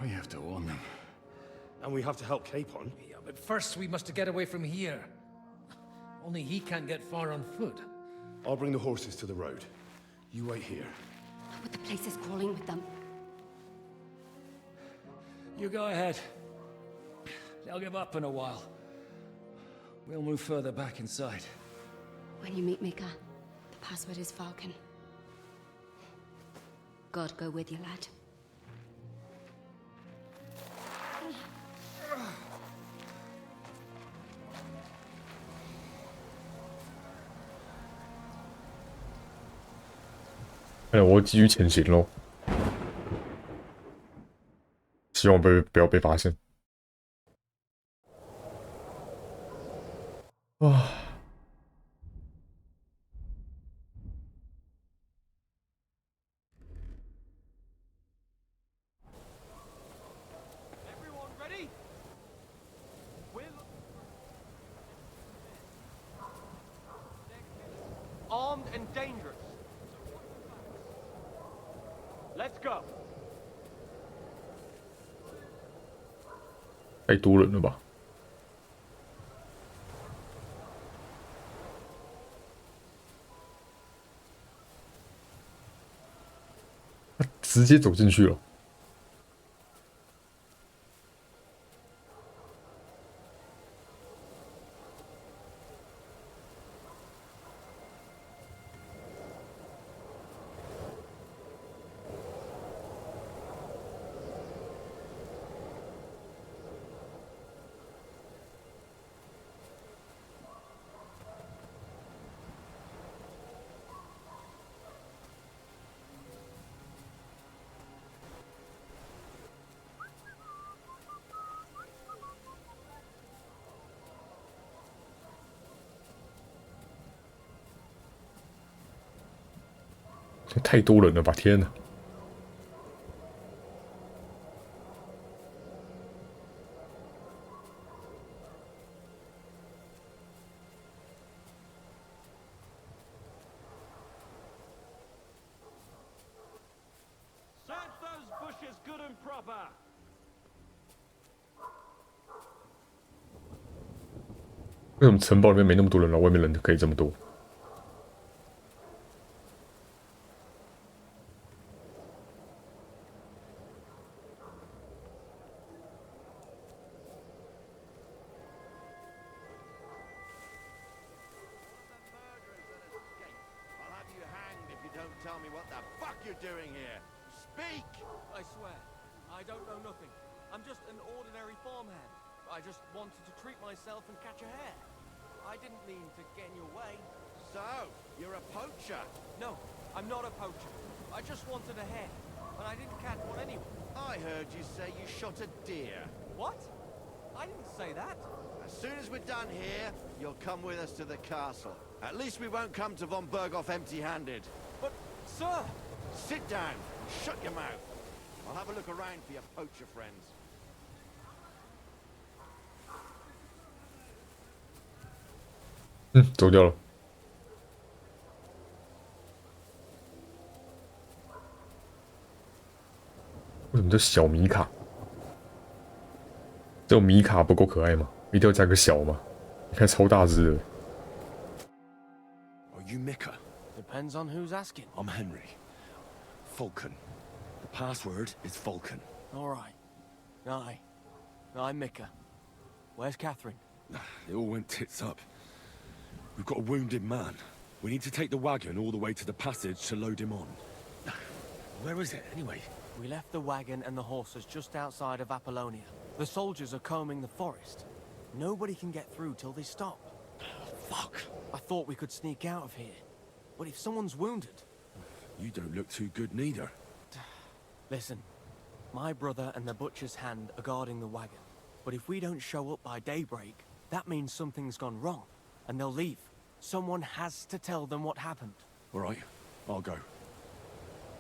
Speaker 16: We have to warn them.
Speaker 12: And we have to help Capon?
Speaker 2: Yeah, but first we must get away from here. Only he can't get far on foot.
Speaker 12: I'll bring the horses to the road. You wait here.
Speaker 9: But the place is crawling with them.
Speaker 16: You go ahead. They'll give up in a while. We'll move further back inside.
Speaker 9: When you meet Mika, the password is Falcon. God go with you, lad.
Speaker 1: 看来我继续前行喽，希望不要被发现。啊！
Speaker 8: Everyone ready? Armed and dangerous. Let's go.
Speaker 1: 太多人了吧？他直接走进去了。 这太多人了吧！天哪！
Speaker 8: Search those bushes good and proper.
Speaker 1: 为什么城堡里面没那么多人了，外面人可以这么多？
Speaker 6: I'll have you hanged if you don't tell me what the fuck you're doing here. Speak!
Speaker 8: I swear, I don't know nothing. I'm just an ordinary farmhand. I just wanted to treat myself and catch a hare. I didn't mean to get in your way.
Speaker 6: So, you're a poacher?
Speaker 8: No, I'm not a poacher. I just wanted a hare, and I didn't catch one anyway.
Speaker 6: I heard you say you shot a deer.
Speaker 8: What? I didn't say that.
Speaker 6: As soon as we're done here, you'll come with us to the castle. At least we won't come to von Berghoff empty-handed.
Speaker 8: But, sir!
Speaker 6: Sit down. Shut your mouth. I'll have a look around for your poacher friends.
Speaker 1: 走掉了。为什么叫小米卡？这种米卡不够可爱吗？一定要加个小吗？你看超大只的。
Speaker 3: Are you Mika?
Speaker 8: Depends on who's asking.
Speaker 3: I'm Henry. Falcon. The password is Falcon.
Speaker 8: All right. Aye. I'm Mika. Where's Catherine?
Speaker 3: It all went tits up. We've got a wounded man. We need to take the wagon all the way to the passage to load him on.
Speaker 4: Where is it, anyway?
Speaker 13: We left the wagon and the horses just outside of Apollonia. The soldiers are combing the forest. Nobody can get through till they stop.
Speaker 4: Fuck.
Speaker 13: I thought we could sneak out of here. But if someone's wounded...
Speaker 3: You don't look too good neither.
Speaker 13: Listen, my brother and the butcher's hand are guarding the wagon. But if we don't show up by daybreak, that means something's gone wrong. And they'll leave. Someone has to tell them what happened.
Speaker 3: All right, I'll go.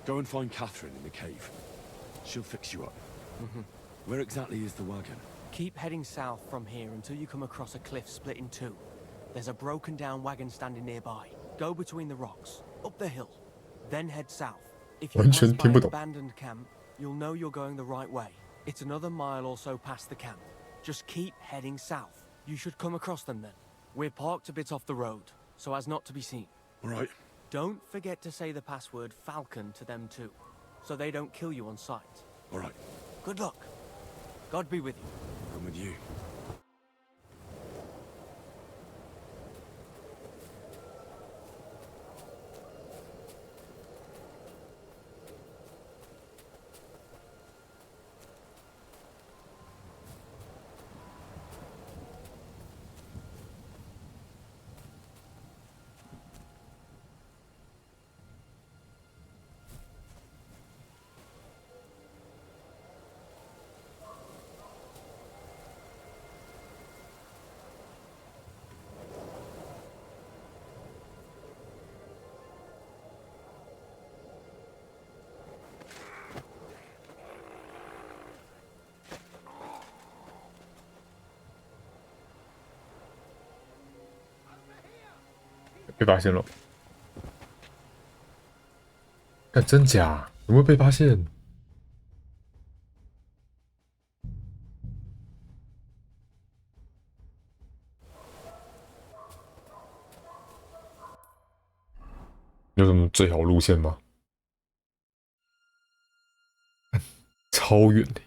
Speaker 3: Go and find Catherine in the cave. She'll fix you up. Where exactly is the wagon?
Speaker 13: Keep heading south from here until you come across a cliff split in two. There's a broken down wagon standing nearby. Go between the rocks, up the hill, then head south. If you pass by an abandoned camp, you'll know you're going the right way. It's another mile or so past the camp. Just keep heading south. You should come across them then. We're parked a bit off the road, so as not to be seen.
Speaker 3: All right.
Speaker 13: Don't forget to say the password Falcon to them too, so they don't kill you on sight.
Speaker 3: All right.
Speaker 13: Good luck. God be with you.
Speaker 3: I'm with you.
Speaker 1: 被发现了！看真假？有没有被发现？有什么最好路线吗？超远的。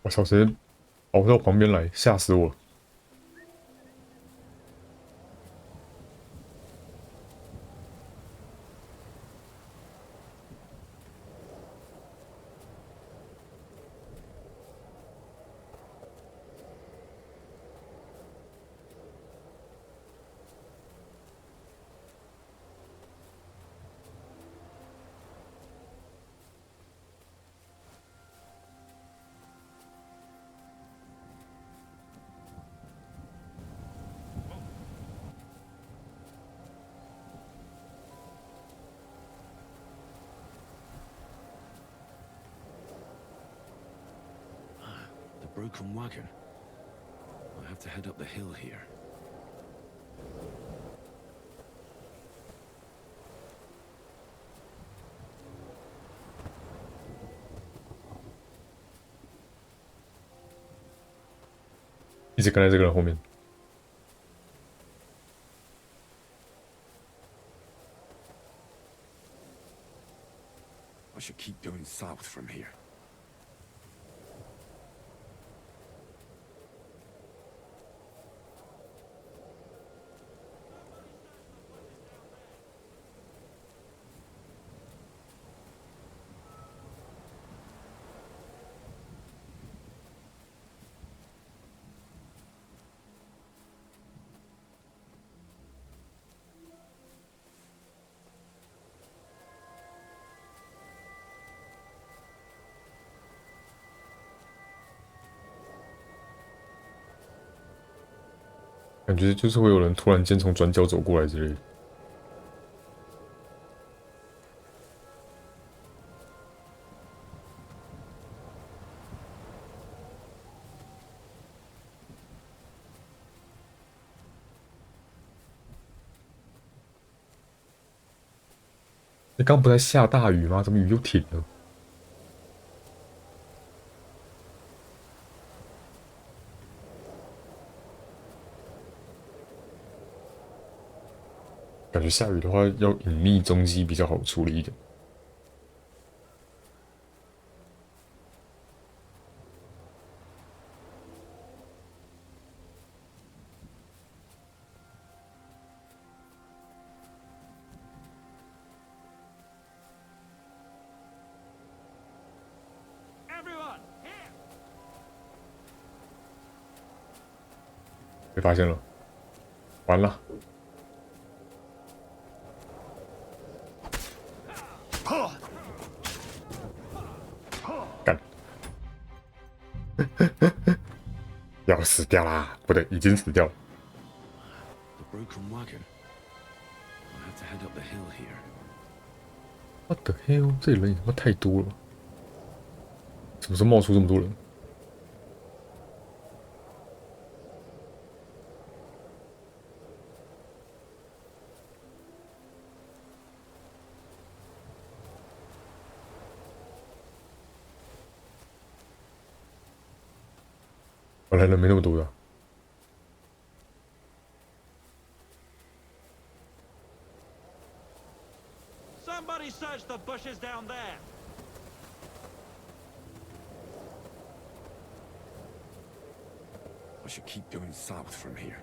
Speaker 1: 我操！直接跑到我旁边来，吓死我了！Broken
Speaker 3: wagon. I have to head up the hill here.
Speaker 1: 一直跟在这个人后面。
Speaker 3: I should keep going south from here.
Speaker 1: 感觉就是会有人突然间从转角走过来之类的。那刚不在下大雨吗？怎么雨又停了？感觉下雨的话，要隐匿踪迹比较好处理一点。被发现了，完了！干！要死掉啦！不对，已经死掉了。
Speaker 3: The broken wagon. I have to head up the hill here.
Speaker 1: What the hell？ 这里人也他妈太多了，怎么时候冒出这么多人？本来人没那么多的。
Speaker 20: Somebody search the bushes down there.
Speaker 3: I should keep going south from here.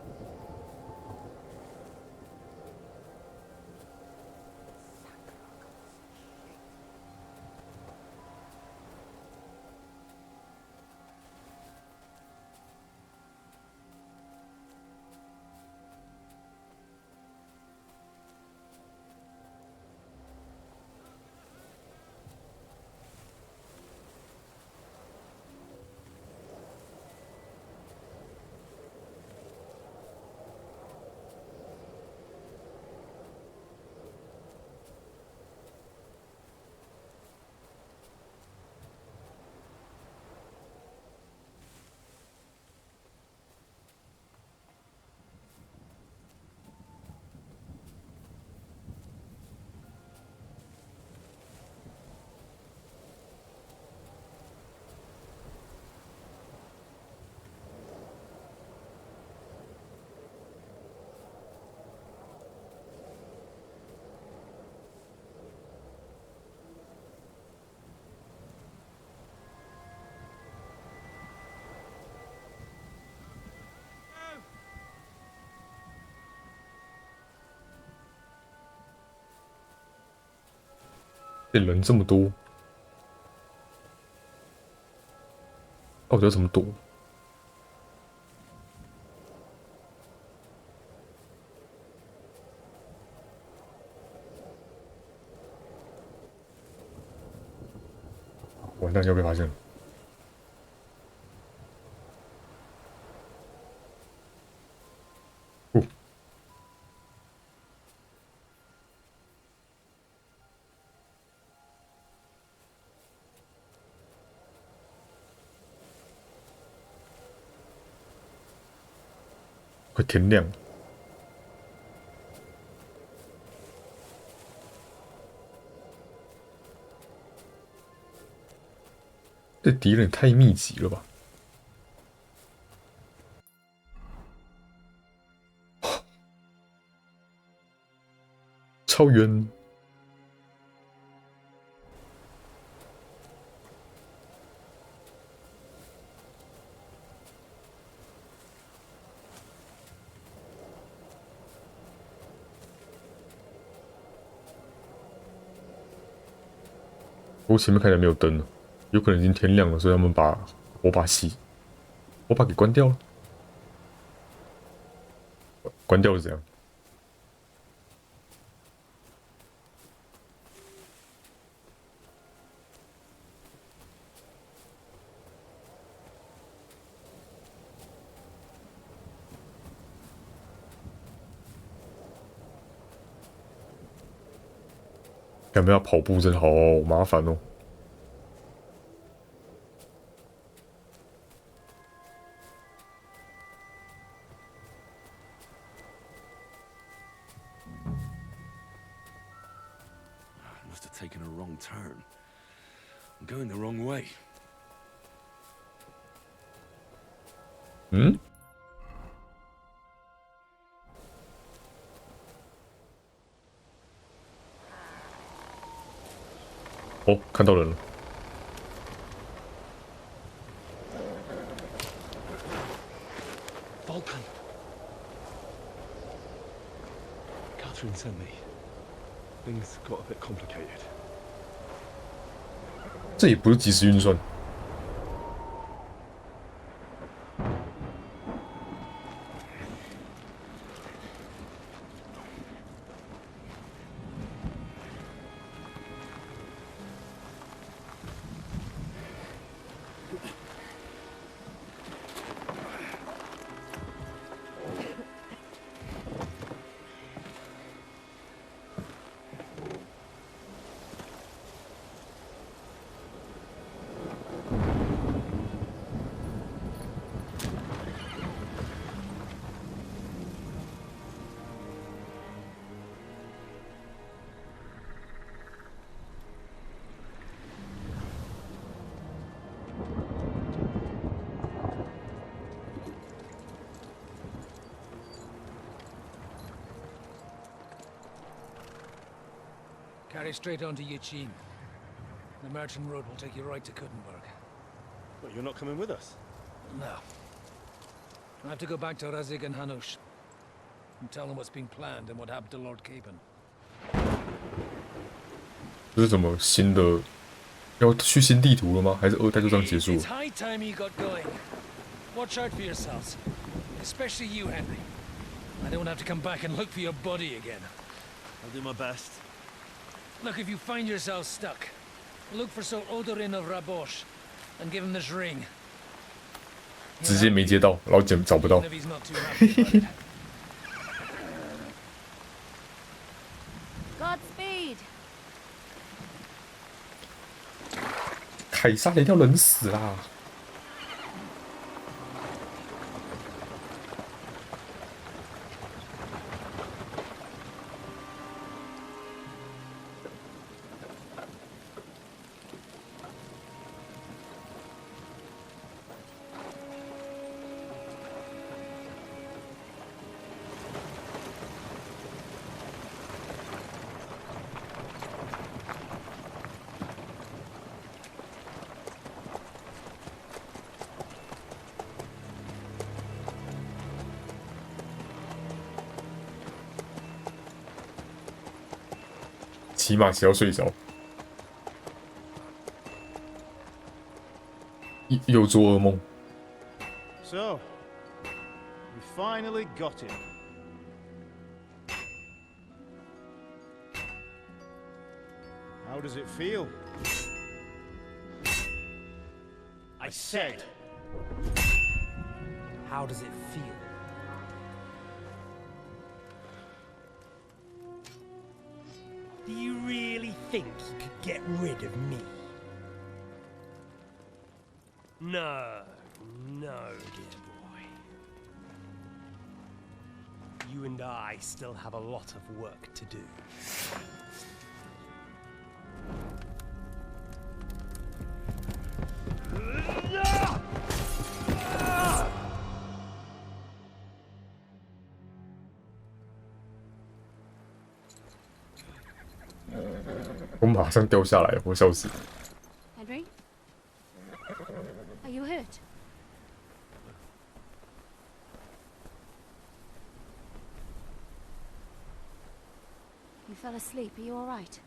Speaker 1: 这人这么多，到底要怎么躲？完蛋，要被发现了！哦，快天亮了！这敌人也太密集了吧！超远。不过前面看起来没有灯了，有可能已经天亮了，所以他们把火把给关掉了。关掉是怎样？有没有跑步真的好麻烦哦。
Speaker 3: Must have taken a wrong turn. I'm going the wrong way.
Speaker 1: 嗯？哦，看到人了。
Speaker 12: Vulcan. Catherine sent me. Things got a bit complicated.
Speaker 1: 这也不是即时运算。
Speaker 2: Carry straight on to Yichin. The merchant road will take you right to Kuttenberg.
Speaker 12: But you're not coming with us?
Speaker 2: No. I have to go back to Razik and Hanush and tell them what's been planned and what happened to Lord Capen.
Speaker 1: 这是什么新的？要去新地图了吗？还是2代就这样结束
Speaker 2: It's
Speaker 1: 了？
Speaker 2: high time you got going. Watch out for yourselves, especially you, Henry. I don't have to come back and look for your body again.
Speaker 12: I'll do my best.
Speaker 2: Look, if you find yourself stuck, look for Sir Odorin of Rabosh and give him this ring.
Speaker 1: 直接没接到，然后找不到
Speaker 2: Even。if he's not too happy about it.
Speaker 9: Godspeed.
Speaker 1: 凯撒连要冷死啦！起码骑到睡着，又做噩梦。
Speaker 12: So, we finally got him. How does it feel?
Speaker 17: I said, how does it feel? Do you really think you could get rid of me? No, no, dear boy. You and I still have a lot of work to do.
Speaker 1: 我马上掉下来，我笑死。
Speaker 9: Henry? Are you hurt? You fell asleep. Are you all right?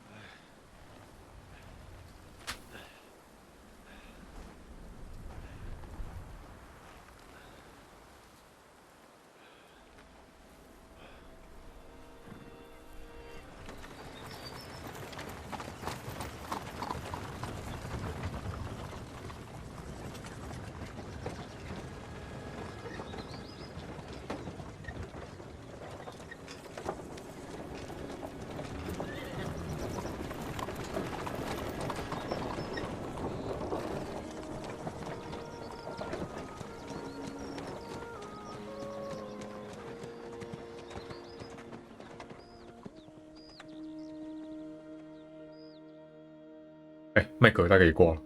Speaker 1: 麦克大概也挂了。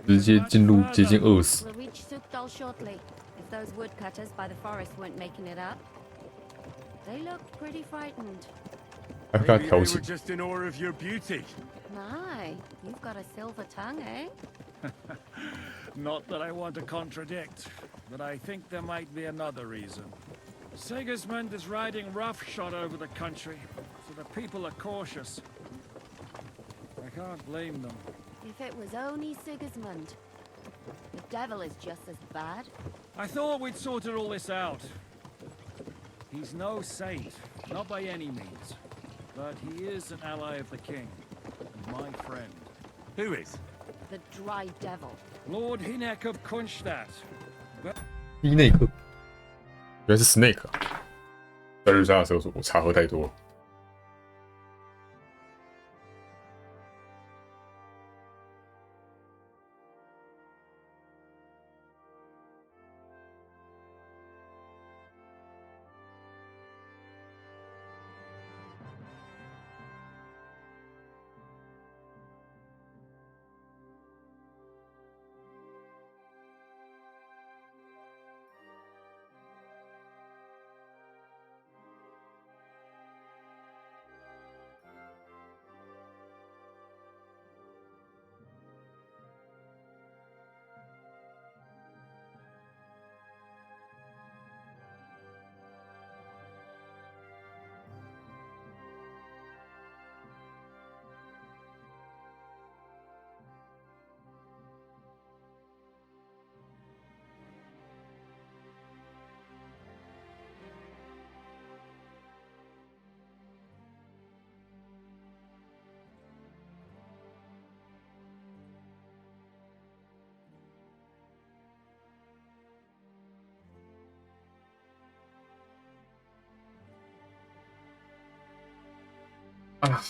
Speaker 1: 直接进入接近饿死。
Speaker 9: We'll reach Sukdal shortly, if those woodcutters by the forest weren't making it up. They look pretty frightened.
Speaker 3: Maybe they were just in awe of your beauty.
Speaker 9: My, you've got a silver tongue, eh?
Speaker 11: Not that I want to contradict, but I think there might be another reason. Sigismund is riding roughshod over the country, so the people are cautious. I can't blame them.
Speaker 9: If it was only Sigismund. The devil is just as bad.
Speaker 11: I thought we'd sorted all this out. He's no saint, not by any means. But he is an ally of the king, and my friend.
Speaker 3: Who is?
Speaker 9: The dry devil.
Speaker 11: Lord Hinek of Kunstadt.
Speaker 1: 伊内克，原来是 Snake 啊！在日沙的时候，我茶喝太多了。啊！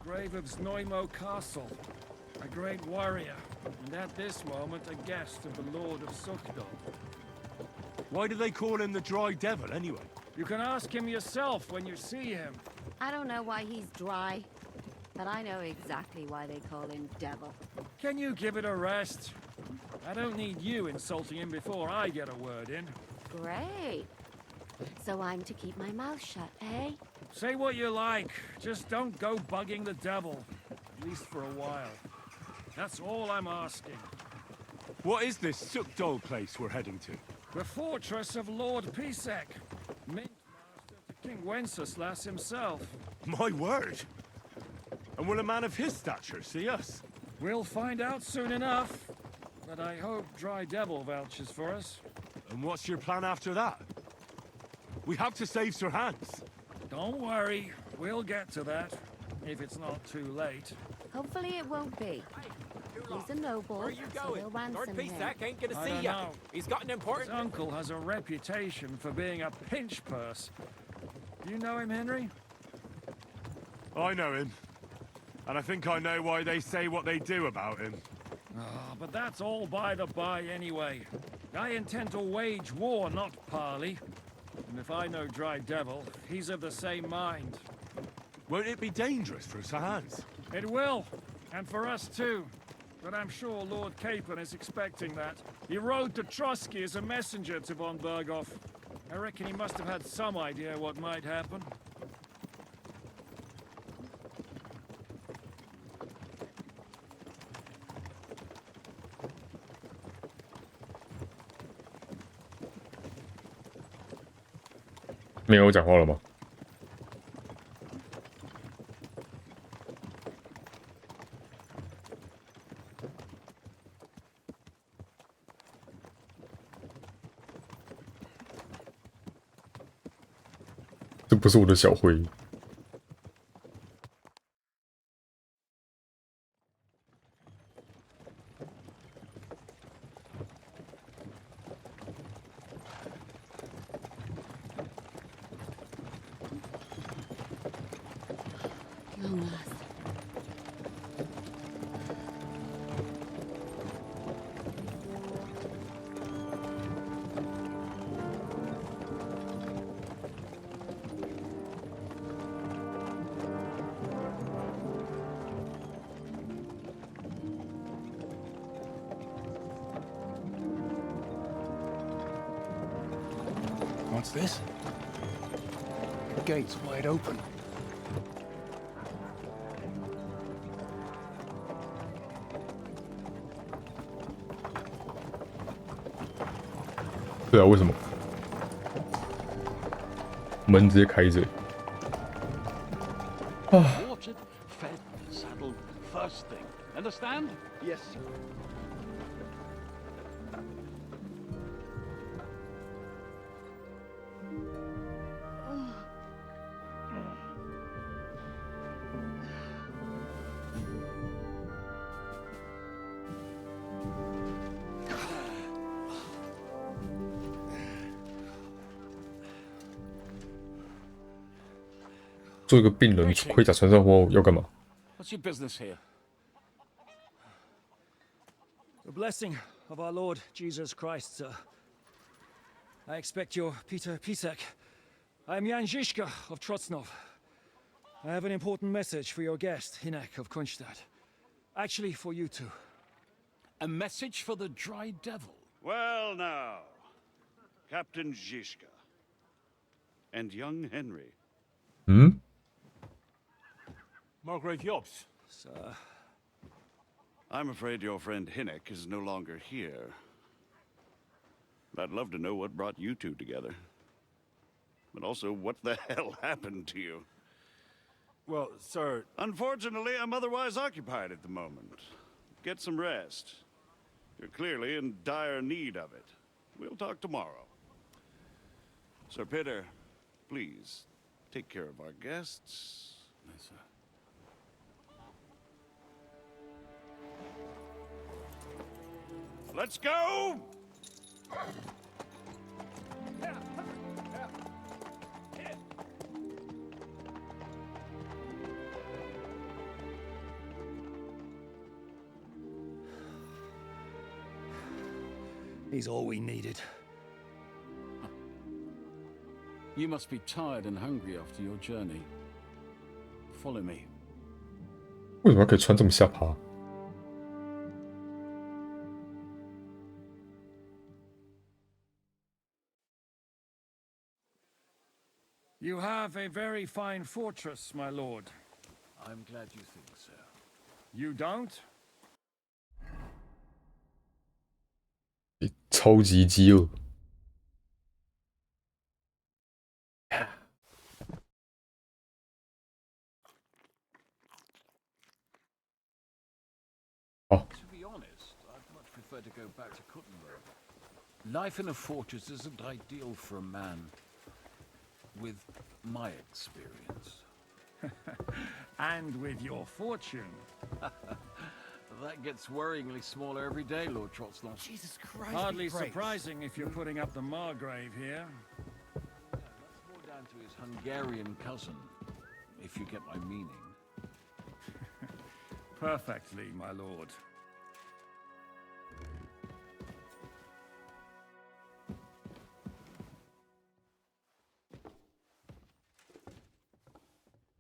Speaker 11: Grave of Znoimo Castle, a great warrior, and at this moment a guest of the Lord of Sukdal.
Speaker 3: Why do they call him the Dry Devil, anyway?
Speaker 11: You can ask him yourself when you see him.
Speaker 9: I don't know why he's dry, but I know exactly why they call him Devil.
Speaker 11: Can you give it a rest? I don't need you insulting him before I get a word in.
Speaker 9: Great. So I'm to keep my mouth shut, eh?
Speaker 11: Say what you like, just don't go bugging the devil. At least for a while. That's all I'm asking.
Speaker 3: What is this Sukdal place we're heading to?
Speaker 11: The fortress of Lord Pisek, Mint Master to King Wenceslas himself.
Speaker 3: My word! And will a man of his stature see us?
Speaker 11: We'll find out soon enough. But I hope Dry Devil vouches for us.
Speaker 3: And what's your plan after that? We have to save Sir Hans.
Speaker 11: Don't worry, we'll get to that, if it's not too late.
Speaker 9: Hopefully it won't be. He's a noble,
Speaker 14: Where are you
Speaker 9: so
Speaker 14: going?
Speaker 9: we'll ransom
Speaker 14: Lord
Speaker 9: him.
Speaker 14: Pisek ain't gonna
Speaker 11: I
Speaker 14: see
Speaker 11: don't
Speaker 14: ya.
Speaker 11: know.
Speaker 14: He's got an important...
Speaker 11: His uncle has a reputation for being a pinch purse. You know him, Henry?
Speaker 3: I know him. And I think I know why they say what they do about him.
Speaker 11: Oh, but that's all by the by anyway. I intend to wage war, not parley. And if I know Dry Devil, he's of the same mind.
Speaker 3: Won't it be dangerous for Sir Hans?
Speaker 11: It will, and for us too. But I'm sure Lord Capon is expecting that. He rode to Trotsky as a messenger to von Berghoff. I reckon he must have had some idea what might happen.
Speaker 1: "没有我讲话了吗？不是我的小灰。
Speaker 21: What's this? The gate's wide open.
Speaker 1: 对啊，为什么？门直接开着。啊。
Speaker 20: Watered, fed, saddled, first thing. Understand?
Speaker 6: Yes, sir.
Speaker 1: 做一个病人盔甲穿上后要干嘛？
Speaker 20: What's your business here?
Speaker 11: The blessing of our Lord Jesus Christ, sir. I expect your Peter Pisek. I am Jan Zizka of Trotznov. I have an important message for your guest, Hinek of Kunstadt. Actually, for you two.
Speaker 20: A message for the Dry Devil?
Speaker 14: Well, now, Captain Zizka and young Henry.
Speaker 1: Hmm?
Speaker 20: Margrave Jobs.
Speaker 11: Sir.
Speaker 14: I'm afraid your friend Hinek is no longer here. But I'd love to know what brought you two together. But also, what the hell happened to you?
Speaker 20: Well, sir...
Speaker 14: Unfortunately, I'm otherwise occupied at the moment. Get some rest. You're clearly in dire need of it. We'll talk tomorrow. Sir Peter, please, take care of our guests.
Speaker 20: Yes, sir.
Speaker 14: Let's go!
Speaker 11: He's all we needed.
Speaker 20: You must be tired and hungry after your journey. Follow me.
Speaker 1: 为什么可以穿这么下趴？
Speaker 11: You have a very fine fortress, my lord.
Speaker 20: I'm glad you think so.
Speaker 11: You don't?
Speaker 1: 超级饥饿。哦。
Speaker 20: To be honest, I'd much prefer to go back to Kuttenberg. Life in a fortress isn't ideal for a man with my experience.
Speaker 11: And with your fortune.
Speaker 20: That gets worryingly smaller every day, Lord Trotznov.
Speaker 13: Jesus Christ.
Speaker 11: Hardly surprising if you're putting up the Margrave here.
Speaker 20: Yeah, that's more down to his Hungarian cousin, if you get my meaning.
Speaker 11: Perfectly, my lord.
Speaker 1: “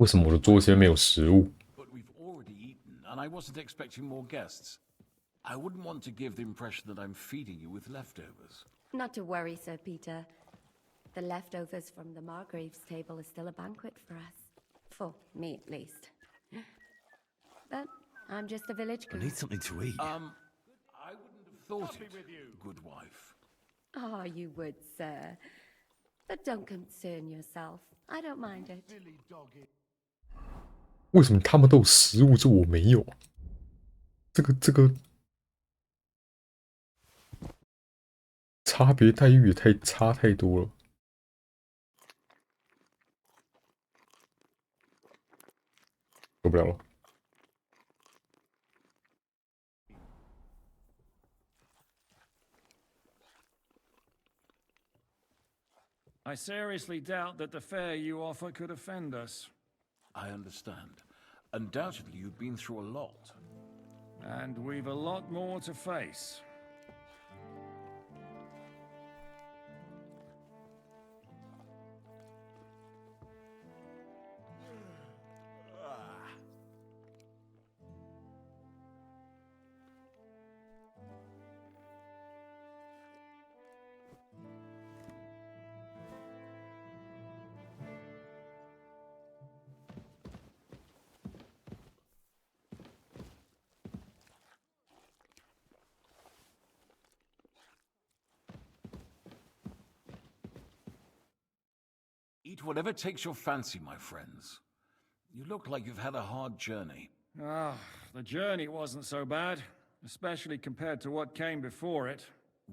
Speaker 1: 为什么我的桌前没有食物？”
Speaker 20: But we've already eaten, and I wasn't expecting more guests. I wouldn't want to give the impression that I'm feeding you with leftovers.
Speaker 9: Not to worry, Sir Peter. The leftovers from the Margrave's table are still a banquet for us. For me, at least. But I'm just a village girl.
Speaker 4: I need something to eat.
Speaker 20: I wouldn't have thought it, good wife.
Speaker 9: Oh, you would, sir. But don't concern yourself. I don't mind it.
Speaker 1: 为什么他们都有食物，就我没有？这个差别待遇也差太多了。受不了了。
Speaker 11: I seriously doubt that the fare you offer could offend us.
Speaker 20: I understand. Undoubtedly, you've been through a lot.
Speaker 11: And we've a lot more to face.
Speaker 20: Eat whatever takes your fancy, my friends. You look like you've had a hard journey.
Speaker 11: Ah, the journey wasn't so bad, especially compared to what came before it.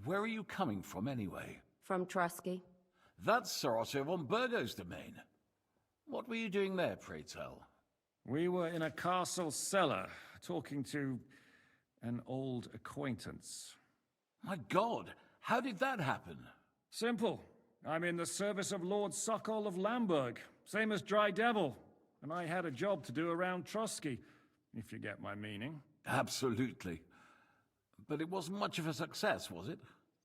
Speaker 20: Where are you coming from, anyway?
Speaker 9: From Trusky.
Speaker 20: That's Sir Otto von Burgo's domain. What were you doing there, pray tell?
Speaker 11: We were in a castle cellar, talking to an old acquaintance.
Speaker 20: My God, how did that happen?
Speaker 11: Simple. I'm in the service of Lord Sokol of Lamberg, same as Dry Devil, and I had a job to do around Trusky, if you get my meaning.
Speaker 20: Absolutely. But it wasn't much of a success, was it?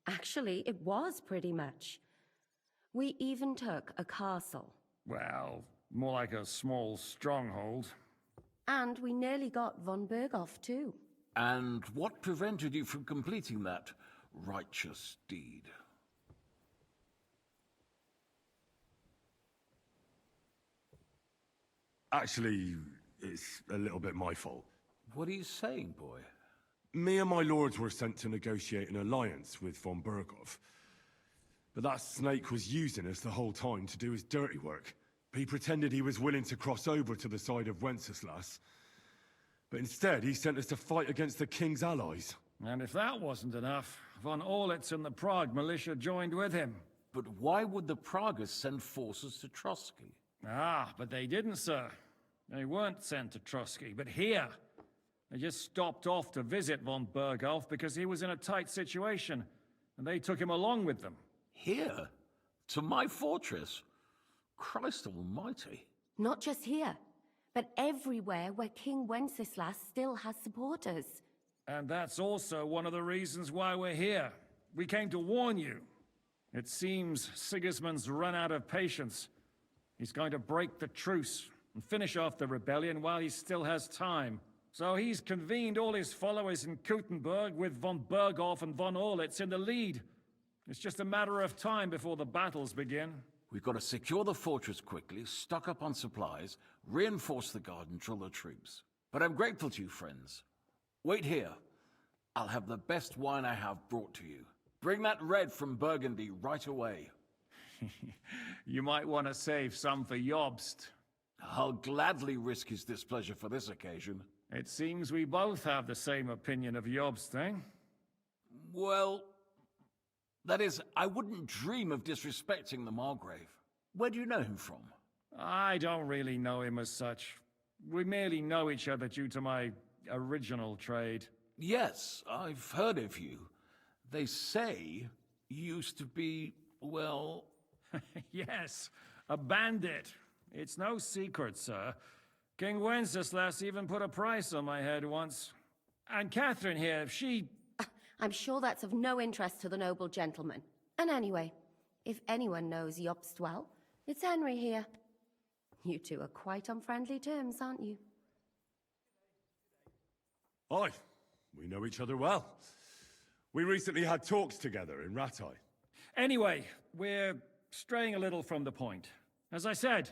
Speaker 9: Actually, it was pretty much. We even took a castle.
Speaker 11: Well, more like a small stronghold.
Speaker 9: And we nearly got von Berghoff, too.
Speaker 20: And what prevented you from completing that righteous deed?
Speaker 3: Actually, it's a little bit my fault.
Speaker 20: What are you saying, boy?
Speaker 3: Me and my lords were sent to negotiate an alliance with von Berghoff. But that snake was using us the whole time to do his dirty work. He pretended he was willing to cross over to the side of Wenceslas. But instead, he sent us to fight against the king's allies.
Speaker 11: And if that wasn't enough, von Orlitz and the Prague militia joined with him.
Speaker 20: But why would the Praguers send forces to Trusky?
Speaker 11: Ah, but they didn't, sir. They weren't sent to Trusky, but here. They just stopped off to visit von Berghoff because he was in a tight situation, and they took him along with them.
Speaker 20: Here? To my fortress? Christ almighty.
Speaker 9: Not just here, but everywhere where King Wenceslas still has supporters.
Speaker 11: And that's also one of the reasons why we're here. We came to warn you. It seems Sigismund's run out of patience. He's going to break the truce and finish off the rebellion while he still has time. So he's convened all his followers in Kuttenberg with von Berghoff and von Orlitz in the lead. It's just a matter of time before the battles begin.
Speaker 20: We've got to secure the fortress quickly, stock up on supplies, reinforce the guard and drill the troops. But I'm grateful to you, friends. Wait here. I'll have the best wine I have brought to you. Bring that red from Burgundy right away.
Speaker 11: You might want to save some for Jobst.
Speaker 20: I'll gladly risk his displeasure for this occasion.
Speaker 11: It seems we both have the same opinion of Jobst, eh?
Speaker 20: Well, that is, I wouldn't dream of disrespecting the Margrave. Where do you know him from?
Speaker 11: I don't really know him as such. We merely know each other due to my original trade.
Speaker 20: Yes, I've heard of you. They say you used to be, well...
Speaker 11: Yes, a bandit. It's no secret, sir. King Wenceslas even put a price on my head once. And Catherine here, she...
Speaker 9: I'm sure that's of no interest to the noble gentleman. And anyway, if anyone knows Jobst well, it's Henry here. You two are quite on friendly terms, aren't you?
Speaker 3: Aye, we know each other well. We recently had talks together in Rattay.
Speaker 11: Anyway, we're straying a little from the point. As I said,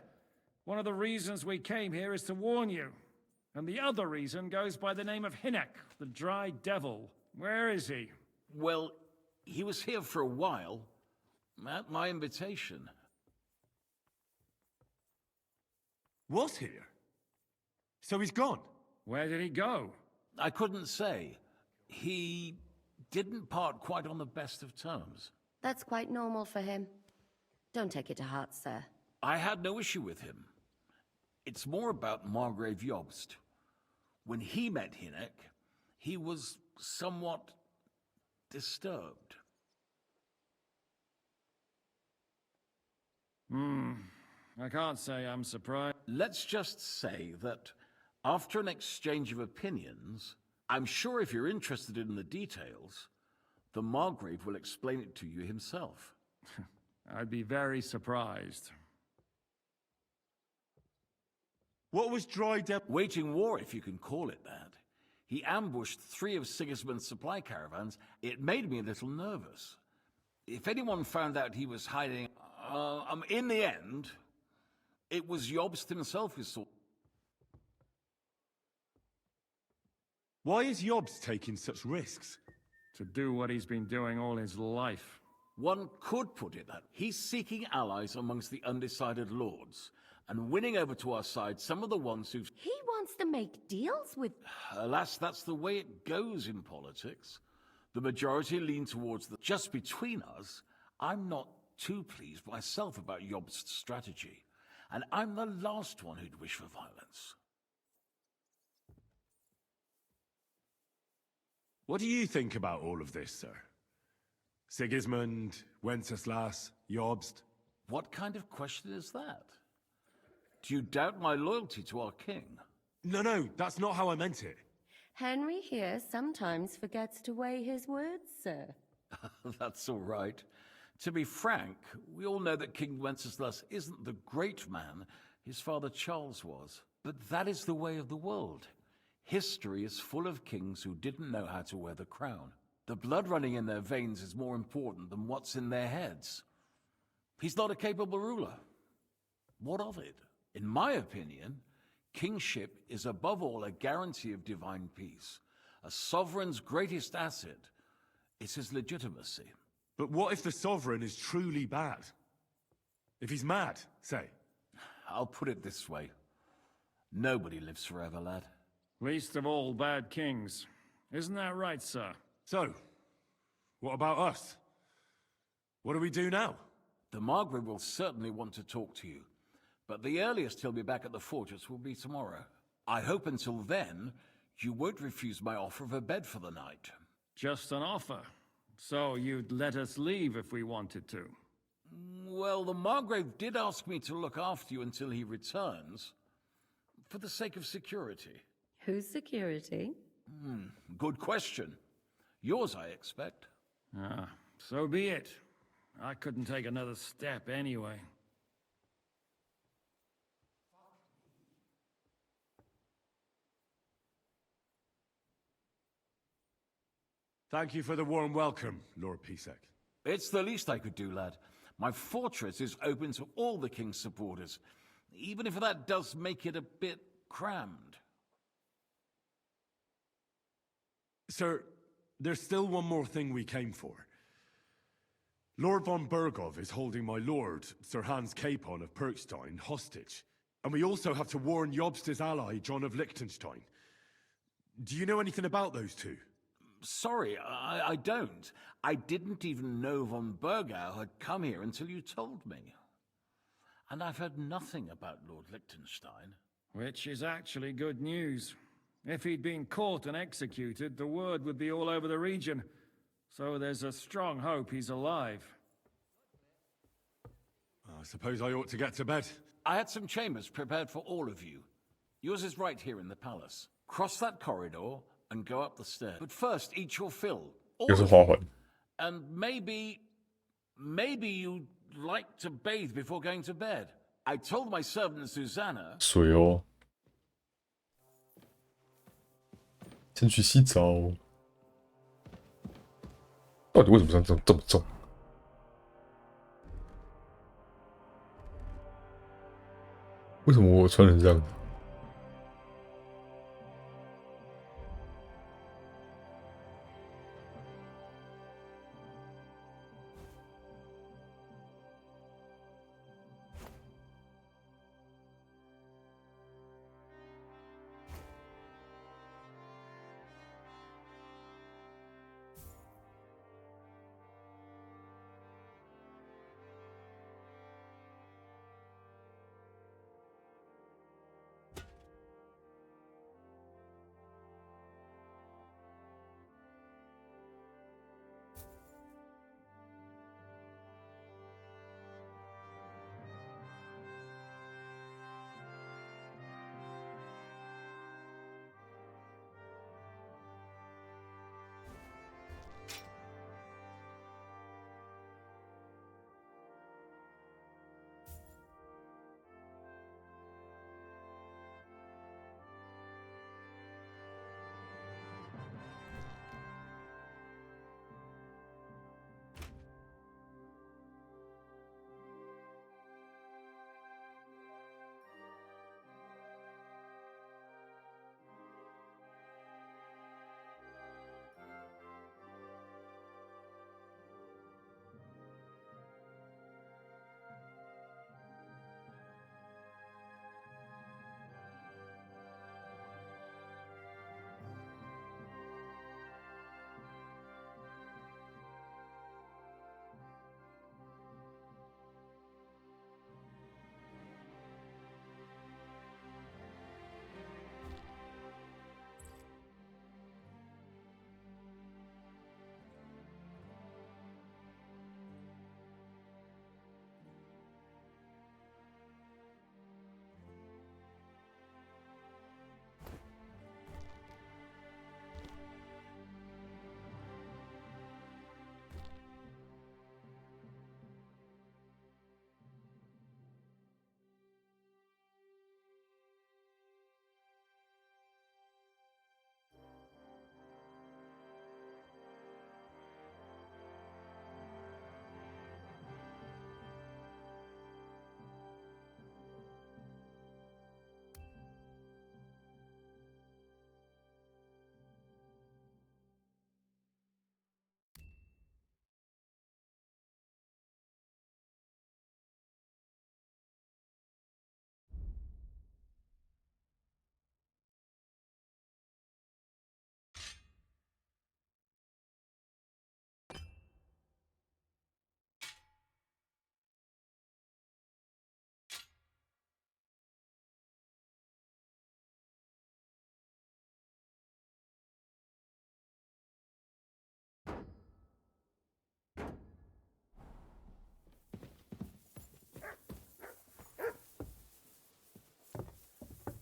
Speaker 11: one of the reasons we came here is to warn you. And the other reason goes by the name of Hinnek, the Dry Devil. Where is he?
Speaker 20: Well, he was here for a while, at my invitation.
Speaker 3: Was here? So he's gone?
Speaker 11: Where did he go?
Speaker 20: I couldn't say. He didn't part quite on the best of terms.
Speaker 9: That's quite normal for him. Don't take it to heart, sir.
Speaker 20: I had no issue with him. It's more about Margrave Jobst. When he met Hynek, he was somewhat disturbed.
Speaker 11: I can't say I'm surprised.
Speaker 20: Let's just say that after an exchange of opinions, I'm sure if you're interested in the details, the Margrave will explain it to you himself.
Speaker 11: I'd be very surprised.
Speaker 3: What was Dry Devil?
Speaker 20: Waging war, if you can call it that. He ambushed 3 of Sigismund's supply caravans. It made me a little nervous. If anyone found out he was hiding... in the end, it was Jobst himself who saw...
Speaker 3: Why is Jobst taking such risks?
Speaker 11: To do what he's been doing all his life.
Speaker 20: One could put it that he's seeking allies amongst the undecided lords, and winning over to our side some of the ones who've...
Speaker 9: He wants to make deals with...
Speaker 20: Alas, that's the way it goes in politics. The majority lean towards the... Just between us, I'm not too pleased myself about Jobst's strategy, and I'm the last one who'd wish for violence.
Speaker 3: What do you think about all of this, sir? Sigismund, Wenceslas, Jobst?
Speaker 20: What kind of question is that? Do you doubt my loyalty to our king?
Speaker 3: No, that's not how I meant it.
Speaker 9: Henry here sometimes forgets to weigh his words, sir.
Speaker 20: That's all right. To be frank, we all know that King Wenceslas isn't the great man his father Charles was. But that is the way of the world. History is full of kings who didn't know how to wear the crown. The blood running in their veins is more important than what's in their heads. He's not a capable ruler. What of it? In my opinion, kingship is above all a guarantee of divine peace. A sovereign's greatest asset is his legitimacy.
Speaker 3: But what if the sovereign is truly bad? If he's mad, say?
Speaker 20: I'll put it this way. Nobody lives forever, lad.
Speaker 11: Least of all bad kings. Isn't that right, sir?
Speaker 3: So, what about us? What do we do now?
Speaker 20: The Margrave will certainly want to talk to you, but the earliest he'll be back at the fortress will be tomorrow. I hope until then, you won't refuse my offer of a bed for the night.
Speaker 11: Just an offer. So you'd let us leave if we wanted to?
Speaker 20: Well, the Margrave did ask me to look after you until he returns, for the sake of security.
Speaker 9: Whose security?
Speaker 20: Good question. Yours, I expect.
Speaker 11: So be it. I couldn't take another step anyway.
Speaker 3: Thank you for the warm welcome, Lord Pisek.
Speaker 20: It's the least I could do, lad. My fortress is open to all the king's supporters, even if that does make it a bit crammed.
Speaker 3: Sir, there's still one more thing we came for. Lord von Bergov is holding my lord, Sir Hans Capon of Perkstein, hostage. And we also have to warn Jobst's ally, John of Liechtenstein. Do you know anything about those two?
Speaker 20: Sorry, I don't. I didn't even know von Bergau had come here until you told me. And I've heard nothing about Lord Liechtenstein.
Speaker 11: Which is actually good news. If he'd been caught and executed, the word would be all over the region. So there's a strong hope he's alive.
Speaker 3: I suppose I ought to get to bed.
Speaker 20: I had some chambers prepared for all of you. Yours is right here in the palace. Cross that corridor and go up the stairs. But first, eat your fill. And maybe you'd like to bathe before going to bed. I told my servant Susanna...
Speaker 1: 水哦。先去洗澡。到底为什么这么重？为什么我穿成这样子？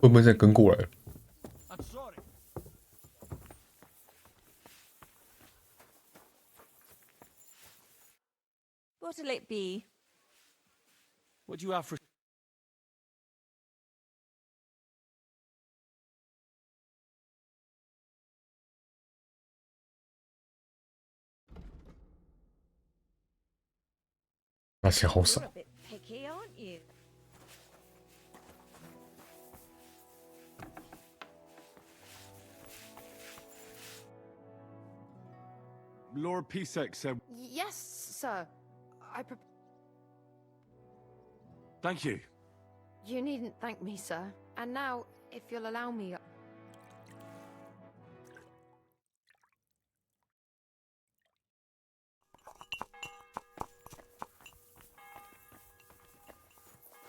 Speaker 1: 笨笨现在跟过来了。
Speaker 7: I'm sorry.
Speaker 15: What'll it be?
Speaker 12: What do you have for...
Speaker 1: 拿钱好
Speaker 15: You're
Speaker 1: 少
Speaker 15: a。bit picky, aren't you?
Speaker 3: Lord Pisek said...
Speaker 22: Yes, sir.
Speaker 3: Thank you.
Speaker 22: You needn't thank me, sir. And now, if you'll allow me...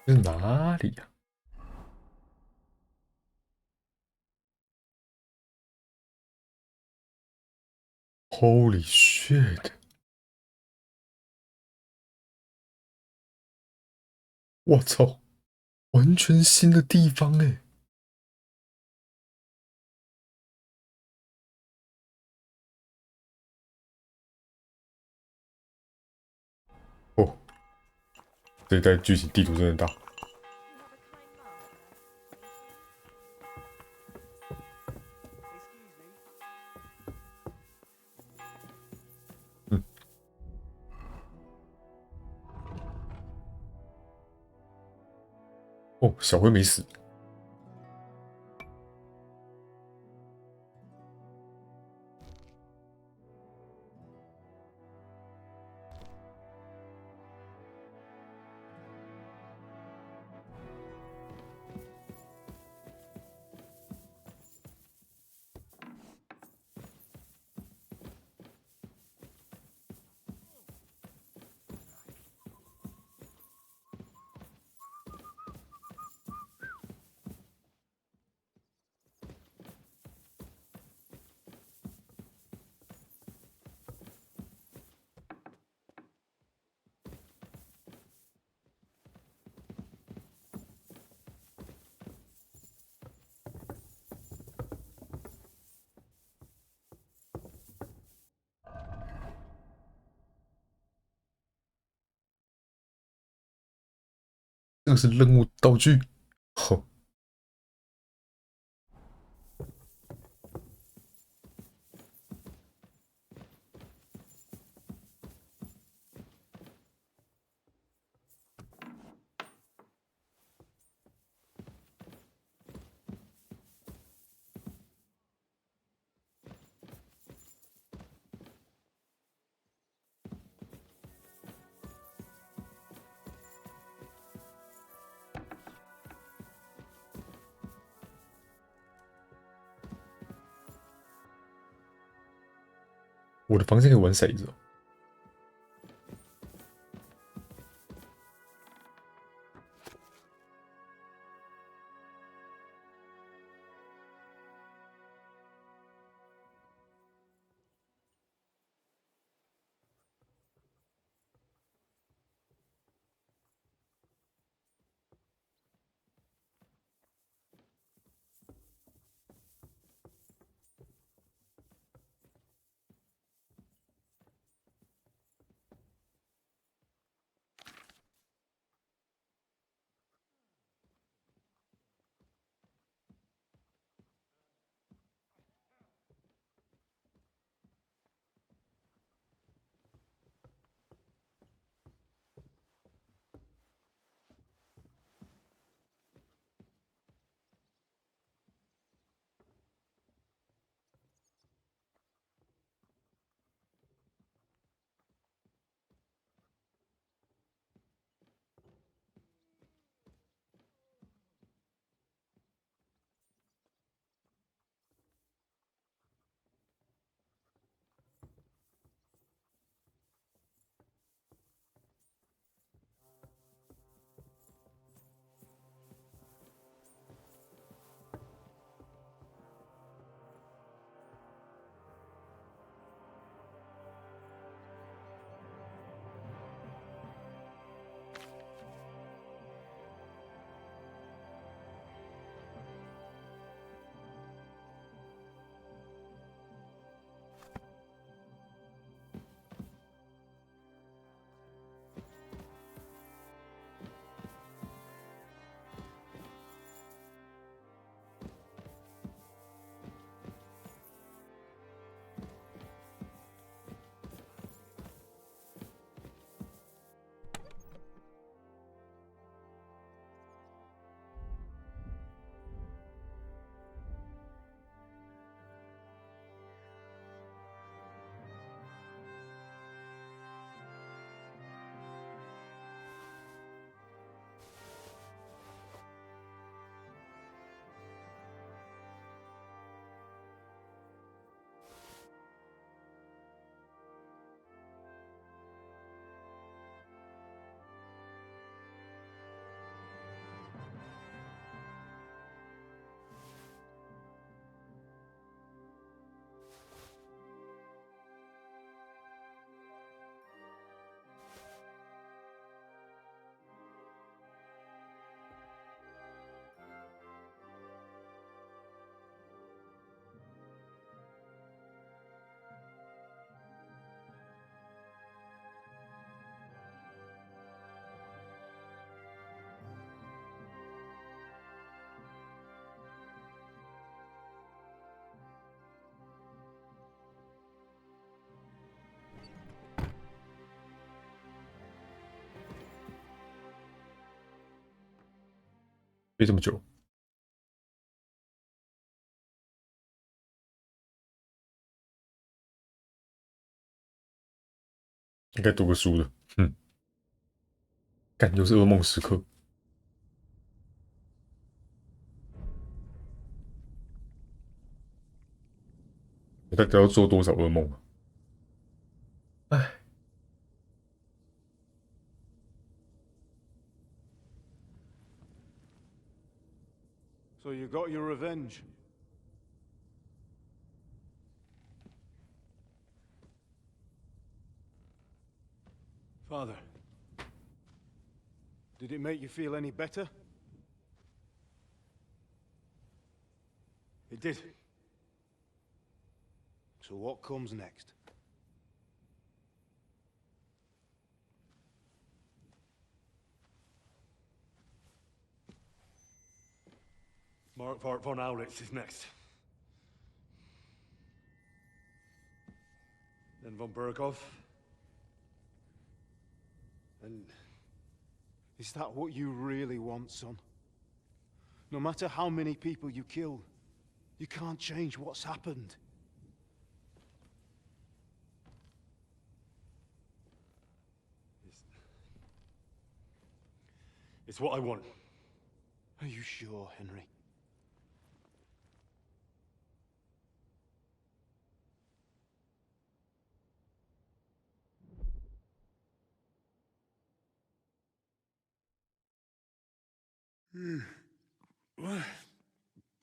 Speaker 1: 这是哪里呀、Holy shit！ 我操，完全新的地方哎！哦，这一代剧情地图真的大。嗯。哦，小辉没死。这个是任务道具。吼。我的房间可以玩骰子哦。背这么久，应该读个书的。干又是噩梦时刻。我到底要做多少噩梦啊？唉。
Speaker 12: So you got your revenge. Father, did it make you feel any better? It did. So what comes next?
Speaker 3: Mark von Aulitz is next. Then von Berghoff.
Speaker 12: And is that what you really want, son? No matter how many people you kill, you can't change what's happened.
Speaker 3: It's what I want.
Speaker 12: Are you sure, Henry?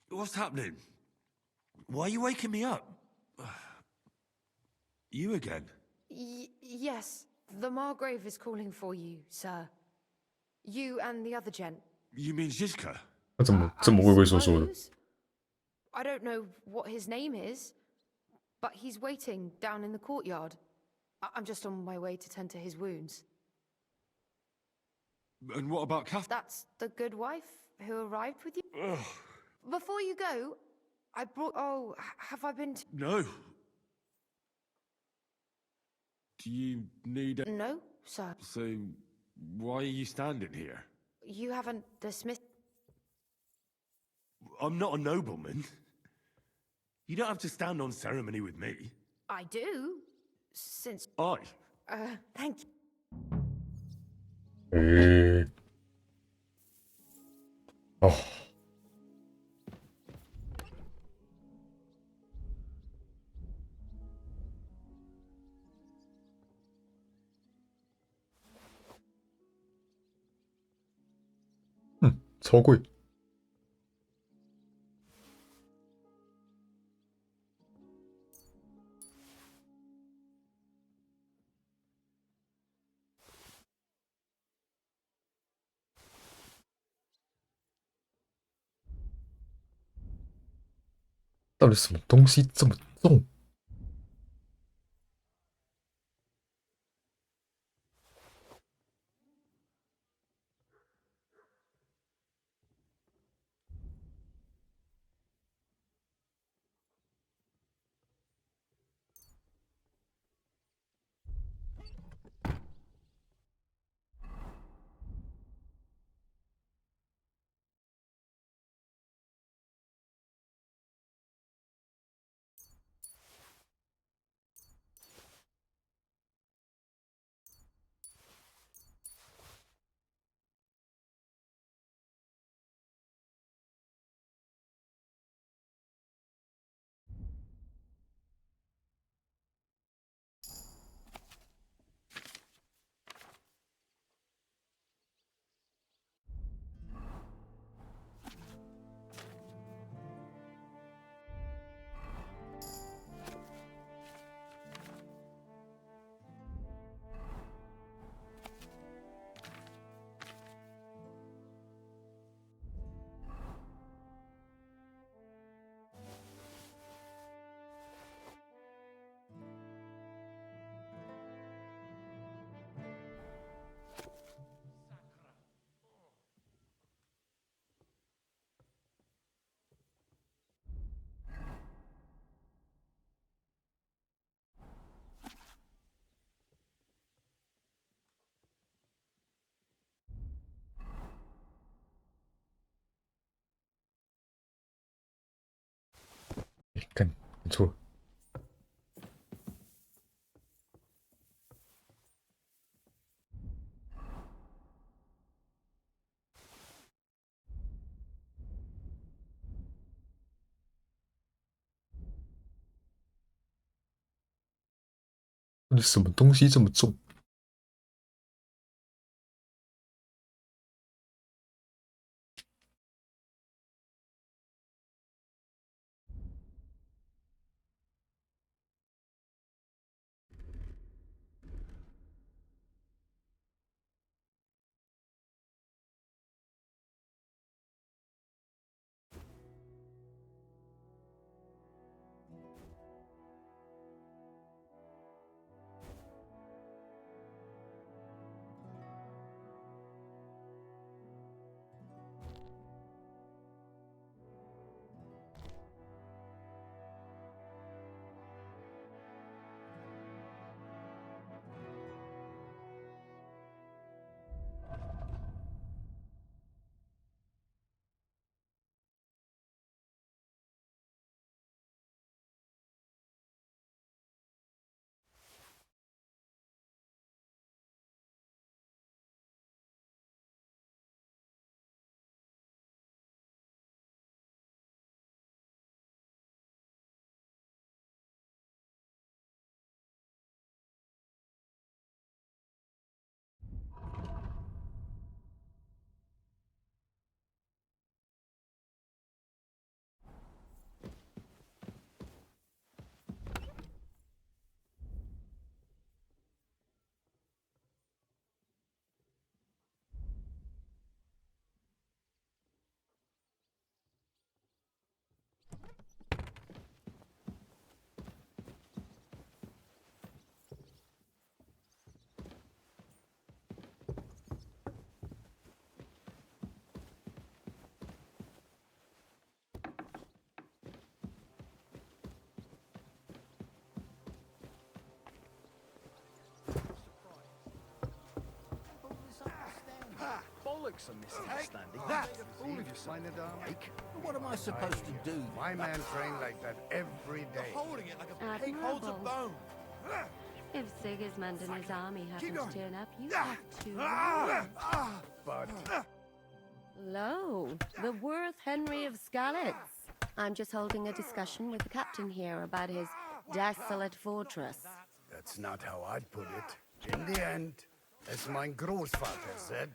Speaker 4: What's happening? Why are you waking me up? You again?
Speaker 22: Yes, the Margrave is calling for you, sir. You and the other gent.
Speaker 4: You mean Zizka?
Speaker 1: 他怎么这么畏畏缩缩的？
Speaker 22: I don't know what his name is, but he's waiting down in the courtyard. I'm just on my way to tend to his wounds.
Speaker 3: And what about Kath?
Speaker 22: That's the good wife who arrived with you? Before you go, I brought... Oh, have I been...
Speaker 3: No. Do you need a...
Speaker 22: No, sir.
Speaker 3: So, why are you standing here?
Speaker 22: You haven't dismissed...
Speaker 4: I'm not a nobleman. You don't have to stand on ceremony with me.
Speaker 22: I do, since... thank you.
Speaker 1: 哦，超贵。到底什么东西这么重？没错。你什么东西这么重？Bollocks,
Speaker 5: a misunderstanding. That all of you find it like. What am I supposed to do? My man trained like that every day.
Speaker 6: Holding it like a pig holds a bone.
Speaker 9: If Sigismund and his army happen to turn up, you have to.
Speaker 5: But
Speaker 9: Lo, the worth Henry of Skalitz. I'm just holding a discussion with the captain here about his desolate fortress.
Speaker 5: that's not how I'd put it. In the end, as my großvater said,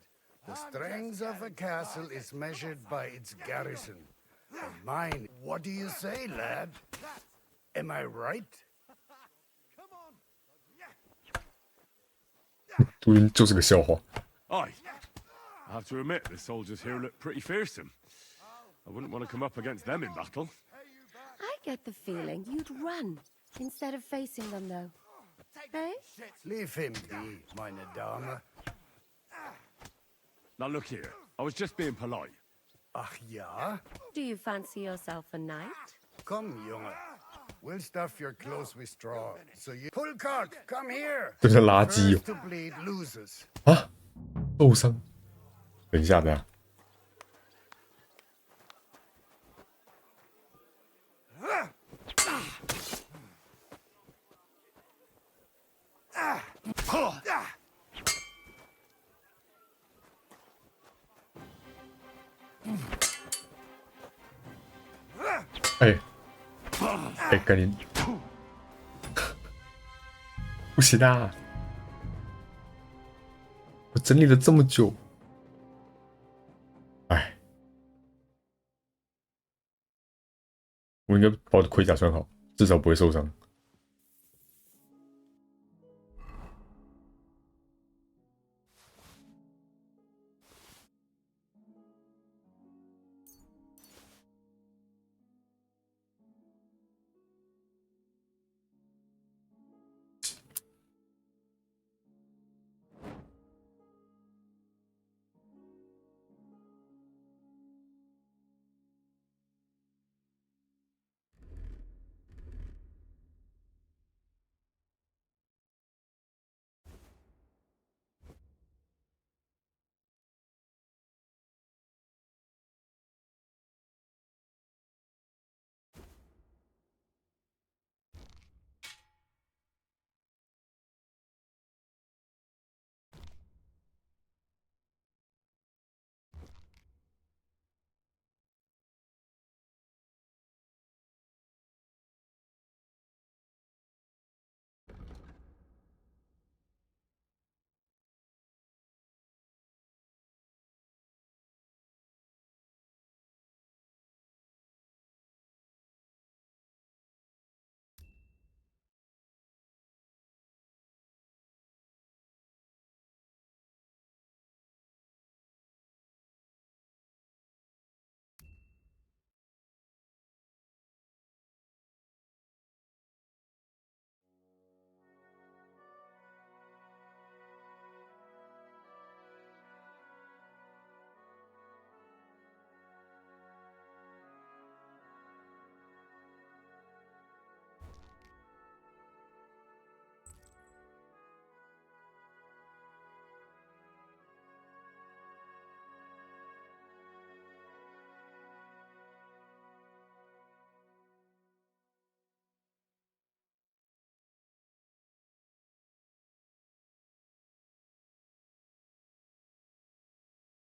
Speaker 5: the strength of a castle is measured by its garrison. And mine, what do you say, lad? Am I right?
Speaker 1: 录音就是个笑话。
Speaker 3: Aye. I have to admit, the soldiers here look pretty fearsome. I wouldn't want to come up against them in battle.
Speaker 9: I get the feeling you'd run instead of facing them, though. Hey?
Speaker 5: Leave him be, meine Dame.
Speaker 3: Now look here, I was just being polite.
Speaker 5: Ach ja?
Speaker 9: Do you fancy yourself a knight?
Speaker 5: Come, Junge. We'll stuff your clothes with straw. So you... Pulcock, come here!
Speaker 1: 这是垃圾
Speaker 5: First to bleed loses.
Speaker 1: 哦！啊，受伤。等一下，等一下。哎，哎，赶紧，不行啊！我整理了这么久，哎，我应该把我的盔甲穿好，至少不会受伤。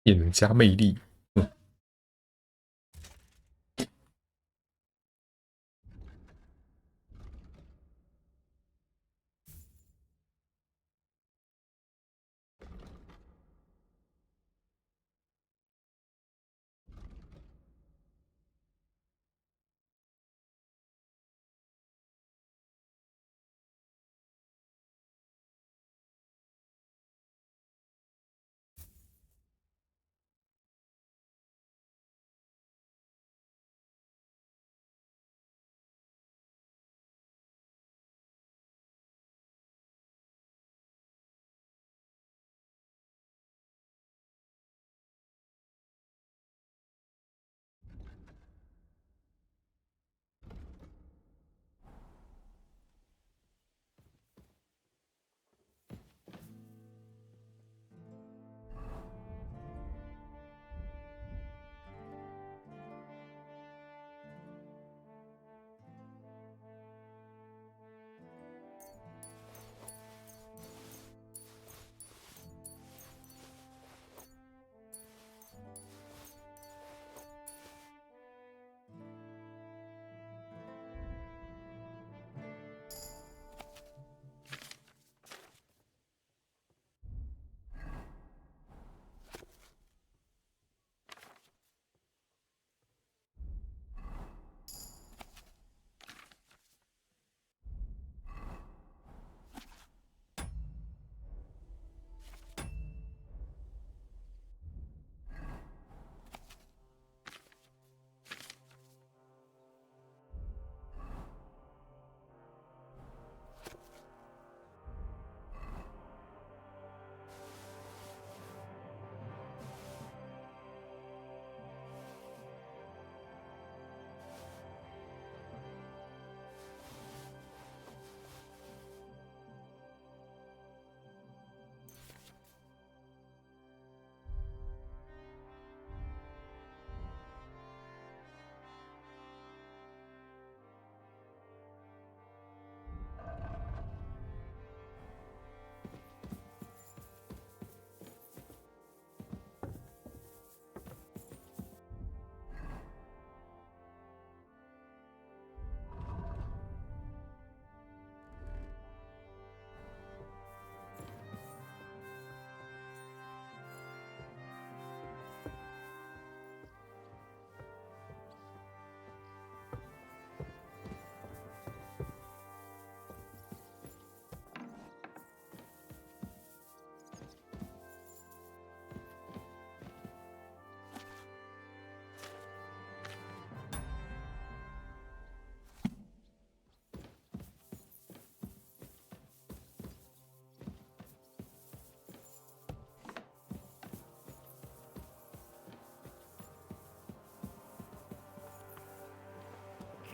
Speaker 1: 也能加魅力。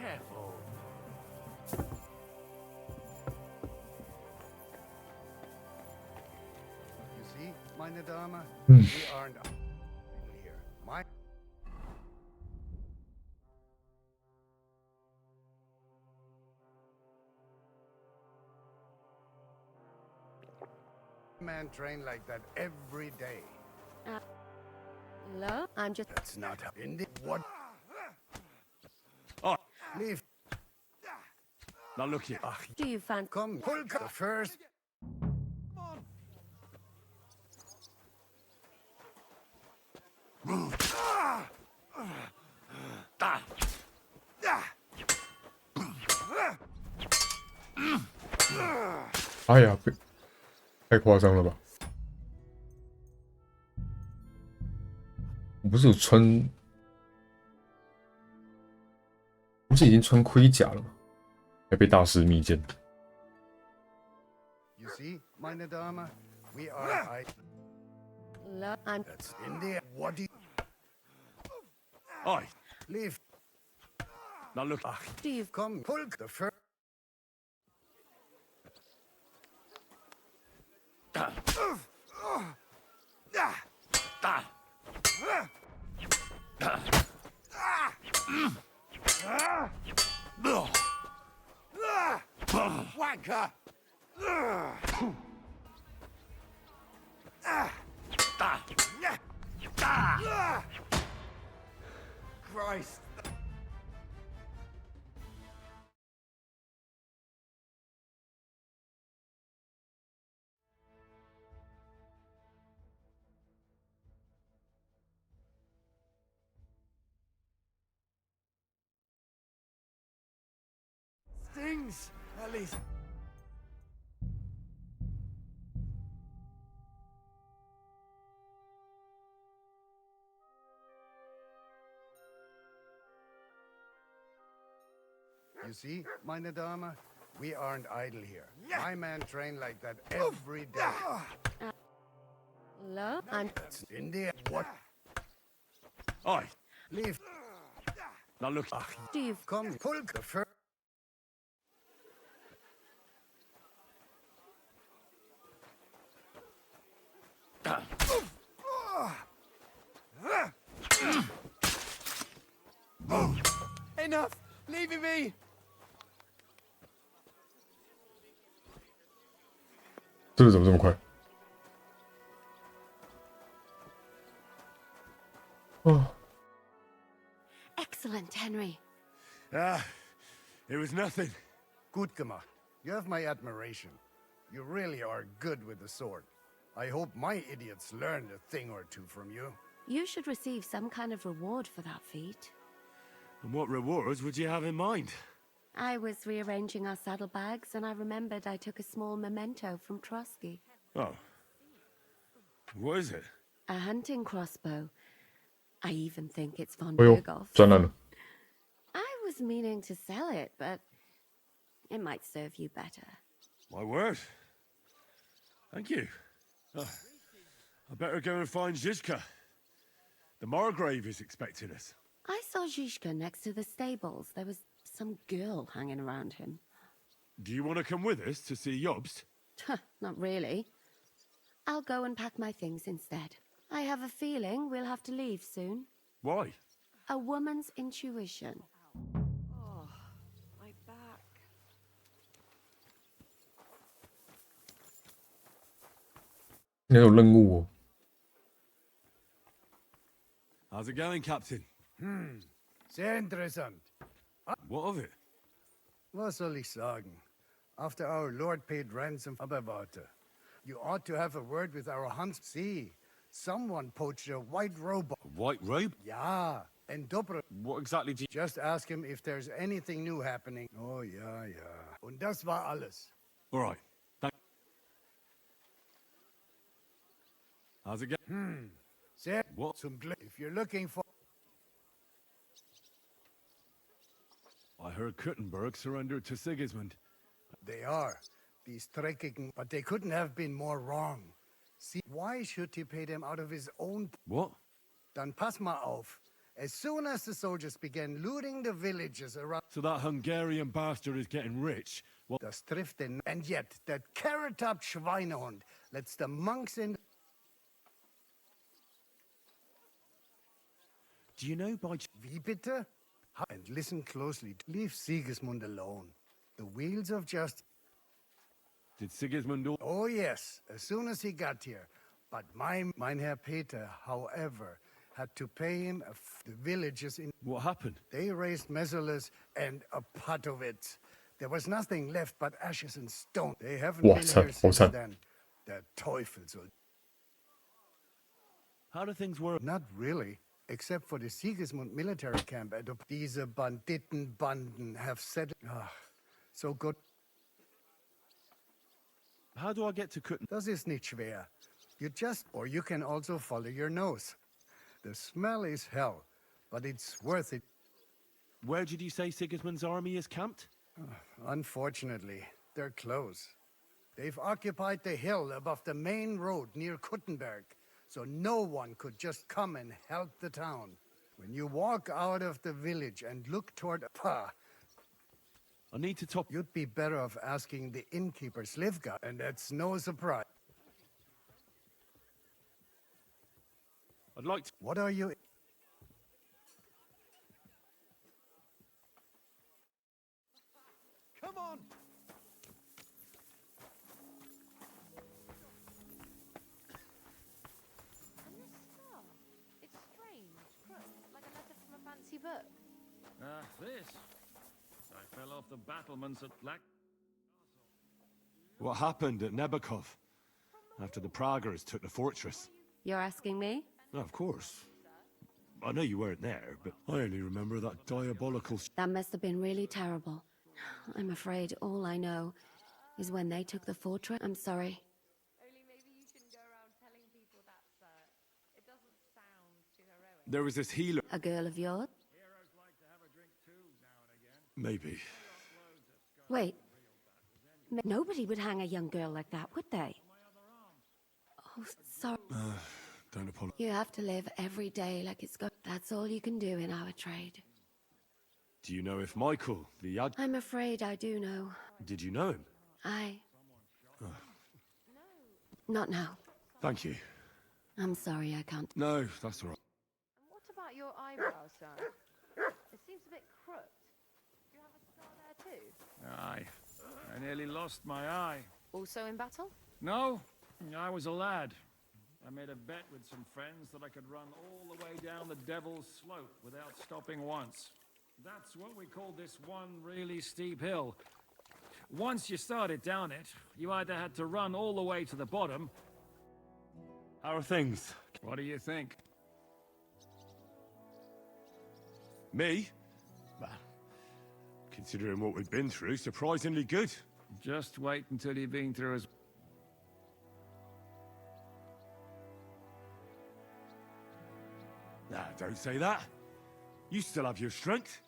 Speaker 2: Careful.
Speaker 5: You see, meine Dame,
Speaker 1: Hmm.
Speaker 5: we aren't here. My man train like that every day.
Speaker 9: Hello? I'm just...
Speaker 5: That's not how Indy. What?
Speaker 3: Oh,
Speaker 5: Leave.
Speaker 3: now look here.
Speaker 9: Do you fancy...
Speaker 5: Come, pull the first.
Speaker 1: 哎呀，太夸张了吧！我不是有穿，不是已经穿盔甲了吗？还被大师密剑。
Speaker 5: You see, meine Dame, we are.
Speaker 9: Hello? I'm...
Speaker 5: That's India. What do you...
Speaker 3: Oi,
Speaker 5: Leave.
Speaker 3: now look.
Speaker 9: Do you...
Speaker 5: Come, pull the first.
Speaker 6: Wanker!
Speaker 5: Christ. Stings, at least. You see, meine Dame, we aren't idle here. My men train like that every day.
Speaker 9: Hello? I'm...
Speaker 5: In the what?
Speaker 3: Oi,
Speaker 5: Leave.
Speaker 3: now look.
Speaker 9: Steve.
Speaker 5: Come, pull the fur.
Speaker 13: Enough! Leave it be!
Speaker 1: 这个怎么这么快？哦，
Speaker 9: Excellent, Henry.
Speaker 3: It was nothing.
Speaker 5: Gut gemacht. You have my admiration. You really are good with the sword. I hope my idiots learned a thing or two from you.
Speaker 9: You should receive some kind of reward for that feat.
Speaker 3: And what rewards would you have in mind?
Speaker 9: I was rearranging our saddlebags, and I remembered I took a small memento from Trotsky.
Speaker 3: Oh. What is it?
Speaker 9: A hunting crossbow. I even think it's von
Speaker 1: 哎呦，
Speaker 9: Berghoff.
Speaker 1: 展览了。
Speaker 9: I was meaning to sell it, but it might serve you better.
Speaker 3: My word. Thank you. I better go and find Zizka. The Margrave is expecting us.
Speaker 9: I saw Zhishka next to the stables. There was some girl hanging around him.
Speaker 3: Do you want to come with us to see Jobst?
Speaker 9: Not really. I'll go and pack my things instead. I have a feeling we'll have to leave soon.
Speaker 3: Why?
Speaker 9: A woman's intuition.
Speaker 15: Oh, my back.
Speaker 1: 你还有任务哦。
Speaker 3: How's it going, Captain?
Speaker 5: Sehr interessant.
Speaker 3: What of it?
Speaker 5: Was soll ich sagen? After our Lord paid ransom, aber warte. You ought to have a word with our hunts. See, someone poached a white robe.
Speaker 3: A white robe?
Speaker 5: Ja, and Dobro.
Speaker 3: What exactly do you...
Speaker 5: Just ask him if there's anything new happening. Oh, ja, ja. Und das war alles.
Speaker 3: All right. How's it going?
Speaker 5: Sehr
Speaker 3: What?
Speaker 5: zum Glück. If you're looking for...
Speaker 3: I heard Kuttenberg surrendered to Sigismund.
Speaker 5: They are. These dreckigen... But they couldn't have been more wrong. See, why should he pay them out of his own...
Speaker 3: What?
Speaker 5: Dann pass mal auf. As soon as the soldiers began looting the villages around...
Speaker 3: So that Hungarian bastard is getting rich? Well,
Speaker 5: Das trifft den... And yet, that carrot-top Schweinehund lets the monks in...
Speaker 3: do you know by...
Speaker 5: Wie bitte? And listen closely. Leave Sigismund alone. The wheels of justice...
Speaker 3: Did Sigismund...
Speaker 5: Oh, yes. As soon as he got here. But mein Herr Peter, however, had to pay him the villages in...
Speaker 3: What happened?
Speaker 5: They raised Messerles and a pot of it. There was nothing left but ashes and stone. They haven't been here since then. Der Teufel soll...
Speaker 3: How do things work?
Speaker 5: Not really. Except for the Sigismund military camp. Diese Banditenbanden have settled... so good.
Speaker 3: How do I get to Kutten?
Speaker 5: Das ist nicht schwer. You just... Or you can also follow your nose. The smell is hell, but it's worth it.
Speaker 3: Where did you say Sigismund's army is camped?
Speaker 5: Unfortunately, they're close. They've occupied the hill above the main road near Kuttenberg, so no one could just come and help the town. When you walk out of the village and look toward...
Speaker 3: I need to top...
Speaker 5: You'd be better off asking the innkeeper Slivka, and that's no surprise.
Speaker 3: I'd like to...
Speaker 5: What are you...
Speaker 3: Come on!
Speaker 11: this? I fell off the battlements at Black...
Speaker 3: What happened at Nebakov? After the Praguers took the fortress?
Speaker 9: You're asking me?
Speaker 3: No, of course. I know you weren't there, but I only remember that diabolical...
Speaker 9: That must have been really terrible. I'm afraid all I know is when they took the fortress. I'm sorry.
Speaker 3: There was this healer...
Speaker 9: A girl of yours?
Speaker 3: Maybe.
Speaker 9: Wait. Nobody would hang a young girl like that, would they? Oh, sorry.
Speaker 3: Don't apologize.
Speaker 9: You have to live every day like it's got... That's all you can do in our trade.
Speaker 3: Do you know if Michael, the ad...
Speaker 9: I'm afraid I do know.
Speaker 3: Did you know him?
Speaker 9: Not now.
Speaker 3: Thank you.
Speaker 9: I'm sorry, I can't.
Speaker 3: No, that's all right.
Speaker 22: What about your eyebrow, son? It seems a bit crooked. Do you have a scar there too?
Speaker 11: Aye. I nearly lost my eye.
Speaker 22: Also in battle?
Speaker 11: No, I was a lad. I made a bet with some friends that I could run all the way down the Devil's Slope without stopping once. That's what we call this one really steep hill. Once you started down it, you either had to run all the way to the bottom...
Speaker 3: How are things?
Speaker 11: What do you think?
Speaker 3: Me? Well, considering what we've been through, surprisingly good.
Speaker 11: Just wait until you've been through as...
Speaker 3: Nah, don't say that. You still have your strength.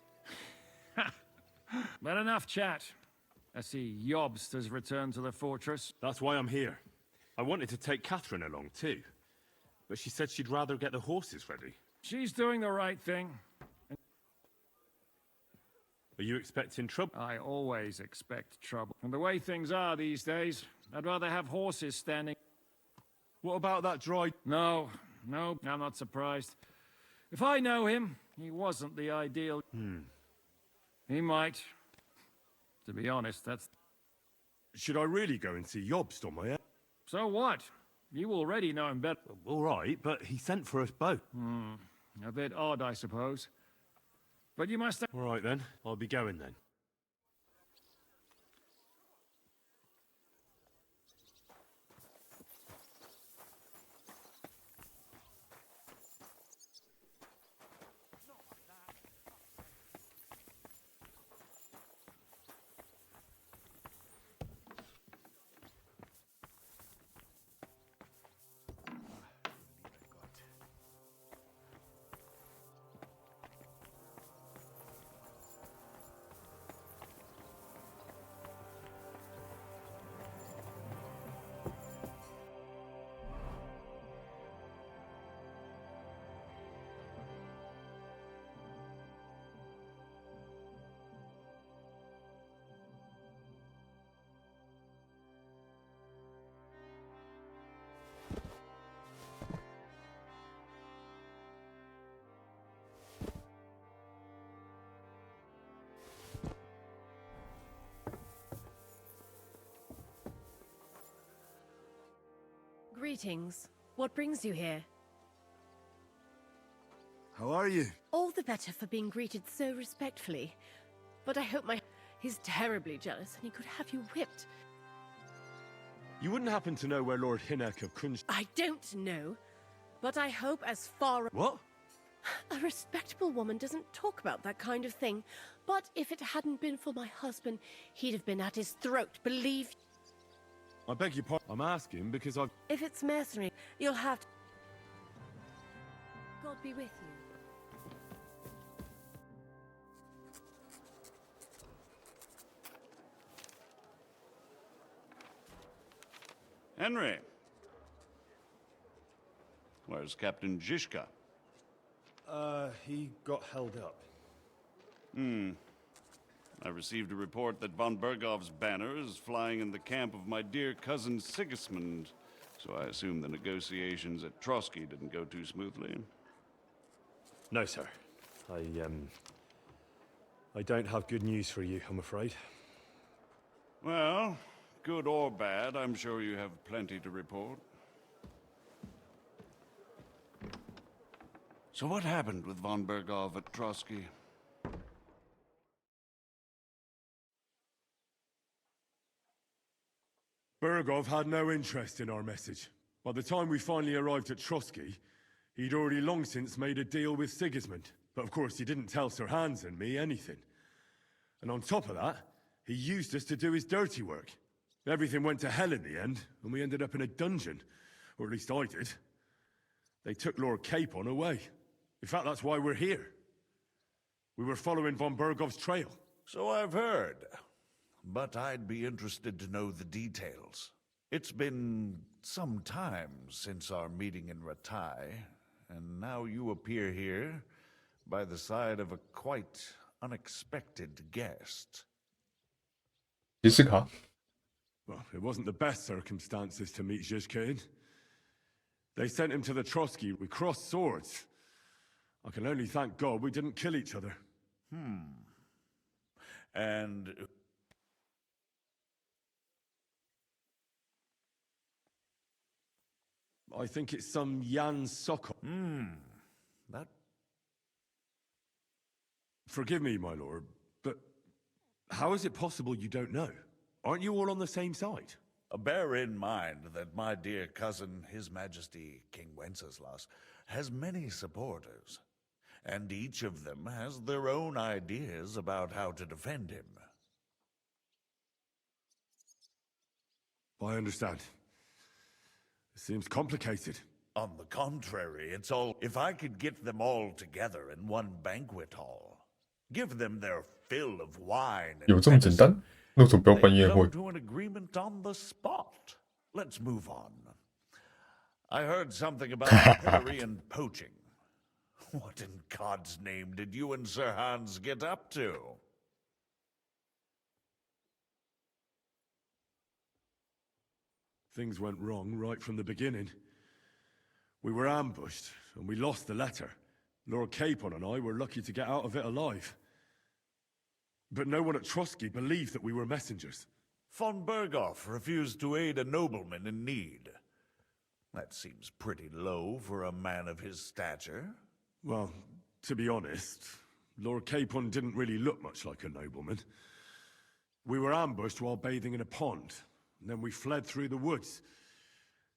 Speaker 11: But enough chat. I see Jobst has returned to the fortress.
Speaker 3: That's why I'm here. I wanted to take Catherine along too, but she said she'd rather get the horses ready.
Speaker 11: She's doing the right thing.
Speaker 3: Are you expecting trouble?
Speaker 11: I always expect trouble. And the way things are these days, I'd rather have horses standing...
Speaker 3: What about that droid?
Speaker 11: No, I'm not surprised. If I know him, he wasn't the ideal... He might. To be honest, that's...
Speaker 3: Should I really go and see Jobst on my own?
Speaker 11: So what? You already know him better.
Speaker 3: All right, but he sent for us both.
Speaker 11: A bit odd, I suppose. But you must...
Speaker 3: All right then, I'll be going then.
Speaker 10: Greetings. What brings you here?
Speaker 18: How are you?
Speaker 10: All the better for being greeted so respectfully. But I hope my... He's terribly jealous and he could have you whipped.
Speaker 3: You wouldn't happen to know where Lord Hinnock of Kunst...
Speaker 10: I don't know, but I hope as far...
Speaker 3: What?
Speaker 10: A respectable woman doesn't talk about that kind of thing. But if it hadn't been for my husband, he'd have been at his throat, believe...
Speaker 3: I beg your pardon. I'm asking because I've...
Speaker 10: If it's mercenary, you'll have to... God be with you.
Speaker 14: Henry. Where's Captain Zizka?
Speaker 12: He got held up.
Speaker 14: I received a report that von Bergov's banner is flying in the camp of my dear cousin Sigismund, so I assume the negotiations at Trotsky didn't go too smoothly.
Speaker 3: No, sir. I don't have good news for you, I'm afraid.
Speaker 14: Well, good or bad, I'm sure you have plenty to report. So what happened with von Bergov at Trotsky?
Speaker 3: Bergov had no interest in our message. By the time we finally arrived at Trotsky, he'd already long since made a deal with Sigismund. But of course, he didn't tell Sir Hans and me anything. And on top of that, he used us to do his dirty work. Everything went to hell in the end, and we ended up in a dungeon. Or at least I did. They took Lord Capon away. In fact, that's why we're here. We were following von Bergov's trail.
Speaker 16: So I've heard. But I'd be interested to know the details. It's been some time since our meeting in Ratai, and now you appear here by the side of a quite unexpected guest.
Speaker 3: Well, it wasn't the best circumstances to meet Zhizka in. They sent him to the Trotsky. We crossed swords. I can only thank God we didn't kill each other.
Speaker 16: And...
Speaker 3: I think it's some Jan Sokol.
Speaker 16: That...
Speaker 3: Forgive me, my lord, but how is it possible you don't know? Aren't you all on the same side?
Speaker 16: Bear in mind that my dear cousin, His Majesty King Wenceslas, has many supporters, and each of them has their own ideas about how to defend him.
Speaker 3: I understand. It seems complicated.
Speaker 16: On the contrary, it's all... If I could get them all together in one banquet hall, give them their fill of wine and
Speaker 1: 有这么简单？那为什么不要办宴会
Speaker 16: come to an agreement on the spot. Let's move on. I heard something about pilloried and poaching. What in God's name did you and Sir Hans get up to?
Speaker 3: Things went wrong right from the beginning. We were ambushed, and we lost the letter. Lord Capon and I were lucky to get out of it alive. But no one at Trotsky believed that we were messengers.
Speaker 16: Von Berghoff refused to aid a nobleman in need. That seems pretty low for a man of his stature.
Speaker 3: Well, to be honest, Lord Capon didn't really look much like a nobleman. We were ambushed while bathing in a pond, and then we fled through the woods.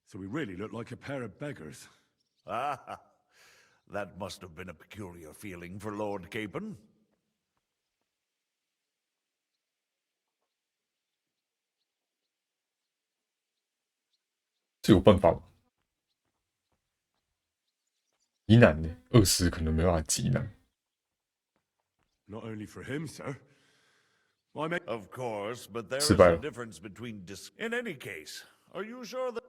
Speaker 3: So we really looked like a pair of beggars.
Speaker 16: Ah, that must have been a peculiar feeling for Lord Capon.
Speaker 1: 这有办法吗？极难呢，20可能没办法极难。
Speaker 3: Not only for him, sir. I may...
Speaker 16: Of course, but there is
Speaker 1: 失败
Speaker 16: a
Speaker 1: 了。
Speaker 16: difference between In any case, are you sure that...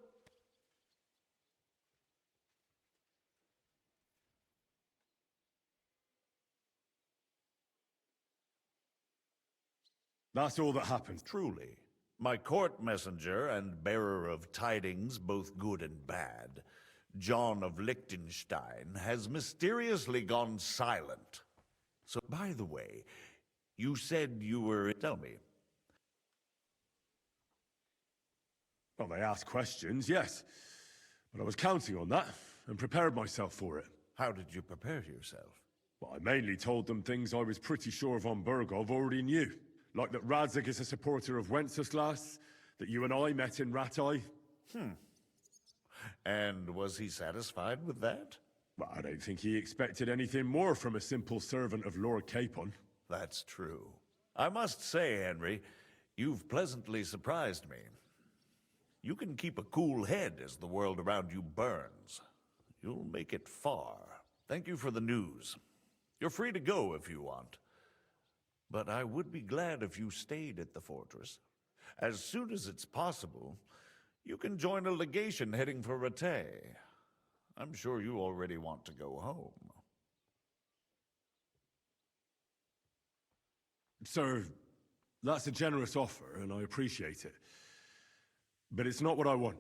Speaker 3: That's all that happened.
Speaker 16: Truly. My court messenger and bearer of tidings, both good and bad, John of Liechtenstein, has mysteriously gone silent. So, by the way, you said you were... Tell me.
Speaker 3: Well, they asked questions, yes. But I was counting on that, and prepared myself for it.
Speaker 16: How did you prepare yourself?
Speaker 3: Well, I mainly told them things I was pretty sure von Bergov already knew. Like that Radzig is a supporter of Wenceslas, that you and I met in Ratai.
Speaker 16: And was he satisfied with that?
Speaker 3: Well, I don't think he expected anything more from a simple servant of Lord Capon.
Speaker 16: That's true. I must say, Henry, you've pleasantly surprised me. You can keep a cool head as the world around you burns. You'll make it far. Thank you for the news. You're free to go if you want. But I would be glad if you stayed at the fortress. As soon as it's possible, you can join a legation heading for Rattay. I'm sure you already want to go home.
Speaker 3: Sir, that's a generous offer, and I appreciate it. But it's not what I want.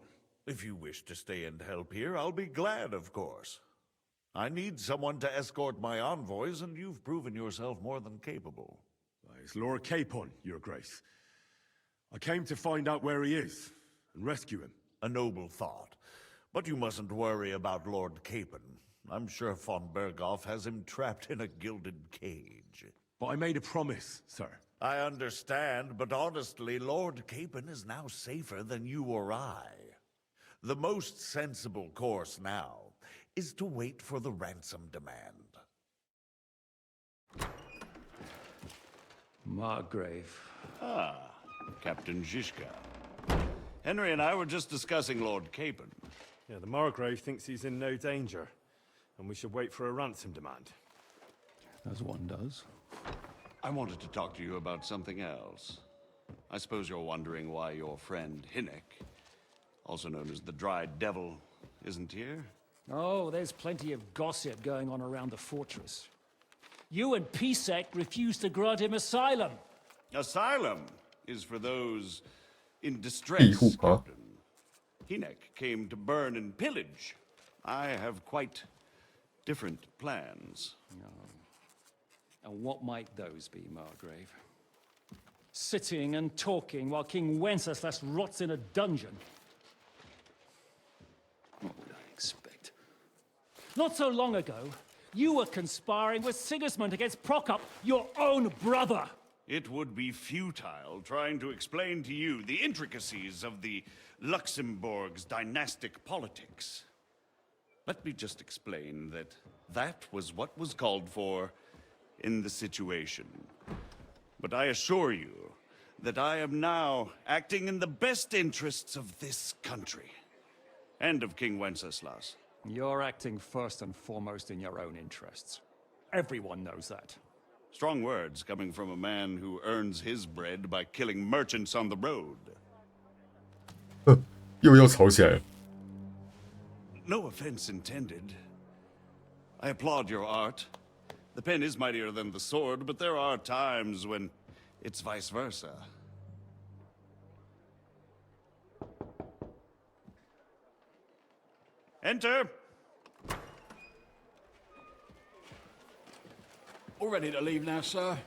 Speaker 16: If you wish to stay and help here, I'll be glad, of course. I need someone to escort my envoys, and you've proven yourself more than capable.
Speaker 3: It's Lord Capon, Your Grace. I came to find out where he is, and rescue him.
Speaker 16: A noble thought. But you mustn't worry about Lord Capon. I'm sure von Berghoff has him trapped in a gilded cage.
Speaker 3: But I made a promise, sir.
Speaker 16: I understand, but honestly, Lord Capon is now safer than you or I. The most sensible course now is to wait for the ransom demand.
Speaker 11: Margrave.
Speaker 14: Ah, Captain Zizka. Henry and I were just discussing Lord Capon.
Speaker 8: Yeah, the Margrave thinks he's in no danger, and we should wait for a ransom demand.
Speaker 11: As one does.
Speaker 14: I wanted to talk to you about something else. I suppose you're wondering why your friend Hinnek, also known as the Dried Devil, isn't here?
Speaker 11: Oh, there's plenty of gossip going on around the fortress. You and Pisek refused to grant him asylum.
Speaker 14: Asylum is for those in distress, Captain. Hinnek came to burn and pillage. I have quite different plans.
Speaker 11: And what might those be, Margrave? Sitting and talking while King Wenceslas rots in a dungeon. What would I expect? Not so long ago, you were conspiring with Sigismund against Prokop, your own brother.
Speaker 14: It would be futile trying to explain to you the intricacies of the Luxembourg's dynastic politics. Let me just explain that that was what was called for in the situation. But I assure you that I am now acting in the best interests of this country and of King Wenceslas.
Speaker 11: You're acting first and foremost in your own interests. Everyone knows that.
Speaker 14: Strong words coming from a man who earns his bread by killing merchants on the road.
Speaker 1: 又要吵起来了。
Speaker 14: No offense intended. I applaud your art. The pen is mightier than the sword, but there are times when it's vice versa. Enter!
Speaker 20: All ready to leave now, sir?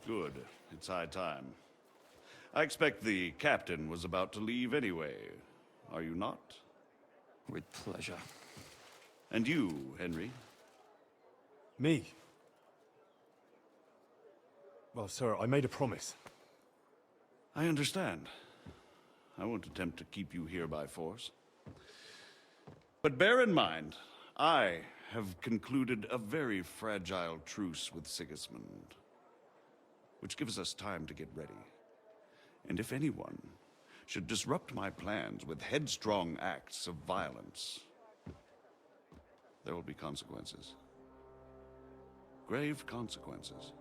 Speaker 14: Good. It's high time. I expect the captain was about to leave anyway. Are you not?
Speaker 11: With pleasure.
Speaker 14: And you, Henry?
Speaker 8: Me? Well, sir, I made a promise.
Speaker 14: I understand. I won't attempt to keep you here by force. But bear in mind, I have concluded a very fragile truce with Sigismund, which gives us time to get ready. And if anyone should disrupt my plans with headstrong acts of violence, there will be consequences. Grave consequences.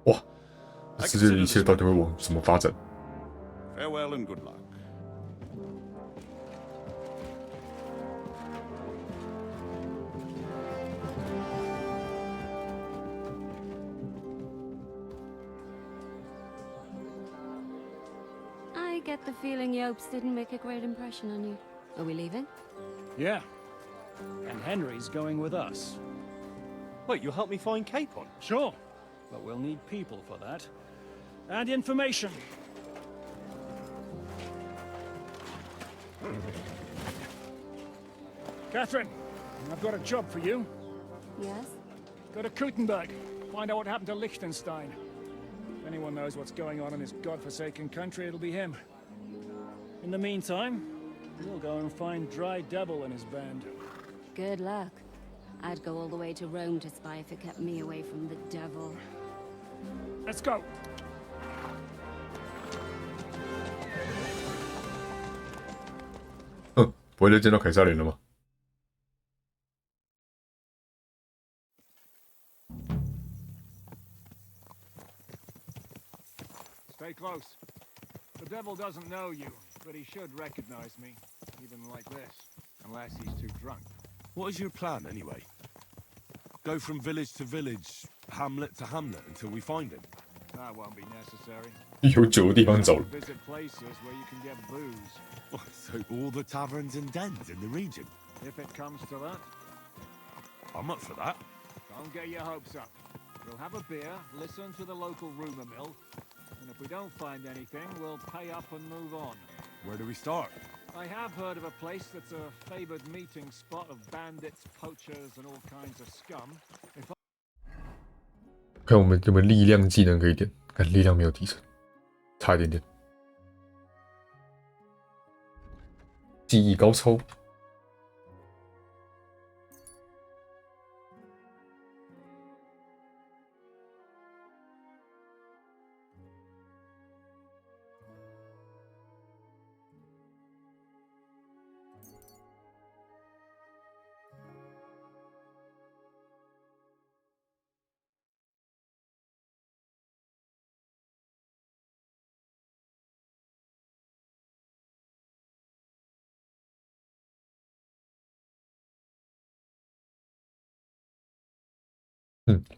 Speaker 1: 哇，世界的一切到底会往什么发展？
Speaker 14: Farewell and good luck.
Speaker 9: I get the feeling Yopes didn't make a great impression on you. Are we leaving?
Speaker 11: Yeah. And Henry's going with us.
Speaker 8: Wait, you'll help me find Capon?
Speaker 11: Sure. But we'll need people for that. And information. Catherine, I've got a job for you.
Speaker 9: Yes?
Speaker 11: Go to Kuttenberg. Find out what happened to Liechtenstein. If anyone knows what's going on in this godforsaken country, it'll be him. In the meantime, we'll go and find Dry Devil and his band.
Speaker 9: Good luck. I'd go all the way to Rome to spy if it kept me away from the devil.
Speaker 11: Let's go.
Speaker 1: Huh, 不会再见到凯撒琳了吗？
Speaker 11: Stay close. The devil doesn't know you, but he should recognize me, even like this, unless he's too drunk.
Speaker 4: What is your plan, anyway? Go from village to village, hamlet to hamlet, until we find him?
Speaker 11: That won't be necessary.
Speaker 1: 有酒的地方走了。
Speaker 11: Visit places where you can get booze.
Speaker 4: Oh, so all the taverns and dens in the region?
Speaker 11: If it comes to that.
Speaker 4: I'm up for that.
Speaker 11: Don't get your hopes up. We'll have a beer, listen to the local rumor mill, and if we don't find anything, we'll pay up and move on.
Speaker 4: Where do we start?
Speaker 11: I have heard of a place that's a favored meeting spot of bandits, poachers, and all kinds of scum. If
Speaker 1: 看我们有没有力量技能可以点，看力量没有提升，差一点点。技艺高超。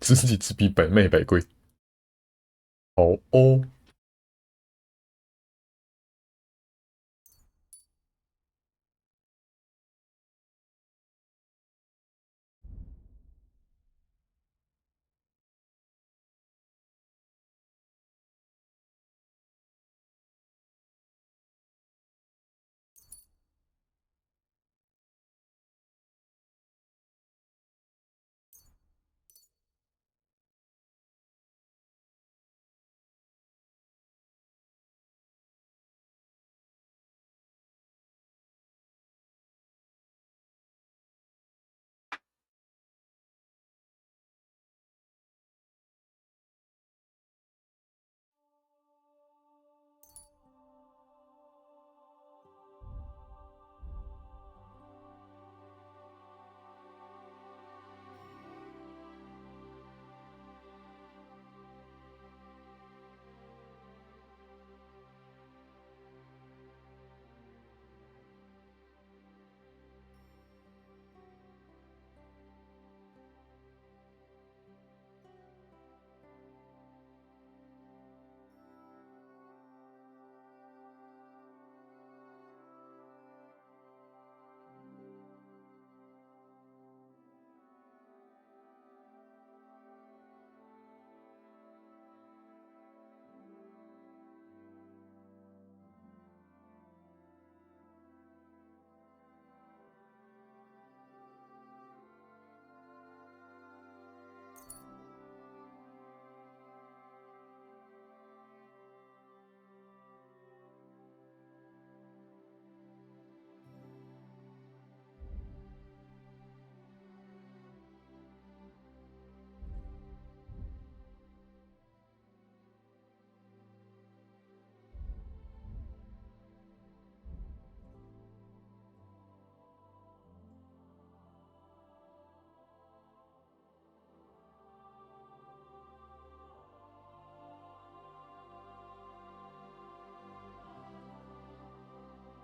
Speaker 1: 知己知彼，百卖百贵。好哦。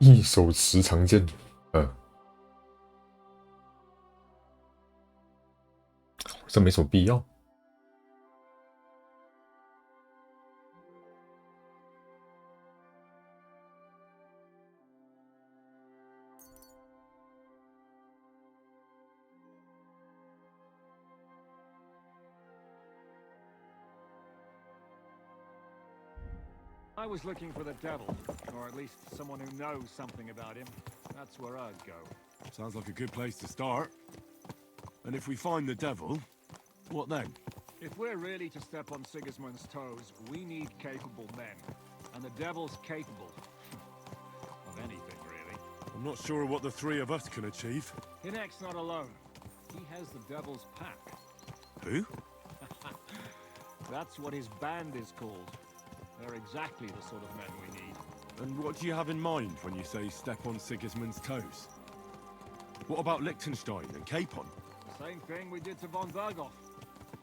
Speaker 1: 一手持长剑，这没什么必要。
Speaker 11: I was looking for the devil, or at least someone who knows something about him. That's where I'd go.
Speaker 4: Sounds like a good place to start. And if we find the devil, what then?
Speaker 11: If we're really to step on Sigismund's toes, we need capable men. And the devil's capable. of anything, really.
Speaker 4: I'm not sure what the three of us can achieve.
Speaker 11: Hinek's not alone. He has the devil's pack.
Speaker 4: Who?
Speaker 11: That's what his band is called. They're exactly the sort of men we need.
Speaker 4: And what do you have in mind when you say step on Sigismund's toes? What about Liechtenstein and Capon?
Speaker 11: The same thing we did to von Berghoff.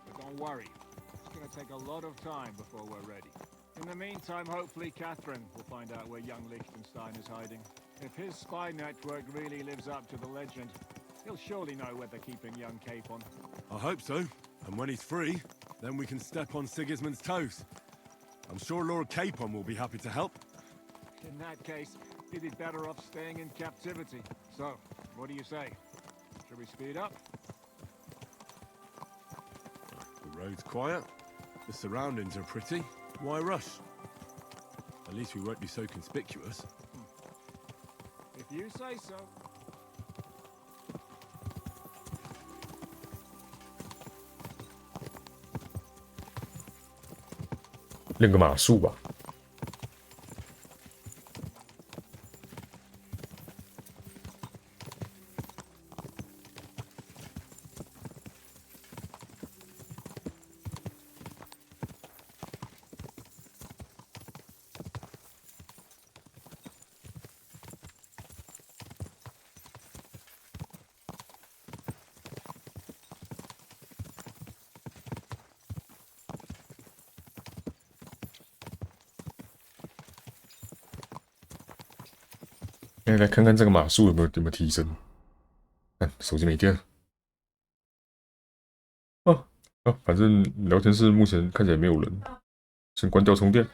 Speaker 11: But don't worry, it's gonna take a lot of time before we're ready. In the meantime, hopefully Catherine will find out where young Liechtenstein is hiding. If his spy network really lives up to the legend, he'll surely know where they're keeping young Capon.
Speaker 4: I hope so. And when he's free, then we can step on Sigismund's toes. I'm sure Lord Capon will be happy to help.
Speaker 11: In that case, he'd be better off staying in captivity. So, what do you say? Should we speed up?
Speaker 4: The road's quiet. The surroundings are pretty. Why rush? At least we won't be so conspicuous.
Speaker 11: If you say so.
Speaker 1: 练个马术吧。来看看这个码数有没有提升。看手机没电了。反正聊天室目前看起来没有人，先关掉充电。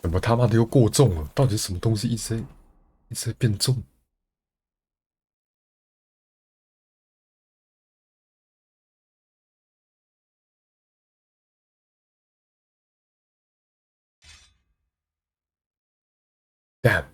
Speaker 1: 怎么他妈的又过重了？到底是什么东西一直在变重？Damn！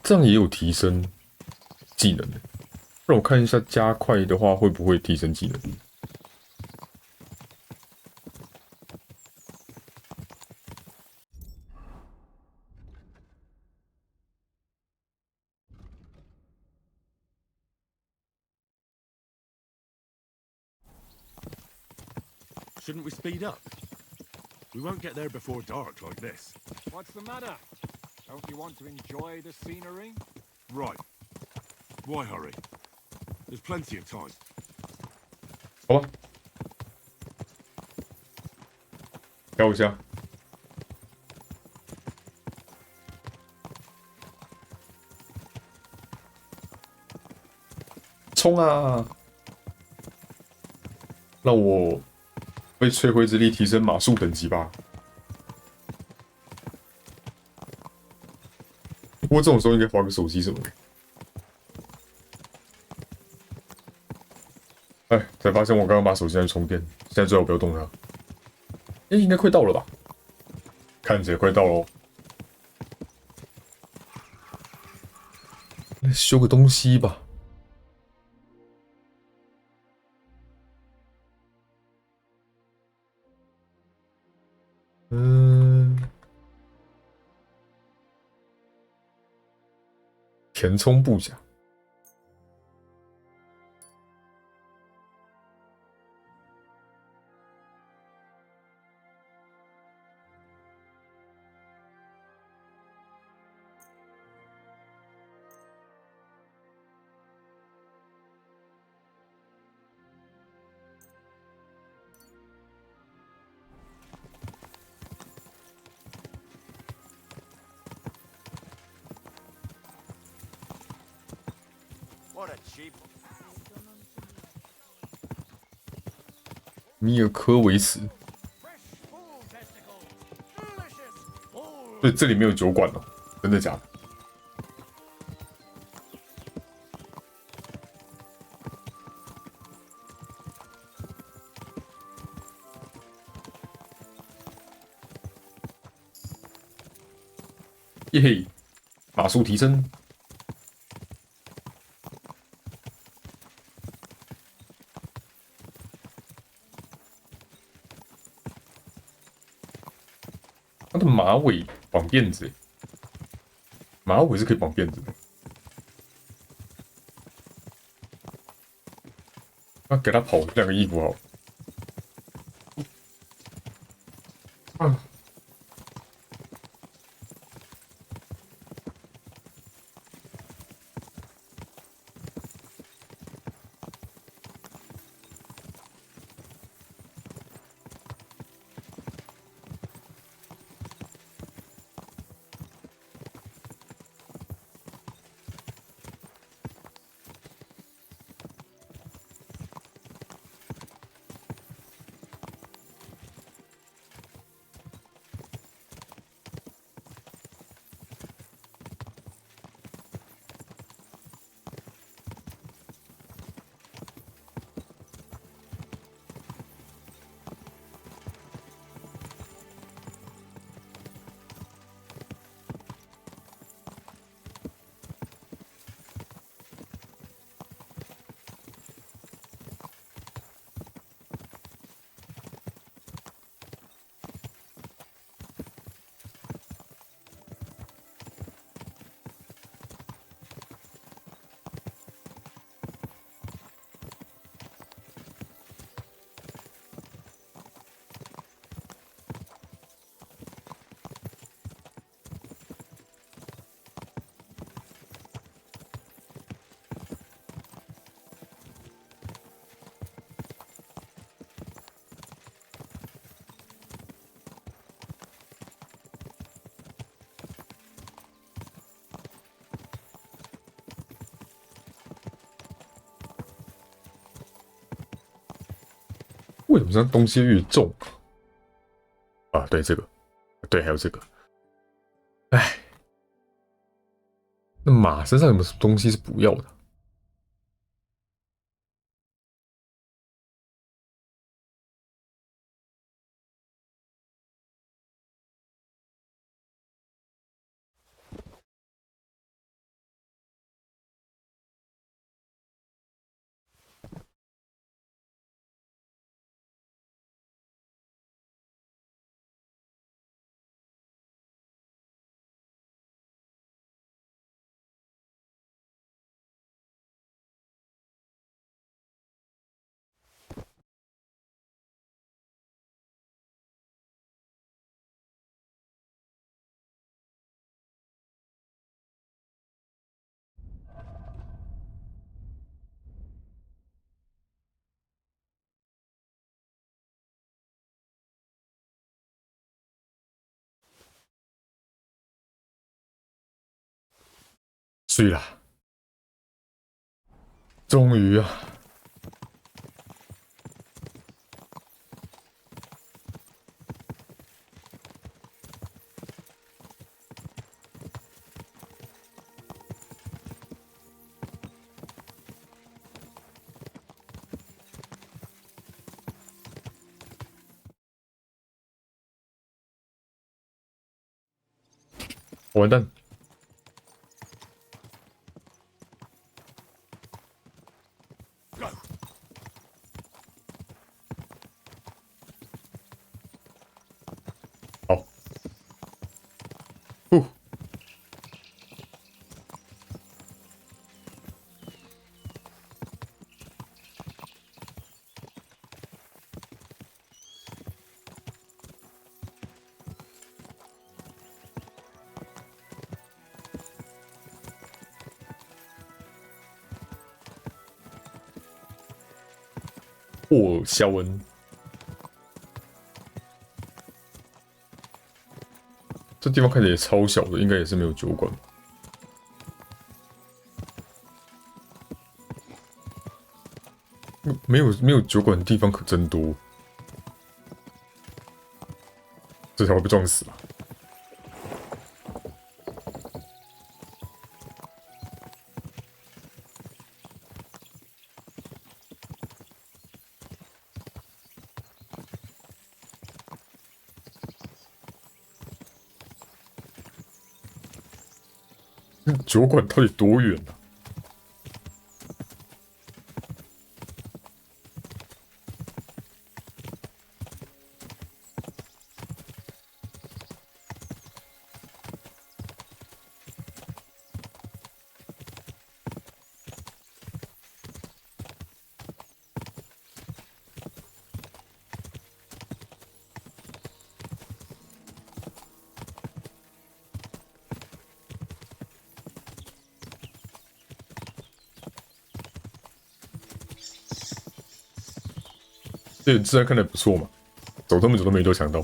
Speaker 1: 这样也有提升技能的。让我看一下加快的话会不会提升技能。
Speaker 4: Shouldn't we speed up? We won't get there before dark like this.
Speaker 11: What's the matter? Don't you want to enjoy the scenery?
Speaker 4: Right. Why hurry? There's plenty of time.
Speaker 1: 好吧，调一下。冲啊！让我被摧毁之力提升马术等级吧。过这种时候应该划个手机什么的。哎，才发现我刚刚把手机拿去充电，现在最好不要动它。哎，应该快到了吧？看起来快到了哦。来修个东西吧。填充布甲。米尔科维茨，对，这里没有酒馆哦，真的假的？耶嘿，码数提升。他的马尾绑辫子，马尾是可以绑辫子的。啊，给他跑2个衣服好。为什么这东西越重啊？对，这个，对，还有这个。哎，那马身上有没有什么东西是不要的？睡了，终于啊！完蛋！好，肖恩，这地方看起来也超小的，应该也是没有酒馆。没有酒馆的地方可真多，这条会被撞死吧？酒馆到底多远啊？这自然看起来不错嘛，走这么久都没都抢到。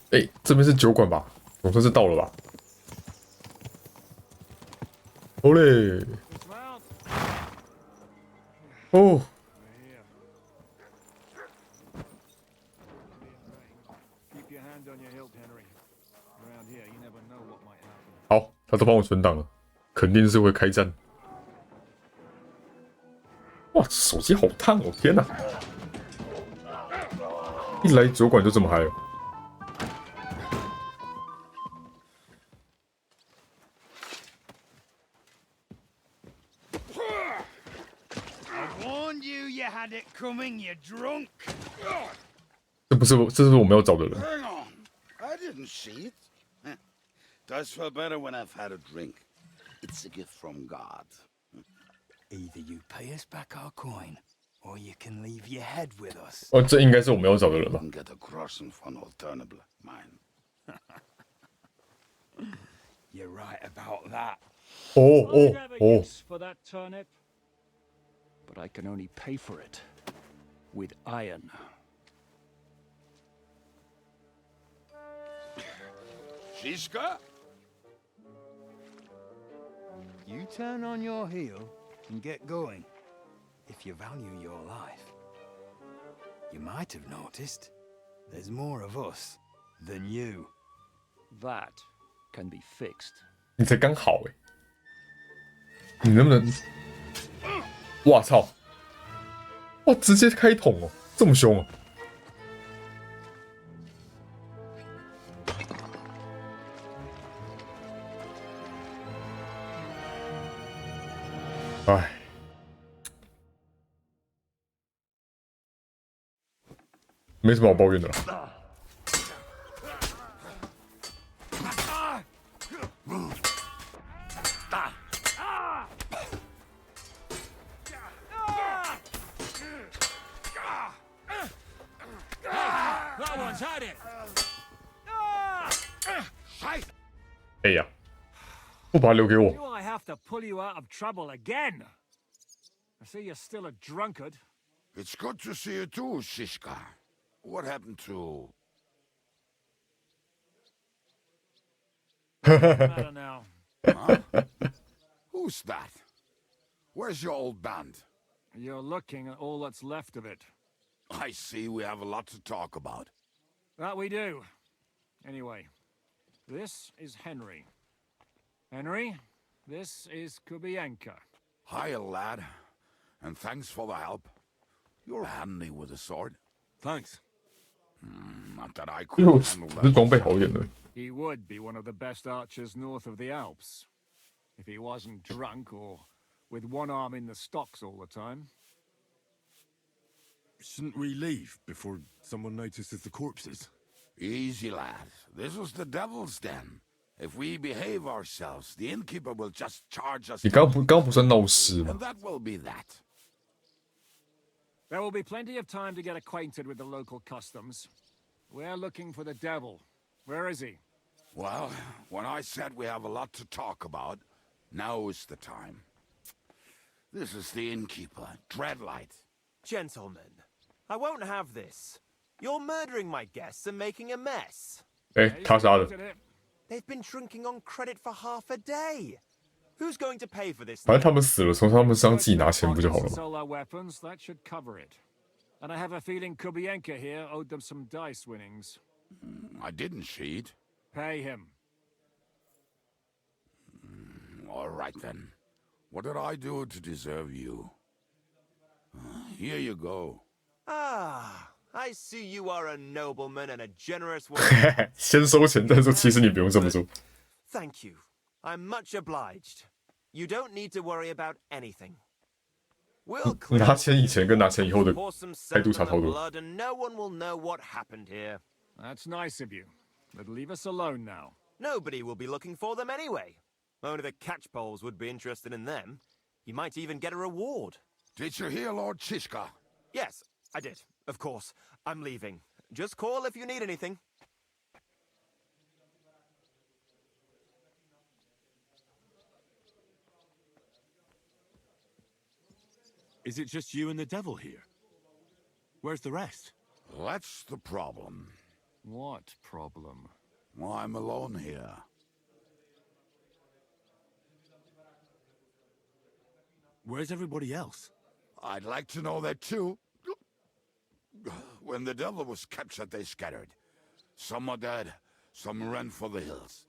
Speaker 1: 哎，这边是酒馆吧？总算是到了吧？好嘞！哦。好，他都帮我存档了，肯定是会开战。哇，手机好烫哦！天哪，一来酒馆就这么嗨哦。这是我们要找的人。
Speaker 18: I didn't see it. Does feel better when I've had a drink. It's a gift from God.
Speaker 17: Either you pay us back our coin, or you can leave your head with us.
Speaker 1: 哦，这应该是我们要找的人吧
Speaker 18: Get a crossing for an alternative mine.
Speaker 17: You're right about that.
Speaker 11: For that turnip, but I can only pay for it with iron.
Speaker 18: Shiska?
Speaker 17: You turn on your heel and get going. If you value your life. You might have noticed there's more of us than you.
Speaker 11: That can be fixed.
Speaker 1: 你才刚好哎，你能不能？哇操！哇，直接开桶哦，这么凶哦！哎，没什么好抱怨的了。哎呀，不把它留给我。
Speaker 11: Do I have to pull you out of trouble again? I see you're still a drunkard.
Speaker 18: It's good to see you too, Shishka. What happened to...
Speaker 11: Matter now.
Speaker 18: Huh? Who's that? Where's your old band?
Speaker 11: You're looking at all that's left of it.
Speaker 18: I see we have a lot to talk about.
Speaker 11: That we do. Anyway, this is Henry. Henry, This is Kubienka.
Speaker 18: Hiya, lad. And thanks for the help. You're handy with a sword.
Speaker 4: Thanks.
Speaker 18: Not that I
Speaker 1: 因为
Speaker 18: could
Speaker 1: 我
Speaker 18: handle
Speaker 1: 只是
Speaker 18: that.
Speaker 1: 装备好一点的。
Speaker 11: He would be one of the best archers north of the Alps. If he wasn't drunk or with one arm in the stocks all the time.
Speaker 4: Shouldn't we leave before someone notices the corpses?
Speaker 18: Easy, lad. This was the devil's den. If we behave ourselves, the innkeeper will just charge us.
Speaker 1: 你刚不算闹事吗？
Speaker 18: And that will be that.
Speaker 11: There will be plenty of time to get acquainted with the local customs. We're looking for the devil. Where is he?
Speaker 18: Well, when I said we have a lot to talk about, now is the time. This is the innkeeper, Dreadlight.
Speaker 13: Gentlemen, I won't have this. You're murdering my guests and making a mess.
Speaker 1: 哎，他杀的。
Speaker 13: They've been drinking on credit for half a day. Who's going to pay for this?
Speaker 1: 反正他们死了，从他们身上自己拿钱不就好了吗？
Speaker 11: Sell our weapons, that should cover it. And I have a feeling Kubienka here owed them some dice winnings.
Speaker 18: I didn't cheat.
Speaker 11: Pay him.
Speaker 18: All right then. What did I do to deserve you? Here you go.
Speaker 13: Ah, I see you are a nobleman and a generous one.
Speaker 1: 先收钱再说，其实你不用这么做。
Speaker 13: Thank you. I'm much obliged. You don't need to worry about anything. We'll
Speaker 1: 拿钱以前跟拿钱以后的
Speaker 13: pour some
Speaker 1: 态度差
Speaker 13: sentiment
Speaker 1: 超
Speaker 13: and
Speaker 1: 多。
Speaker 13: blood, and no one will know what happened here.
Speaker 11: That's nice of you. But leave us alone now.
Speaker 13: Nobody will be looking for them anyway. Only the catchpoles would be interested in them. You might even get a reward.
Speaker 18: Did you hear Lord Chishka?
Speaker 13: Yes, I did. Of course. I'm leaving. Just call if you need anything.
Speaker 4: Is it just you and the devil here? Where's the rest?
Speaker 18: That's the problem.
Speaker 11: What problem?
Speaker 18: Well, I'm alone here.
Speaker 4: Where's everybody else?
Speaker 18: I'd like to know that too. When the devil was captured, they scattered. Some are dead, some ran for the hills.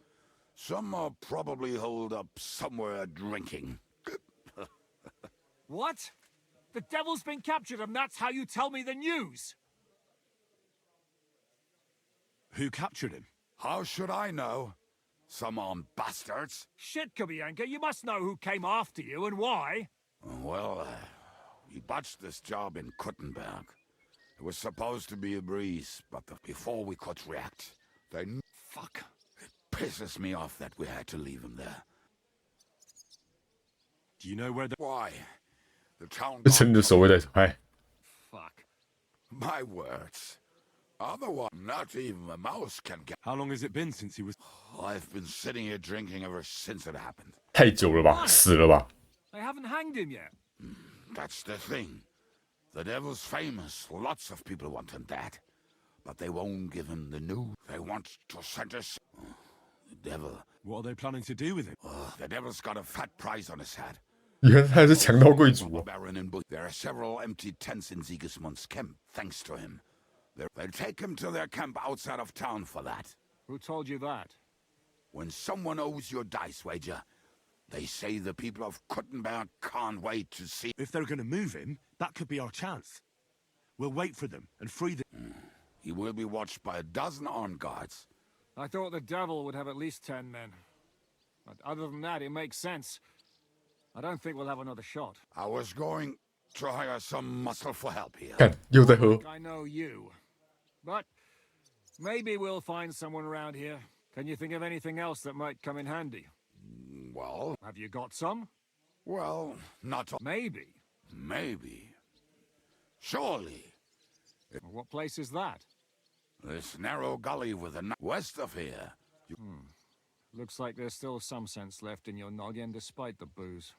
Speaker 18: Some are probably holed up somewhere drinking.
Speaker 11: What? The devil's been captured and that's how you tell me the news?
Speaker 4: Who captured him?
Speaker 18: How should I know? Some armed bastards.
Speaker 11: Shit, Kubienka, you must know who came after you and why.
Speaker 18: Well, we botched this job in Kuttenberg. It was supposed to be a breeze, but before we could react, they...
Speaker 11: Fuck.
Speaker 18: It pisses me off that we had to leave him there.
Speaker 4: Do you know where the...
Speaker 18: Why? The town...
Speaker 1: 趁你的守卫在手，哎，
Speaker 11: Fuck.
Speaker 18: My words. Otherwise, not even a mouse can get...
Speaker 4: How long has it been since he was...
Speaker 18: I've been sitting here drinking ever since it happened.
Speaker 1: 太久了吧，死了吧？
Speaker 11: They haven't hanged him yet.
Speaker 18: That's the thing. The devil's famous. Lots of people want him dead. But they won't give him the news. They want to send us... The devil...
Speaker 4: What are they planning to do with him?
Speaker 18: The devil's got a fat price on his head.
Speaker 1: 原来他是强盗贵族啊！
Speaker 18: Baron and There are several empty tents in Sigismund's camp, thanks to him. They'll take him to their camp outside of town for that.
Speaker 11: Who told you that?
Speaker 18: When someone owes your dice wager, they say the people of Kuttenberg can't wait to see...
Speaker 4: If they're going to move him, that could be our chance. We'll wait for them and free them.
Speaker 18: He will be watched by a dozen armed guards.
Speaker 11: I thought the devil would have at least 10 men. But other than that, it makes sense. I don't think we'll have another shot.
Speaker 18: I was going to hire some muscle for help here.
Speaker 1: 看，又在喝。
Speaker 11: I know you. But maybe we'll find someone around here. Can you think of anything else that might come in handy?
Speaker 18: Well...
Speaker 11: Have you got some?
Speaker 18: Well, not...
Speaker 11: Maybe.
Speaker 18: Maybe. Surely.
Speaker 11: What place is that?
Speaker 18: This narrow gully with a... west of here.
Speaker 11: Looks like there's still some sense left in your noggin despite the booze.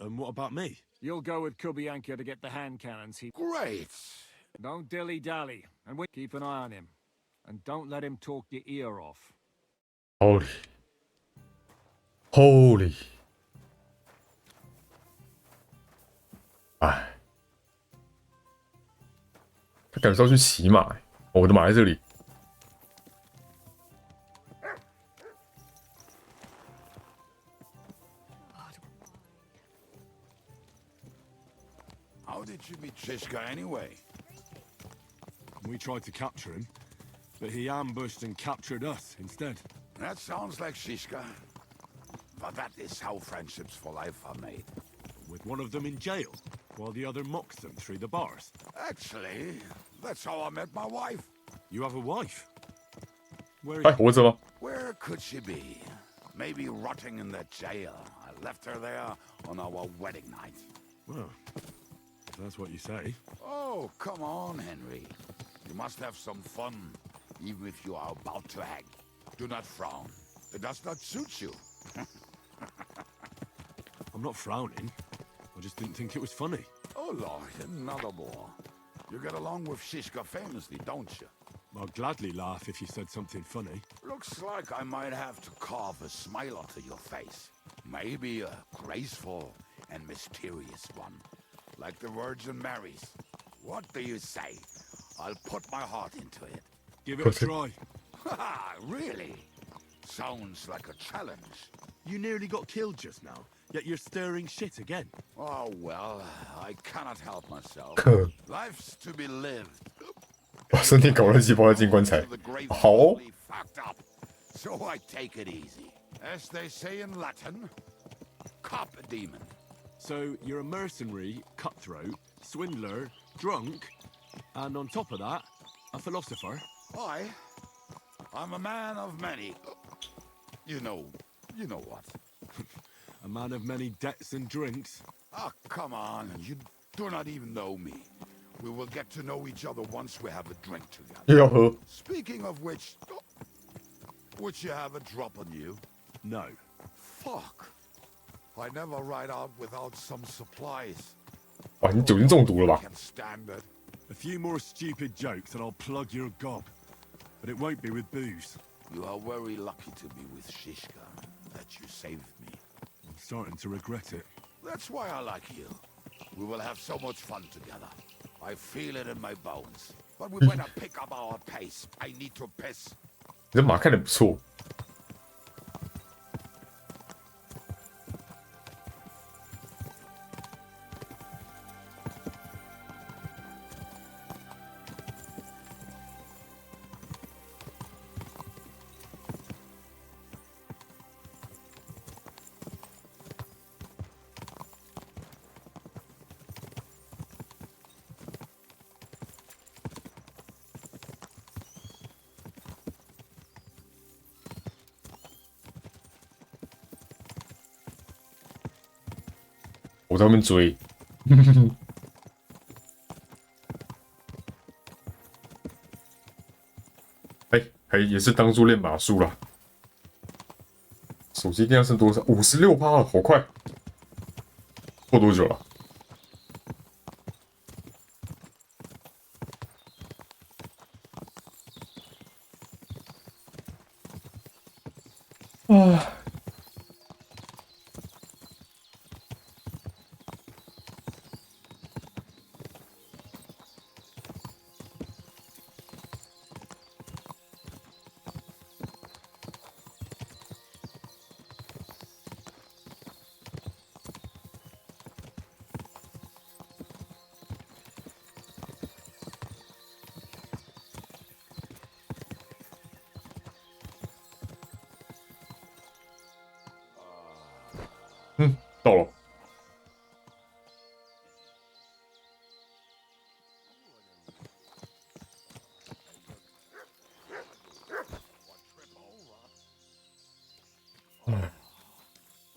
Speaker 4: And what about me?
Speaker 11: You'll go with Kubienka to get the hand cannons.
Speaker 18: Great.
Speaker 11: Don't dilly-dally, and we keep an eye on him. And don't let him talk your ear off.
Speaker 1: Holy. Holy. 哎，他感受去骑马，哎，我的马在这里。
Speaker 18: Shishka anyway?
Speaker 4: We tried to capture him, but he ambushed and captured us instead.
Speaker 18: That sounds like Shishka. But that is how friendships for life are made.
Speaker 4: With one of them in jail, while the other mocks them through the bars.
Speaker 18: Actually, that's how I met my wife.
Speaker 4: You have a wife? Where
Speaker 1: 还活着吗？
Speaker 18: Where could she be? Maybe rotting in that jail. I left her there on our wedding night.
Speaker 4: Well, if that's what you say.
Speaker 18: Oh, come on, Henry. You must have some fun, even if you are about to hang. Do not frown. It does not suit you.
Speaker 4: I'm not frowning. I just didn't think it was funny.
Speaker 18: Oh, Lord, another more. You get along with Shishka famously, don't you?
Speaker 4: I'd gladly laugh if you said something funny.
Speaker 18: Looks like I might have to carve a smile onto your face. Maybe a graceful and mysterious one, like the Virgin Mary's. What do you say? I'll put my heart into it.
Speaker 4: Give it a try.
Speaker 18: Haha, really? Sounds like a challenge.
Speaker 4: You nearly got killed just now, yet you're stirring shit again.
Speaker 18: Oh, well, I cannot help myself. Life's to be lived.
Speaker 1: 把身体搞乱七八糟进棺材，好哦。
Speaker 18: Fucked up. So I take it easy. As they say in Latin, cop a demon.
Speaker 4: So you're a mercenary, cutthroat, swindler, drunk, and on top of that, a philosopher?
Speaker 18: I'm a man of many... You know what.
Speaker 4: A man of many debts and drinks?
Speaker 18: Oh, come on. You do not even know me. We will get to know each other once we have a drink together. Speaking of which... Would you have a drop on you?
Speaker 4: No.
Speaker 18: Fuck. I never ride out without some supplies.
Speaker 1: 哇，你酒精中毒了吧？
Speaker 18: Can't stand it.
Speaker 4: A few more stupid jokes and I'll plug your gob. But it won't be with booze.
Speaker 18: You are very lucky to be with Shishka, that you saved me.
Speaker 4: I'm starting to regret it.
Speaker 18: That's why I like you. We will have so much fun together. I feel it in my bones. But we better pick up our pace. I need to piss.
Speaker 1: 你这马看得不错。我在后面追，还也是当初练马术啦。手机电量剩多少？56%了，好快！过多久了？啊！ 到了。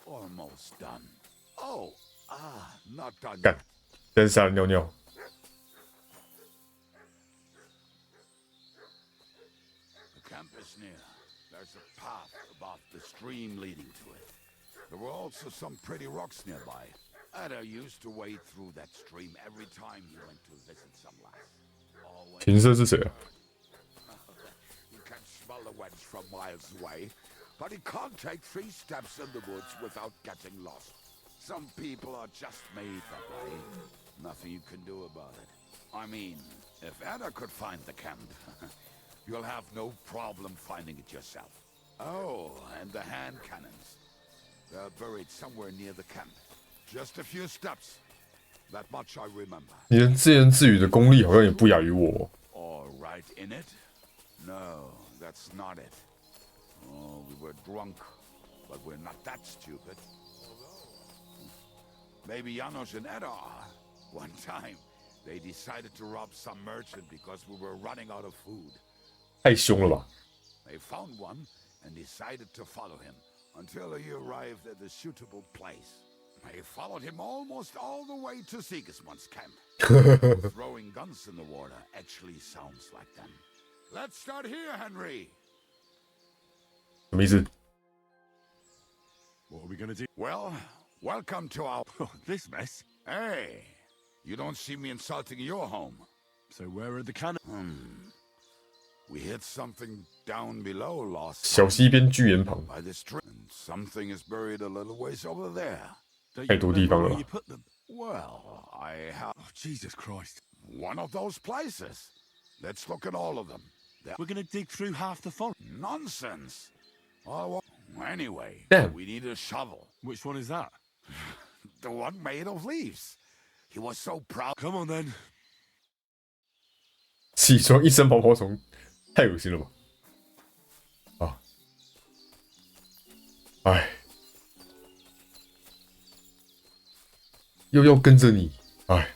Speaker 18: Almost done. Oh, not done.
Speaker 1: 干，真是尿尿。
Speaker 18: The camp is near. There's a path above the stream leading to it. There were also some pretty rocks nearby. Ada used to wade through that stream every time he went to visit some lass.
Speaker 1: 停车是谁啊？
Speaker 18: You can smell the wench from miles away, but he can't take 3 steps in the woods without getting lost. Some people are just made that way. Nothing you can do about it. I mean, if Ada could find the camp, you'll have no problem finding it yourself. Oh, and the hand cannons. They're buried somewhere near the camp. Just a few steps. That much I remember.
Speaker 1: 你连自言自语的功力好像也不亚于我。
Speaker 18: All right in it? No, that's not it. Oh, we were drunk, but we're not that stupid. Maybe Janos and Edda are. One time, they decided to rob some merchant because we were running out of food.
Speaker 1: 太凶了吧！
Speaker 18: They found one and decided to follow him until he arrived at a suitable place. They followed him almost all the way to Sigismund's camp. Throwing guns in the water actually sounds like them. Let's start here, Henry.
Speaker 1: 什么意思？
Speaker 4: What are we gonna do?
Speaker 18: Well, welcome to our...
Speaker 4: this mess?
Speaker 18: Hey, you don't see me insulting your home.
Speaker 4: So where are the cannons?
Speaker 18: We hit something down below last
Speaker 1: 小溪边巨岩旁，
Speaker 18: by this tree. And something is buried a little ways over there.
Speaker 1: 太多地方了吧。
Speaker 18: Well, I have...
Speaker 4: Oh, Jesus Christ.
Speaker 18: One of those places. Let's look at all of them.
Speaker 4: We're gonna dig through half the forest.
Speaker 18: Nonsense. Oh, anyway,
Speaker 1: Damn.
Speaker 18: we need a shovel.
Speaker 4: Which one is that?
Speaker 18: The one made of leaves. He was so proud.
Speaker 4: Come on then.
Speaker 1: 起床一身毛毛虫，太恶心了吧！啊，哎，又要跟着你，哎。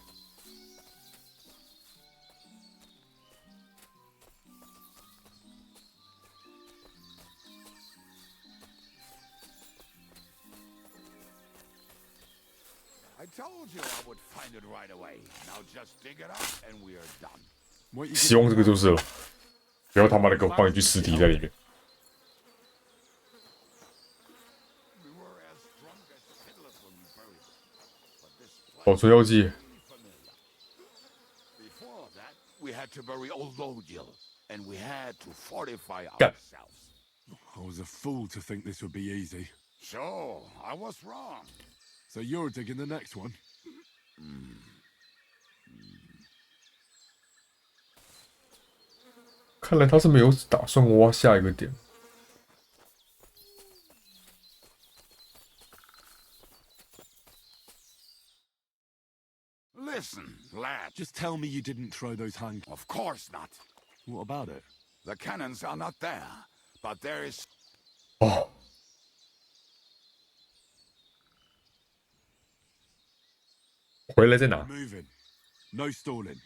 Speaker 18: I told you I would find it right away. Now just dig it up and we are done.
Speaker 1: 希望这个就是了，不要他妈的给我放一具尸体在里面。保存药剂。
Speaker 18: Before that, we had to bury old Lodiel, and we had to fortify
Speaker 1: God.
Speaker 18: ourselves.
Speaker 4: I was a fool to think this would be easy.
Speaker 18: So, I was wrong.
Speaker 4: So you're digging the next one?
Speaker 1: 看来他是没有打算挖下一个点。
Speaker 18: Listen, lad.
Speaker 4: Just tell me you didn't throw those hand...
Speaker 18: Of course not.
Speaker 4: What about it?
Speaker 18: The cannons are not there, but there is...
Speaker 1: 哦，回来在哪？
Speaker 4: Moving. No stalling.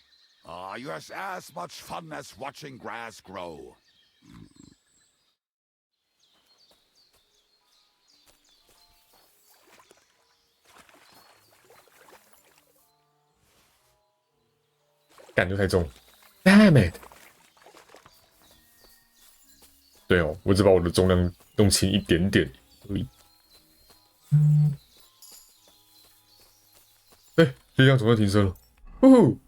Speaker 18: You have as much fun as watching grass grow.
Speaker 1: 感觉太重 ，Damn it！ 对哦，我只把我的重量弄轻一点点而已。哎，力量总算停车了，呼呼！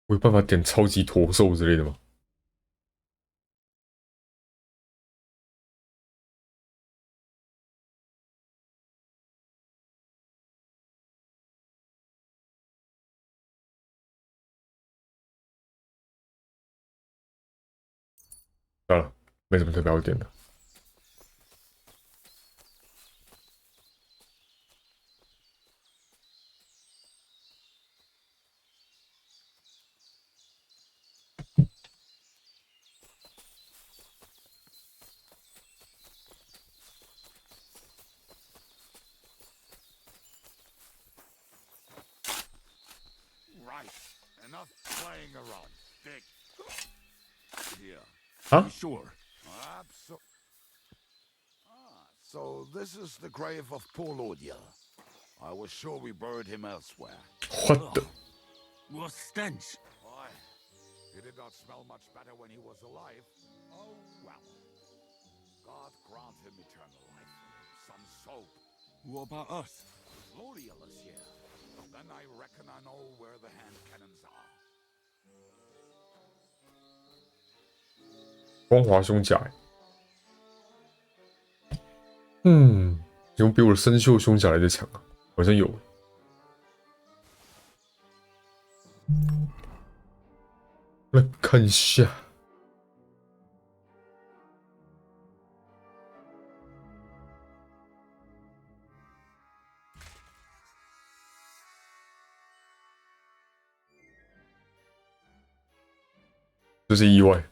Speaker 1: 我有办法点超级驼兽之类的吗？ 算了，没什么特别要点的。
Speaker 18: Right. Enough playing around. Dig. Here.
Speaker 1: Huh?
Speaker 18: Sure. So this is the grave of poor Lodiel. I was sure we buried him elsewhere.
Speaker 1: What the?
Speaker 4: What stench?
Speaker 18: Why? He did not smell much better when he was alive. Oh, well. God grant him eternal life. Some soap.
Speaker 4: What about us?
Speaker 18: Lodiel is here. Then I reckon I know where the hand cannons are.
Speaker 1: 光滑胸甲，嗯，有比我的生锈胸甲来的强啊，好像有。来看一下，这是意外。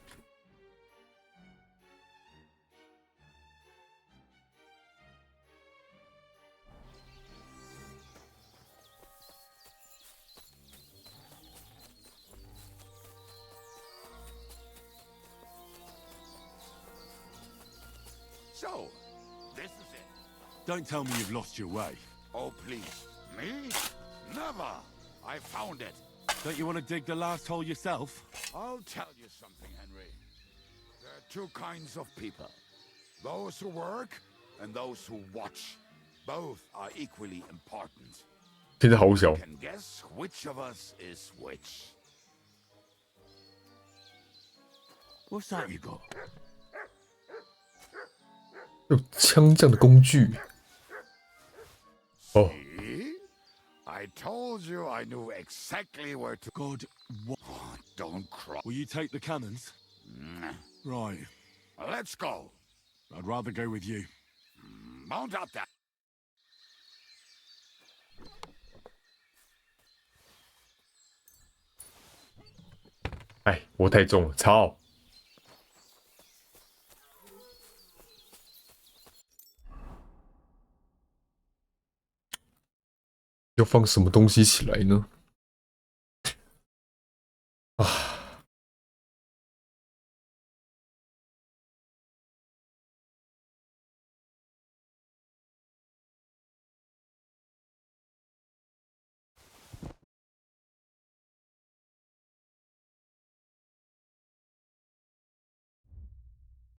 Speaker 18: So, this is it.
Speaker 4: Don't tell me you've lost your way.
Speaker 18: Oh, please. Me? Never. I found it.
Speaker 4: Don't you want to dig the last hole yourself?
Speaker 18: I'll tell you something, Henry. There are two kinds of people. Those who work and those who watch. Both are equally important.
Speaker 1: 现在好小。
Speaker 18: Can guess which of us is which?
Speaker 4: What's that you got?
Speaker 1: 有枪这样的工具。哦。
Speaker 18: See? I told you I knew exactly where to.
Speaker 4: God, what?
Speaker 18: Oh, don't cry.
Speaker 4: Will you take the cannons? Right.
Speaker 18: Let's go.
Speaker 4: I'd rather go with you.
Speaker 18: Mount up that.
Speaker 1: 哎，我太重了，操！要放什么东西起来呢？